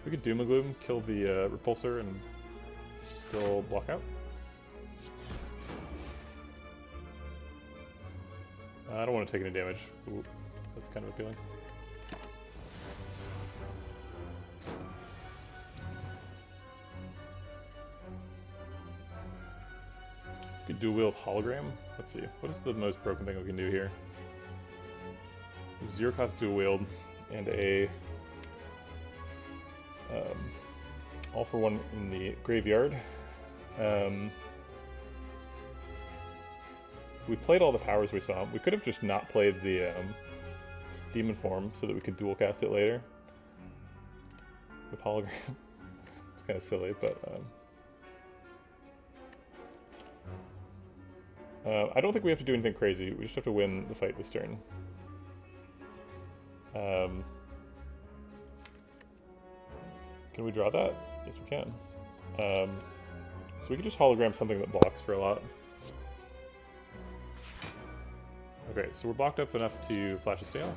We could Doom and Gloom, kill the Repulsor, and still block out. I don't want to take any damage. Ooh, that's kind of appealing. We could dual wield Hologram. Let's see. What is the most broken thing we can do here? 0 cost dual wield and a all for one in the graveyard. We played all the powers we saw. We could have just not played the demon form so that we could dual cast it later with hologram. It's kind of silly, but I don't think we have to do anything crazy. We just have to win the fight this turn. Can we draw that? Yes, we can. So we can just hologram something that blocks for a lot. Okay, so we're blocked up enough to flash a stale.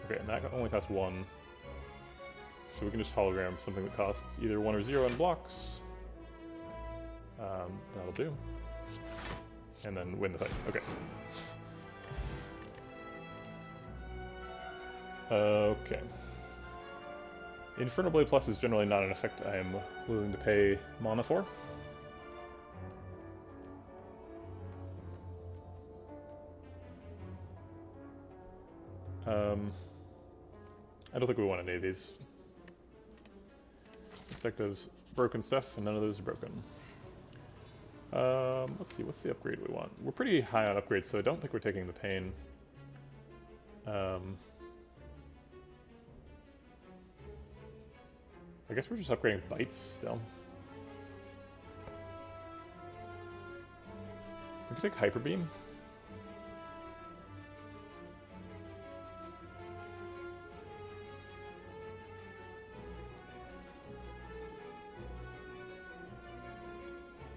Okay, and that only costs 1. So we can just hologram something that costs either 1 or 0 and blocks. That'll do. And then win the fight. Okay. Okay. Infernal Blade Plus is generally not an effect I am willing to pay mana for. I don't think we want any of these. This deck does broken stuff, and none of those are broken. Let's see, what's the upgrade we want? We're pretty high on upgrades, so I don't think we're taking the pain. I guess we're just upgrading bites still. We could take Hyper Beam.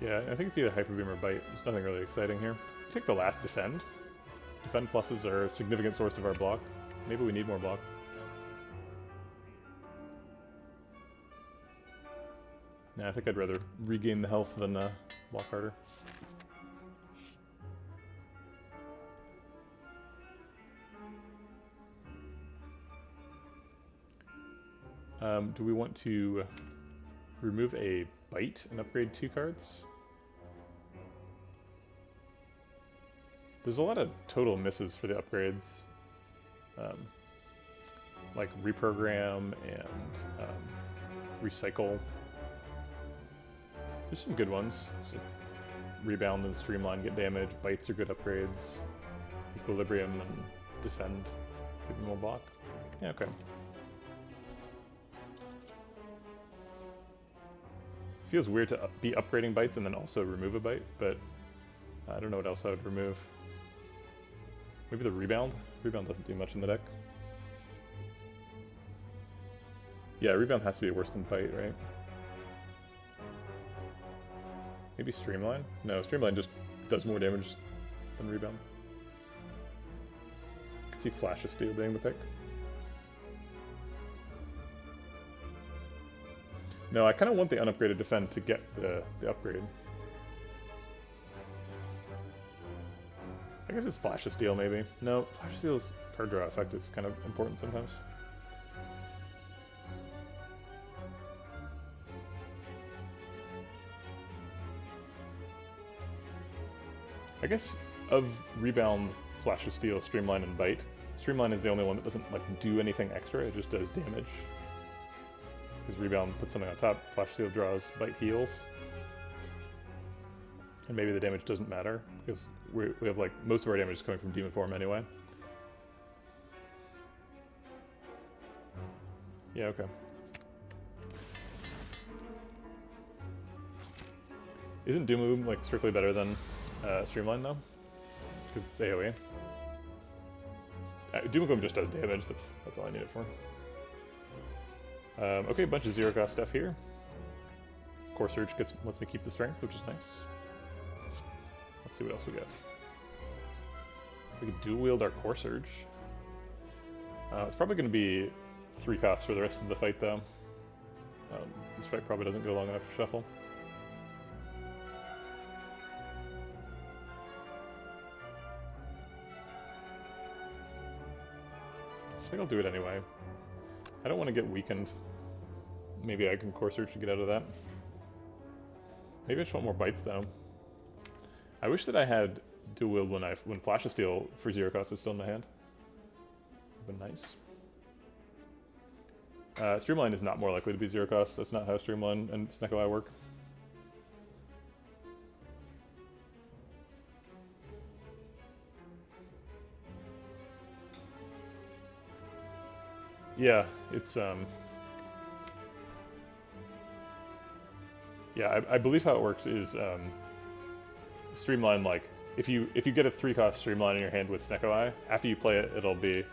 Yeah, I think it's either Hyper Beam or Bite. There's nothing really exciting here. We'll take the last Defend. Defend pluses are a significant source of our block. Maybe we need more block. Nah, I think I'd rather regain the health than block harder. Do we want to remove a Bite and upgrade 2 cards? There's a lot of total misses for the upgrades. Like Reprogram and Recycle. There's some good ones. So Rebound and Streamline get damage. Bites are good upgrades. Equilibrium and Defend give them more block. Yeah, okay. Feels weird to be upgrading bites and then also remove a bite, but I don't know what else I would remove. Maybe the Rebound? Rebound doesn't do much in the deck. Yeah, Rebound has to be worse than bite, right? Maybe Streamline? No, Streamline just does more damage than Rebound. I could see Flash of Steel being the pick. No, I kind of want the unupgraded Defend to get the upgrade. I guess it's Flash of Steel, maybe. No, Flash of Steel's card draw effect is kind of important sometimes. I guess of Rebound, Flash of Steel, Streamline, and Bite, Streamline is the only one that doesn't like do anything extra, it just does damage. Because Rebound puts something on top, Flash of Steel draws, Bite heals. And maybe the damage doesn't matter, because we have like most of our damage is coming from Demon Form anyway. Yeah, okay. Isn't Doom like strictly better than Streamline though? Because it's AoE. Doom just does damage, that's all I need it for. Okay, a bunch of zero cost stuff here. Core Surge lets me keep the strength, which is nice. Let's see what else we got. We can dual wield our Core Surge. It's probably going to be 3 costs for the rest of the fight though. This fight probably doesn't go long enough to shuffle. I think I'll do it anyway. I don't want to get weakened. Maybe I can Core Surge to get out of that. Maybe I just want more bites though. I wish that I had dual wield when Flash of Steel for 0 cost is still in my hand. Would have been nice. Streamline is not more likely to be 0 cost. That's not how Streamline and Snecko work. Yeah, it's yeah, I believe how it works is Streamline, like if you get a 3 cost Streamline in your hand with Snecko, after you play it, it'll be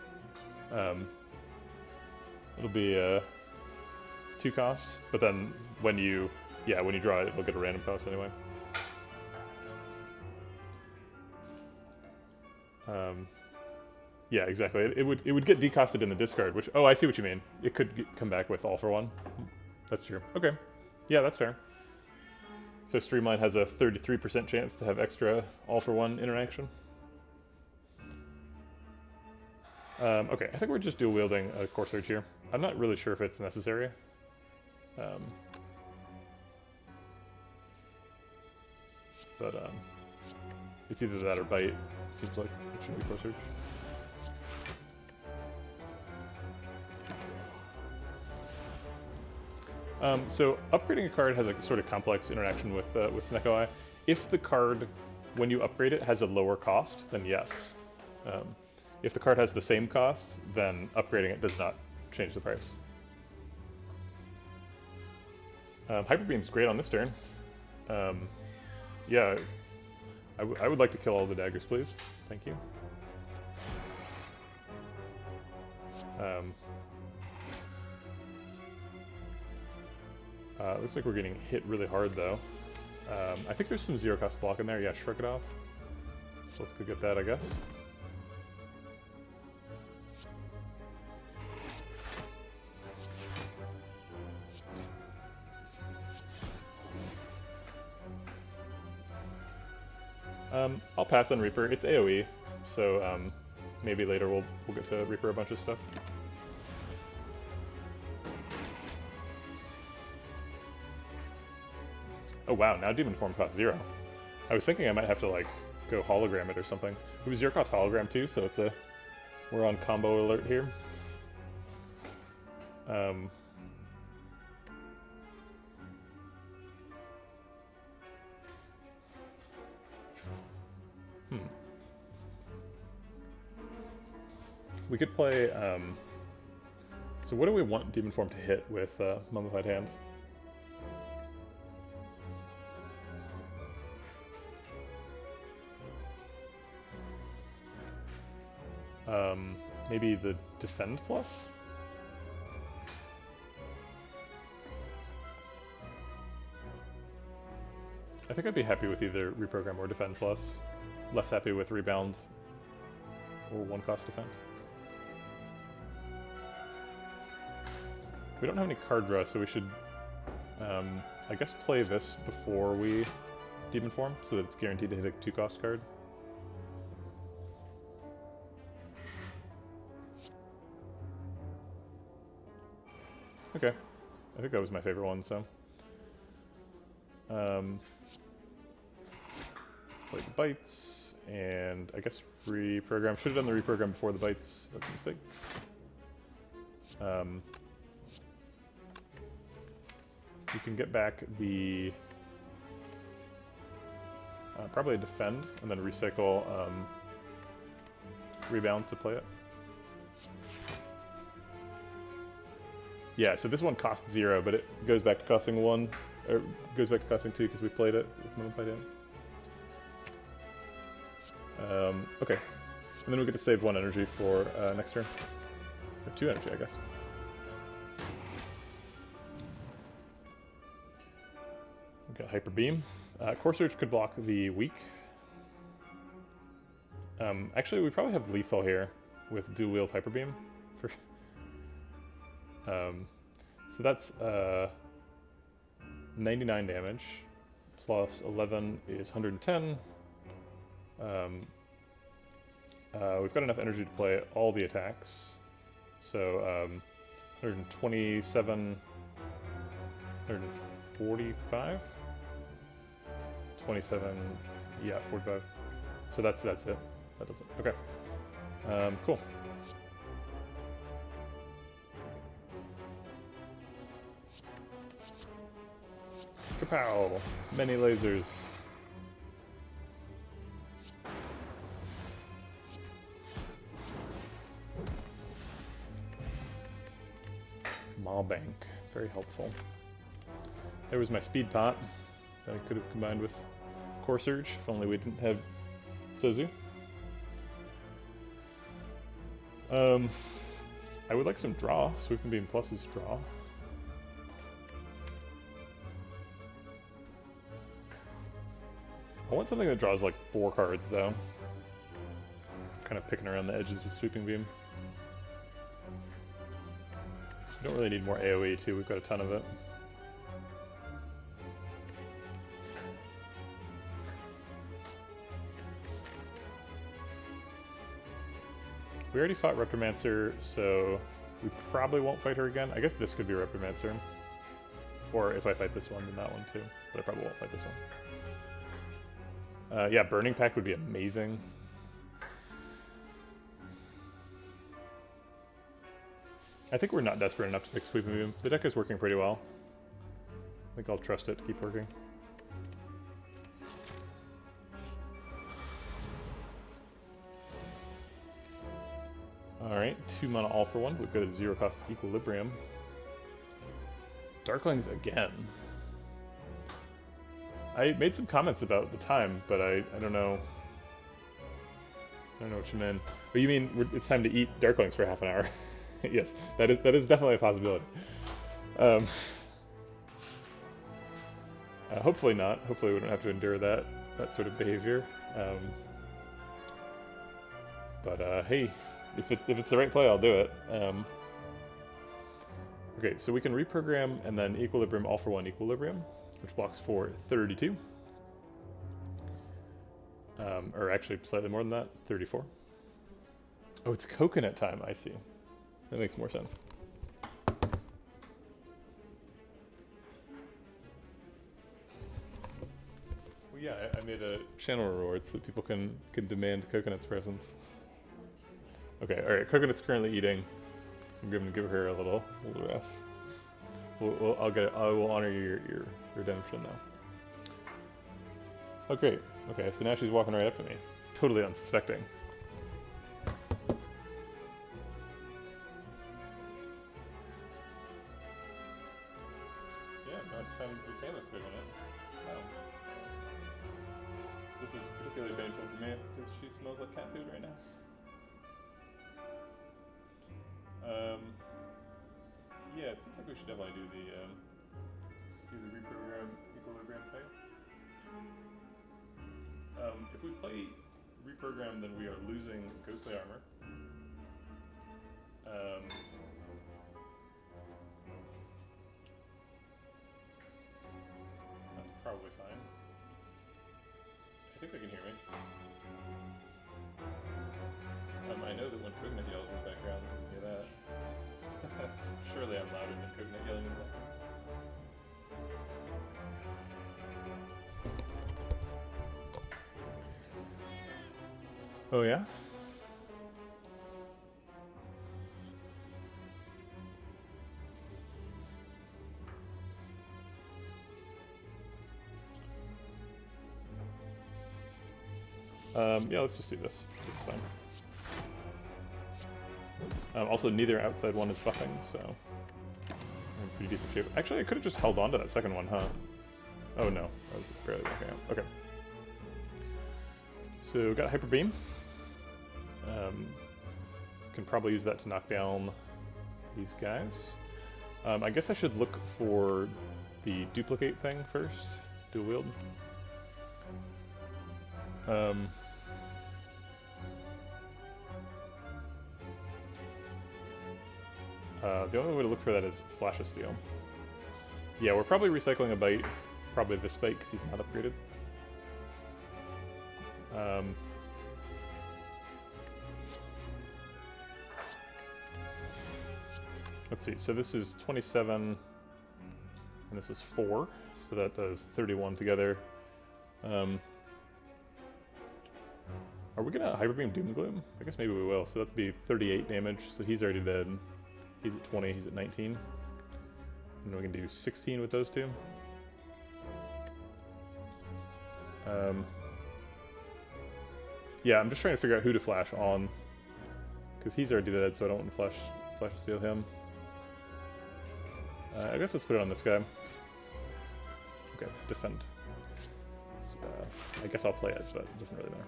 2 cost, but then when you draw it, it'll get a random cost anyway. Yeah, exactly. It would get decosted in the discard, which, oh, I see what you mean. It could come back with all for 1. That's true. Okay. Yeah, that's fair. So Streamline has a 33% chance to have extra all for 1 interaction. Okay, I think we're just dual wielding a Core Surge here. I'm not really sure if it's necessary. But it's either that or Bite. Seems like it should be Core Surge. So upgrading a card has a sort of complex interaction with Snecko. If the card, when you upgrade it, has a lower cost, then yes. If the card has the same cost, then upgrading it does not change the price. Hyper Beam's great on this turn. Yeah, I would like to kill all the daggers, please. Thank you. Looks like we're getting hit really hard, though. I think there's some 0 cost block in there. Yeah, shrug it off. So let's go get that, I guess. I'll pass on Reaper. It's AoE, so maybe later we'll get to Reaper a bunch of stuff. Oh wow, now Demon Form costs 0. I was thinking I might have to like go hologram it or something. It was 0 cost hologram too, so it's we're on combo alert here. We could play, so what do we want Demon Form to hit with Mummified Hand? Maybe the Defend Plus? I think I'd be happy with either Reprogram or Defend Plus. Less happy with Rebound or 1 cost Defend. We don't have any card draw, so we should, I guess, play this before we Demon Form, so that it's guaranteed to hit a 2 cost card. Okay. I think that was my favorite one, so. Let's play the bites, and I guess reprogram. Should have done the reprogram before the bites. That's a mistake. You can get back the probably defend, and then recycle rebound to play it. Yeah, so this one costs 0, but it goes back to costing 1, or goes back to costing 2 because we played it with modified in. Okay, and then we get to save 1 energy for next turn. Or 2 energy, I guess. We got Hyper Beam. Core Surge could block the weak. Actually, we probably have lethal here with dual wield Hyper Beam. For so that's 99 damage plus 11 is 110. We've got enough energy to play all the attacks. So 127, 145, 27, yeah, 45. So that's it. That does it. Okay. Cool. Kapow! Many lasers. Maw Bank. Very helpful. There was my speed pot that I could have combined with Core Surge if only we didn't have Sozu. I would like some draw. Sweeping Beam plus is draw. I want something that draws like 4 cards though. Kind of picking around the edges with Sweeping Beam. We don't really need more AoE too, we've got a ton of it. We already fought Reprimancer, so we probably won't fight her again. I guess this could be Reprimancer. Or if I fight this one, then that one too. But I probably won't fight this one. Yeah, Burning Pact would be amazing. I think we're not desperate enough to pick Sweeping Beam. The deck is working pretty well. I think I'll trust it to keep working. Alright, 2 mana all for 1. We've got a 0 cost Equilibrium. Darklings again. I made some comments about the time, but I don't know. I don't know what you meant. But you mean it's time to eat Darklings for half an hour? Yes, that is definitely a possibility. Hopefully not. Hopefully we don't have to endure that sort of behavior. But hey, if it's the right play, I'll do it. Okay, so we can reprogram and then Equilibrium all for 1 Equilibrium, which blocks for 32. Or actually slightly more than that, 34. Oh, it's coconut time, I see. That makes more sense. Well, yeah, I made a channel reward so people can demand Coconut's presence. Okay, alright, Coconut's currently eating. I'm going to give her a little rest. I will honor your redemption now. Oh, great. Okay, so now she's walking right up to me. Totally unsuspecting. Yeah, now it's time to be famous, Coconut. Wow. This is particularly painful for me because she smells like cat food right now. Yeah, it seems like we should definitely do the reprogram Equilibrium play. If we play reprogram, then we are losing Ghostly Armor. That's probably fine. I think they can hear me. I know that when Coconut yells in the background, you can hear that. Surely I'm louder than Coconut yelling in the back. Oh yeah? Yeah, let's just do this. This is fine. Also, neither outside one is buffing, so we're in pretty decent shape. Actually, I could have just held on to that second one, huh? Oh no, that was barely working out. Okay. So, got Hyper Beam. Can probably use that to knock down these guys. I guess I should look for the duplicate thing first. Dual wield. The only way to look for that is Flash of Steel. Yeah, we're probably recycling a bite. Probably this bite because he's not upgraded. Let's see, so this is 27, and this is 4, so that does 31 together. Are we gonna Hyper Beam Doom Gloom? I guess maybe we will, so that'd be 38 damage, so he's already dead. He's at 20, he's at 19. And we can do 16 with those two. Yeah, I'm just trying to figure out who to flash on. Because he's already dead, so I don't want to flash steal him. I guess let's put it on this guy. Okay, defend. So, I guess I'll play it, but it doesn't really matter.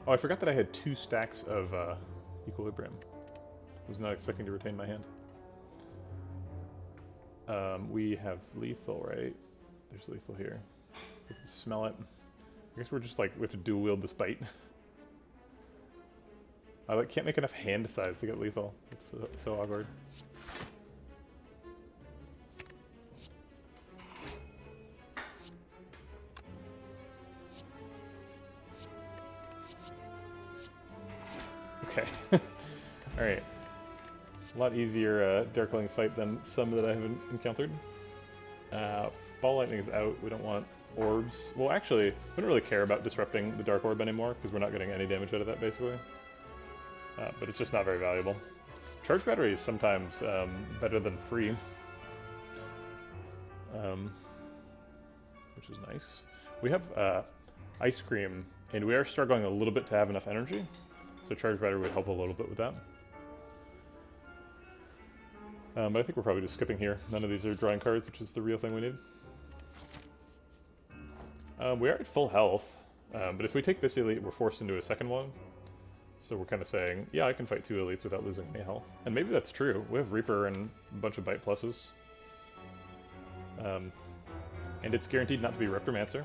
Oh, I forgot that I had 2 stacks of Equilibrium. I was not expecting to retain my hand. We have lethal, right? There's lethal here. We can smell it. I guess we're just like, we have to dual wield this bite. I can't make enough hand size to get lethal. It's so awkward. Okay. Alright. A lot easier Darkling fight than some that I haven't encountered. Ball Lightning is out. We don't want orbs. Well, actually, we don't really care about disrupting the Dark Orb anymore, because we're not getting any damage out of that, basically. But it's just not very valuable. Charge Battery is sometimes better than free. Which is nice. We have Ice Cream, and we are struggling a little bit to have enough energy. So Charge Battery would help a little bit with that. But I think we're probably just skipping here. None of these are drawing cards, which is the real thing we need. We are at full health, but if we take this elite, we're forced into a second one. So we're kind of saying, yeah, I can fight 2 elites without losing any health. And maybe that's true. We have Reaper and a bunch of bite pluses. And it's guaranteed not to be Reptomancer.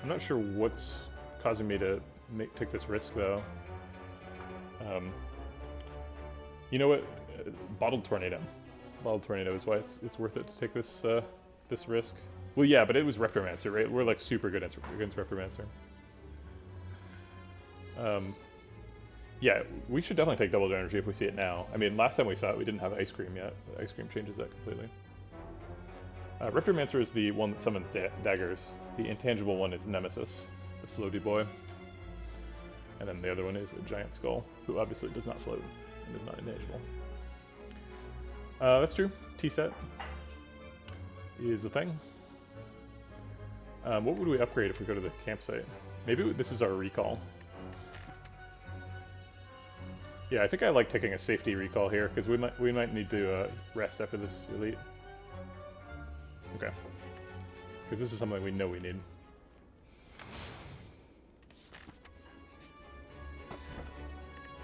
I'm not sure what's causing me to take this risk, though. You know what? Bottled Tornado. Bottled Tornado is why it's worth it to take this this risk. Well, yeah, but it was Reptomancer, right? We're like super good against Reptomancer. Yeah, we should definitely take Double Energy if we see it now. I mean, last time we saw it, we didn't have Ice Cream yet, but Ice Cream changes that completely. Reptomancer is the one that summons daggers. The intangible one is Nemesis, the floaty boy. And then the other one is a Giant Skull, who obviously does not float and is not intangible. That's true. T-set is a thing. What would we upgrade if we go to the campsite? Maybe this is our recall. Yeah, I think I like taking a safety recall here, because we might need to rest after this elite. Okay. Because this is something we know we need.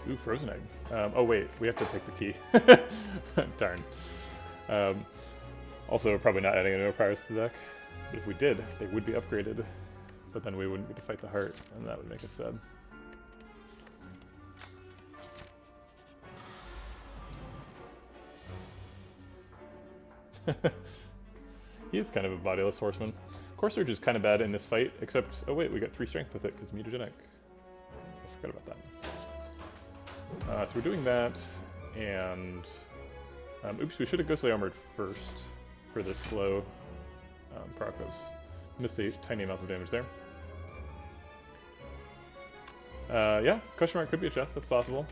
Ooh, Frozen Egg. Oh wait, we have to take the key. Darn. Also, we're probably not adding any more powers to the deck. But if we did, they would be upgraded. But then we wouldn't get to fight the heart, and that would make us sad. He is kind of a bodiless horseman. Core Surge is kind of bad in this fight, except... Oh wait, we got 3 strength with it, because mutagenic. I forgot about that. So we're doing that, and... oops, we should have Ghostly Armored first for this slow Procos. Missed a tiny amount of damage there. Yeah, question mark could be a chest, that's possible.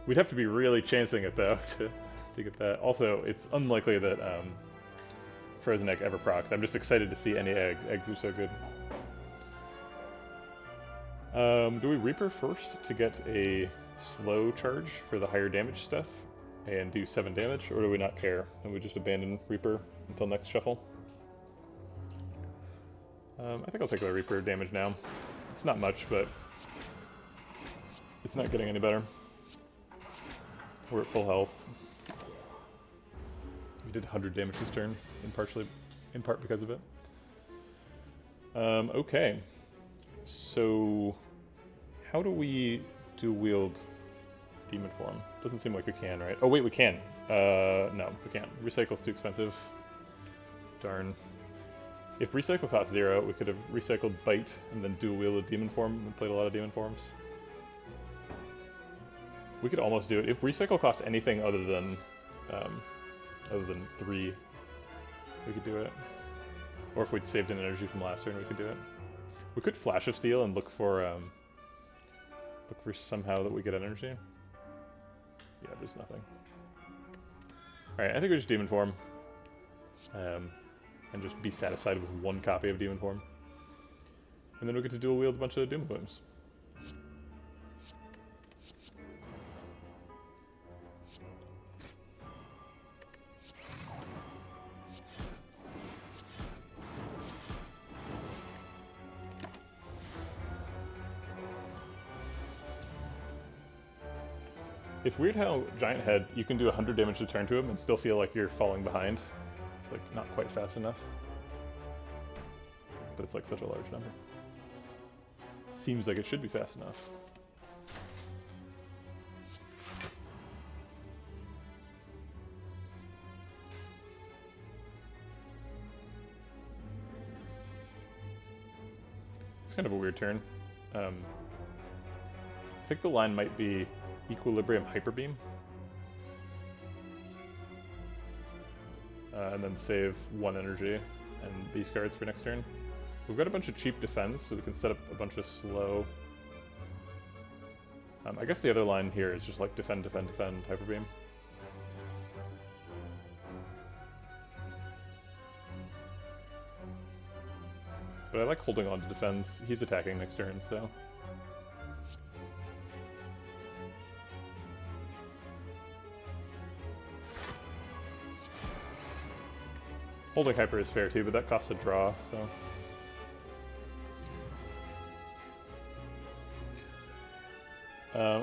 We'd have to be really chancing it, though, to get that. Also, it's unlikely that Frozen Egg ever procs. I'm just excited to see any egg. Eggs are so good. Do we Reaper first to get a slow charge for the higher damage stuff and do 7 damage, or do we not care and we just abandon Reaper until next shuffle? I think I'll take the Reaper damage now. It's not much, but it's not getting any better. We're at full health. We did 100 damage this turn, in part because of it. Okay. So, how do we dual wield demon form? Doesn't seem like we can, right? Oh wait, we can. No, we can't. Recycle's too expensive. Darn. If recycle cost 0, we could have recycled bite and then dual wielded demon form and played a lot of demon forms. We could almost do it. If recycle cost anything other than 3, we could do it. Or if we'd saved an energy from last turn, we could do it. We could Flash of Steel and look for somehow that we get energy. Yeah, there's nothing. Alright, I think we just demon form. And just be satisfied with 1 copy of demon form. And then we get to dual wield a bunch of Doom Blooms. It's weird how Giant Head, you can do 100 damage to turn to him and still feel like you're falling behind. It's like not quite fast enough. But it's like such a large number. Seems like it should be fast enough. It's kind of a weird turn. I think the line might be Equilibrium Hyper Beam. And then save 1 energy and these cards for next turn. We've got a bunch of cheap defense, so we can set up a bunch of slow. I guess the other line here is just like defend, defend, defend, Hyper Beam. But I like holding on to defense. He's attacking next turn, so. Holding Hyper is fair too, but that costs a draw, so.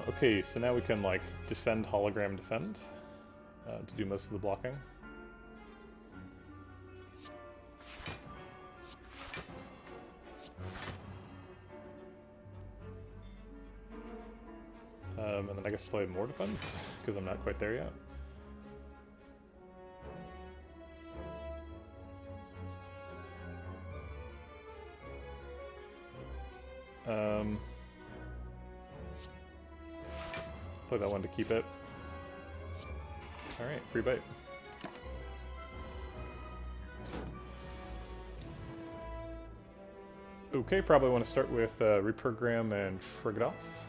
Okay, so now we can like defend, hologram, defend to do most of the blocking. And then I guess play more defense, because I'm not quite there yet. Play that one to keep it. Alright, free bite. Okay, probably want to start with reprogram and shrug it off.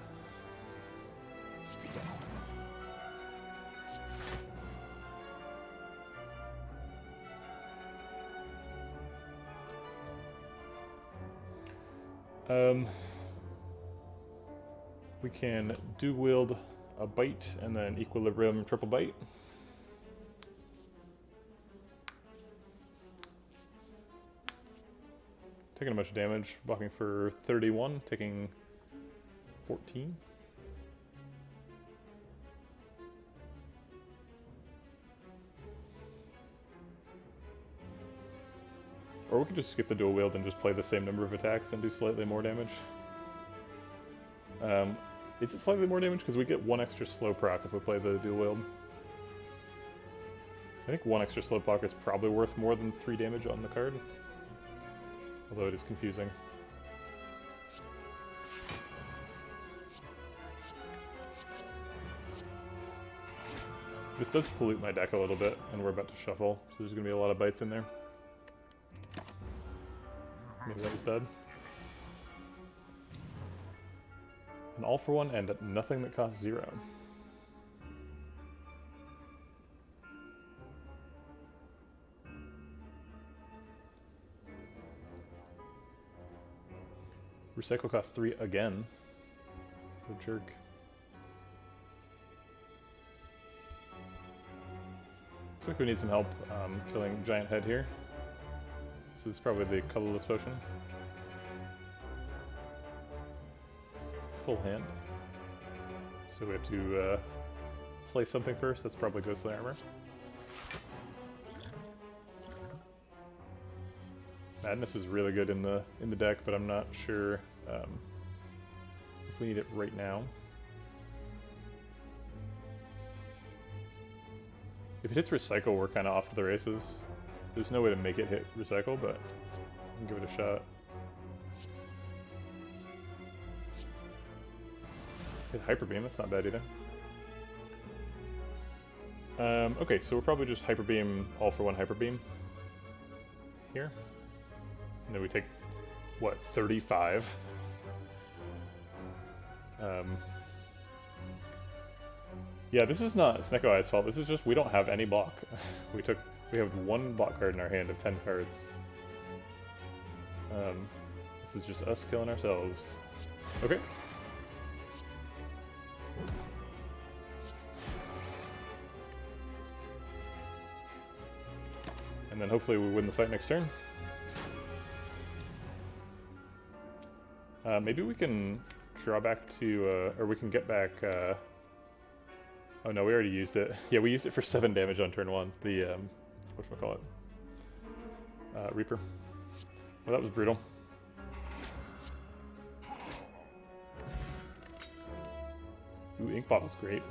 We can dual wield a bite and then equilibrium triple bite. Taking a bunch of damage, blocking for 31, taking 14. Or we could just skip the dual wield and just play the same number of attacks and do slightly more damage. Is it slightly more damage? Because we get 1 extra slow proc if we play the dual wield. I think 1 extra slope block is probably worth more than 3 damage on the card. Although it is confusing. This does pollute my deck a little bit, and we're about to shuffle, so there's going to be a lot of bites in there. Maybe that was bad. An all for one and nothing that costs 0. Recycle costs 3 again. What a jerk. Looks like we need some help killing Giant Head here. So this is probably the colorless potion. Full hand. So we have to play something first. That's probably Ghostly Armor. Madness is really good in the deck, but I'm not sure if we need it right now. If it hits Recycle, we're kind of off to the races. There's no way to make it hit Recycle, but we can give it a shot. Hit Hyper Beam, that's not bad either. Okay, so we'll probably just Hyper Beam, all for one Hyper Beam here. And then we take, what, 35? Yeah, this is not Snecko Eye's fault. This is just we don't have any block. We have 1 block card in our hand of 10 cards. This is just us killing ourselves. Okay. And then hopefully we win the fight next turn. Maybe we can draw back to, or we can get back, oh no, we already used it. Yeah, we used it for 7 damage on turn 1, the, whatchamacallit? Reaper. Well, that was brutal. Ooh, Ink Bottle's great.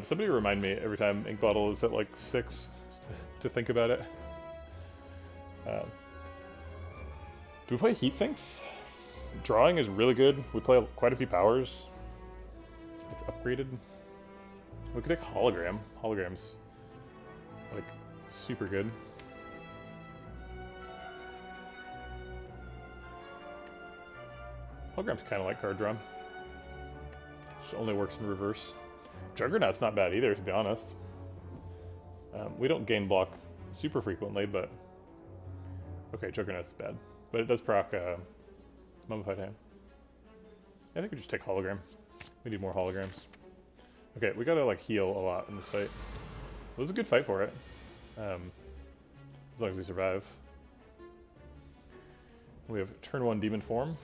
Somebody remind me every time Ink Bottle is at like 6 to think about it. Do we play Heat Sinks? Drawing is really good. We play quite a few powers. It's upgraded. We could take Hologram. Hologram's like super good. Hologram's kind of like card draw. Just only works in reverse. Juggernaut's not bad either, to be honest. We don't gain block super frequently, but okay, Juggernaut's bad, but it does proc Mummified Hand. I think we just take Hologram. We need more holograms. Okay, we gotta like heal a lot in this fight. It was a good fight for it, as long as we survive. We have turn 1 Demon Form,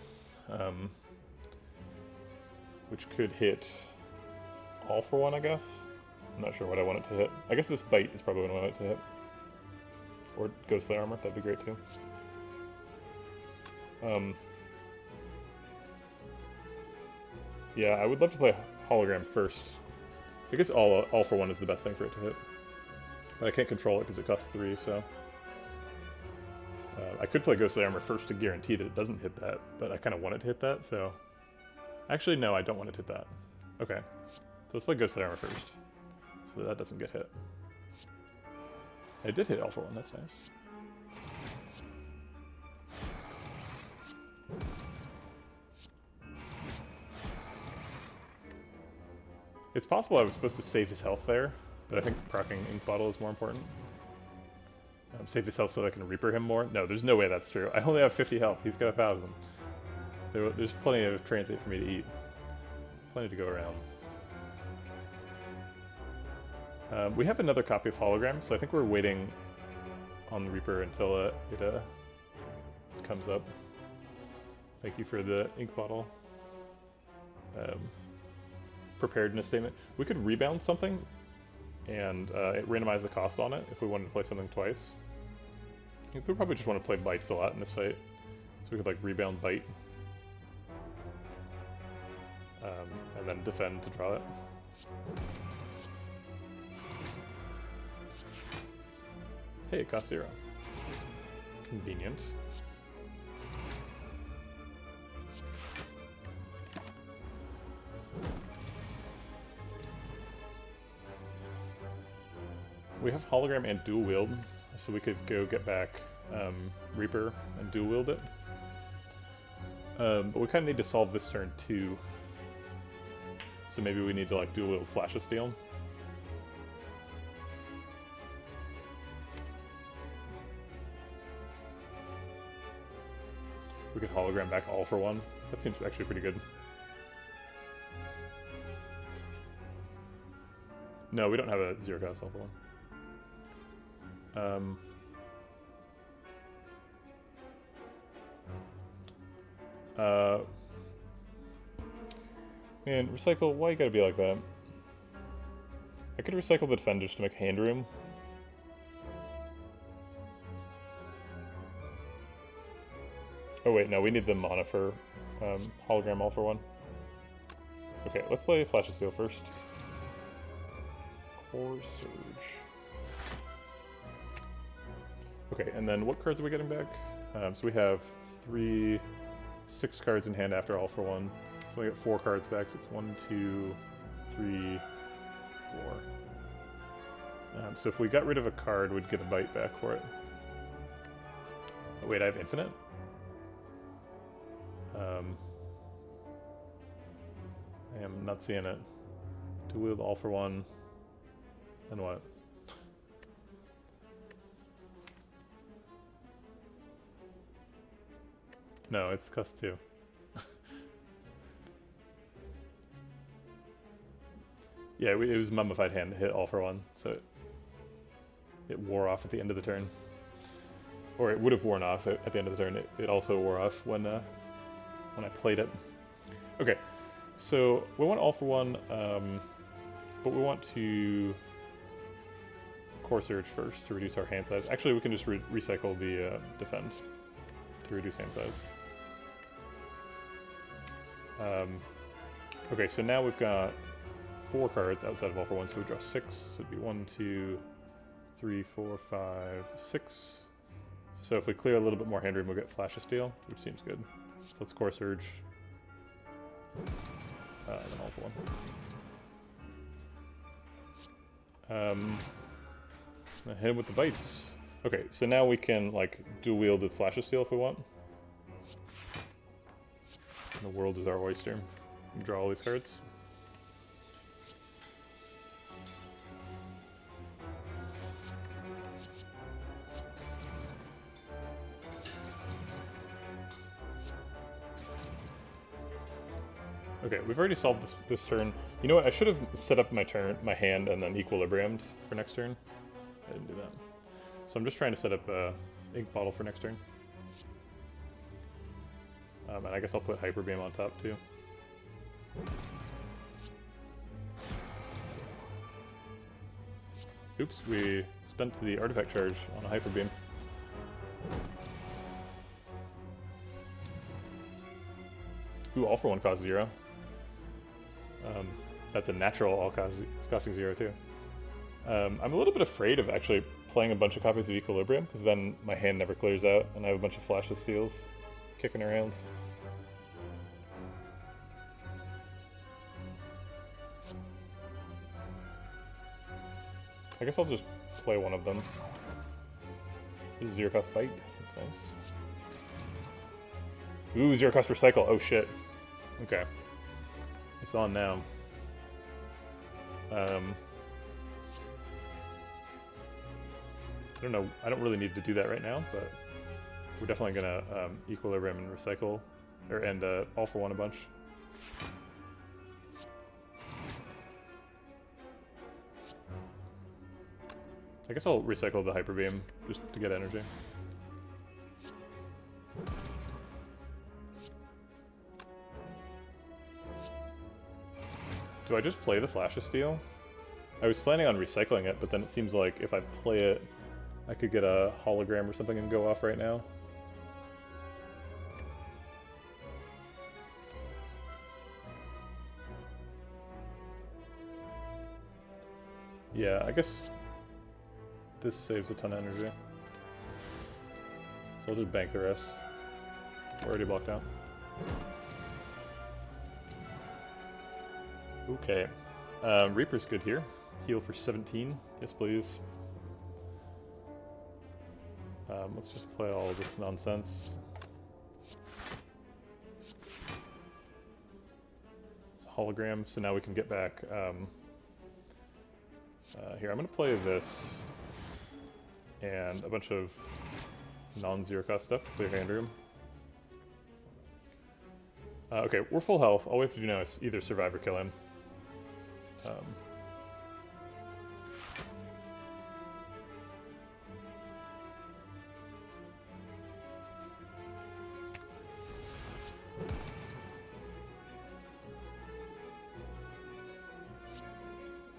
which could hit all for one, I guess. I'm not sure what I want it to hit. I guess this bite is probably what I want it to hit. Or Ghostly Armor, that'd be great too. Yeah, I would love to play Hologram first. I guess all for one is the best thing for it to hit. But I can't control it because it costs 3, so... I could play Ghostly Armor first to guarantee that it doesn't hit that, but I kind of want it to hit that, so... Actually, no, I don't want it to hit that. Okay. So let's play Ghostly Armor first, so that doesn't get hit. It did hit all for one, that's nice. It's possible I was supposed to save his health there, but I think proccing Ink Bottle is more important. Save his health so that I can Reaper him more? No, there's no way that's true. I only have 50 health, he's got 1,000. There's plenty of transit for me to eat. Plenty to go around. We have another copy of Hologram, so I think we're waiting on the Reaper until it comes up. Thank you for the Ink Bottle preparedness statement. We could rebound something and randomize the cost on it if we wanted to play something twice. I think we probably just want to play bites a lot in this fight, so we could like rebound bite and then defend to draw it. Hey, it costs 0. Convenient. We have hologram and dual wield, so we could go get back Reaper and dual wield it. But we kind of need to solve this turn too. So maybe we need to like dual wield Flash of Steel. We could hologram back All for One. That seems actually pretty good. No, we don't have a 0 cost All for One. Man, recycle, why you gotta be like that? I could recycle the defend just to make hand room. Oh wait, no, we need the mana for hologram All for One. Okay, let's play Flash of Steel first. Core Surge. Okay, and then what cards are we getting back? So we have 6 cards in hand after All for One. So we get 4 cards back, so it's 1, 2, 3, 4. So if we got rid of a card, we'd get a bite back for it. Oh, wait, I have infinite? I am not seeing it. To wield All for One. Then what? No, it's cost 2. Yeah, it was Mummified Hand to hit All for One, so it wore off at the end of the turn. Or it would have worn off at the end of the turn. It also wore off when I played it. Okay, so we want All for One, but we want to Core Surge first to reduce our hand size. Actually, we can just recycle the Defend to reduce hand size. Okay, so now we've got 4 cards outside of All for One, so we draw 6. So it'd be 1, 2, 3, 4, 5, 6. So if we clear a little bit more hand room, we'll get Flash of Steel, which seems good. So let's Core Surge. Then All for One. Hit him with the bites. Okay, so now we can like dual wield the Flash of Steel if we want. The world is our oyster. Draw all these cards. Okay, we've already solved this turn. You know what? I should have set up my hand, and then equilibriumed for next turn. I didn't do that. So I'm just trying to set up a ink bottle for next turn. And I guess I'll put Hyper Beam on top too. Oops, we spent the artifact charge on a Hyper Beam. Ooh, All for One costs 0. That's a natural all costing 0 too. I'm a little bit afraid of actually playing a bunch of copies of Equilibrium, because then my hand never clears out and I have a bunch of Flash of Steels kicking around. I guess I'll just play one of them. This is 0 cost Bite. That's nice. Ooh, 0 cost Recycle. Oh shit. Okay. It's on now. I don't know. I don't really need to do that right now, but we're definitely gonna Equilibrium and Recycle, and All for One a bunch. I guess I'll recycle the Hyper Beam just to get energy. Do I just play the Flash of Steel? I was planning on recycling it, but then it seems like if I play it, I could get a hologram or something and go off right now. Yeah, I guess this saves a ton of energy. So I'll just bank the rest. We're already blocked out. Okay. Reaper's good here. Heal for 17. Yes, please. Let's just play all this nonsense. It's a hologram, so now we can get back. Here, I'm going to play this and a bunch of non-zero cost stuff to clear hand room. Okay, we're full health. All we have to do now is either survive or kill him.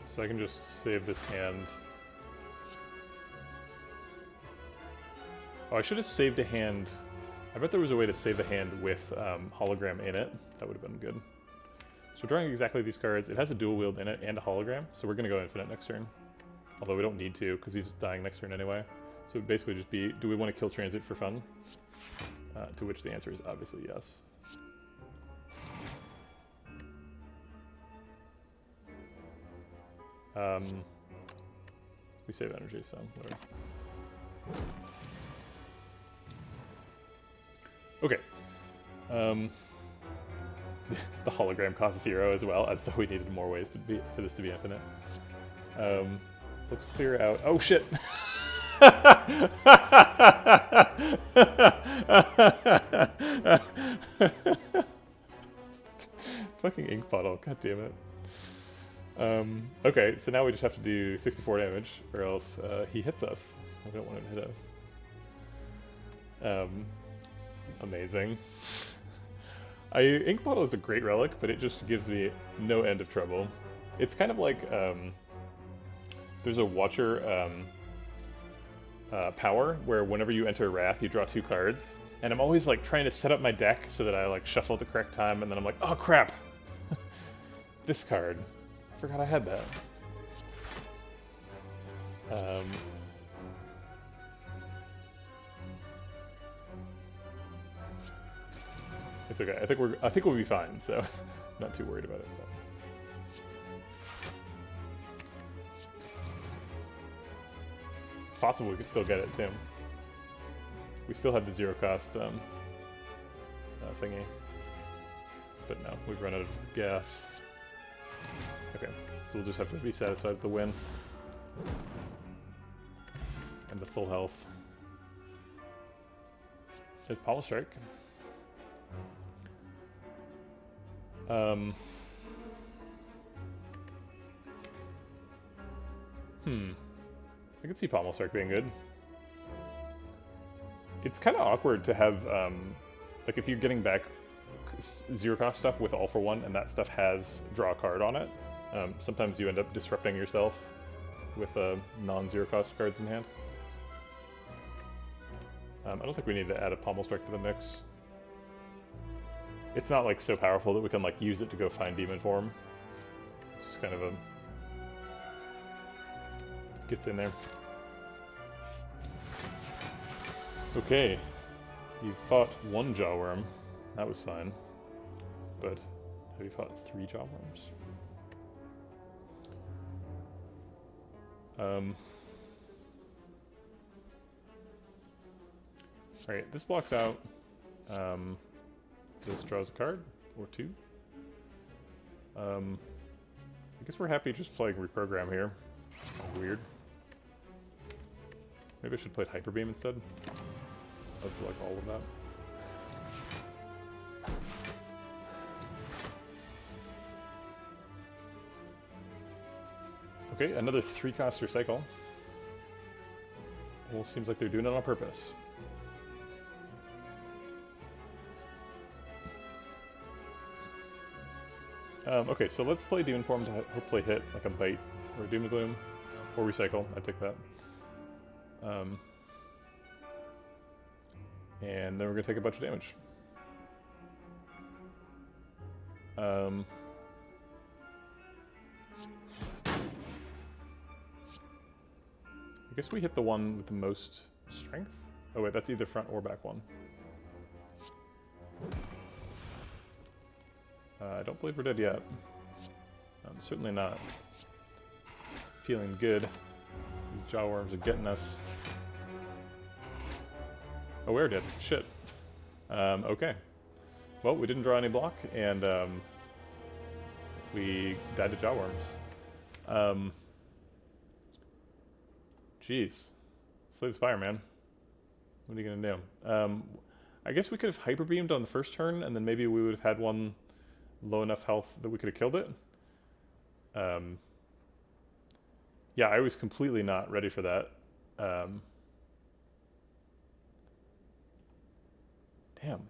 So I can just save this hand. Oh, I should have saved a hand. I bet there was a way to save a hand with hologram in it. That would have been good. So drawing exactly these cards. It has a dual wield in it and a hologram, so we're going to go infinite next turn. Although we don't need to, because he's dying next turn anyway. So it would basically just be, do we want to kill transit for fun? To which the answer is obviously yes. We save energy, so whatever. Okay. The hologram costs 0 as well, as though we needed more ways for this to be infinite. Let's clear out. Oh shit! Fucking ink bottle, god damn it. Okay, so now we just have to do 64 damage, or else he hits us. I don't want him to hit us. Amazing. Ink bottle is a great relic, but it just gives me no end of trouble. It's kind of like, there's a Watcher power, where whenever you enter Wrath, you draw 2 cards, and I'm always like trying to set up my deck so that I like shuffle at the correct time, and then I'm like, oh crap! This card. I forgot I had that. It's okay. I think we'll be fine. So, not too worried about it. But. It's possible we could still get it too. We still have the 0 cost thingy, but no, we've run out of gas. Okay, so we'll just have to be satisfied with the win. And the full health. There's Pommel Strike. I can see Pommel Strike being good. It's kind of awkward to have, like if you're getting back 0 cost stuff with all for 1 and that stuff has draw a card on it. Sometimes you end up disrupting yourself with non-0 cost cards in hand. I don't think we need to add a Pommel Strike to the mix. It's not like so powerful that we can like use it to go find demon form. It's just kind of a gets in there. Okay, you fought 1 Jawworm. That was fine. But have you fought 3 Jawworms? Alright, this blocks out. This draws a card, or 2. I guess we're happy just playing Reprogram here. It's kind of weird. Maybe I should play Hyper Beam instead of like all of that. Okay, another 3-cost recycle. Well, seems like they're doing it on purpose. Okay, so let's play Demon Form to hopefully hit like a Bite or a Doom and Gloom, or Recycle. I take that. And then we're gonna take a bunch of damage. I guess we hit the one with the most strength. Oh wait, that's either front or back one. I don't believe we're dead yet. I'm certainly not feeling good. These jaw worms are getting us. Oh, we're dead. Shit. Okay. Well, we didn't draw any block, and we died to jaw worms. Jeez. Slay the spire, man. What are you gonna do? I guess we could have hyper beamed on the first turn, and then maybe we would have had one low enough health that we could have killed it. Yeah, I was completely not ready for that. Damn.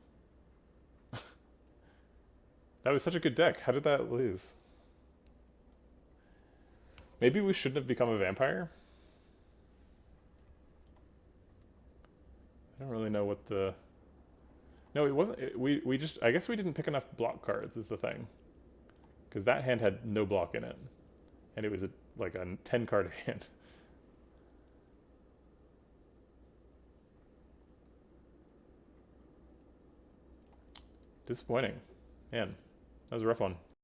That was such a good deck. How did that lose? Maybe we shouldn't have become a vampire? I don't really know what the... No, it wasn't... We just... I guess we didn't pick enough block cards is the thing. Because that hand had no block in it. And it was like a 10 card hand. Disappointing. Man, that was a rough one.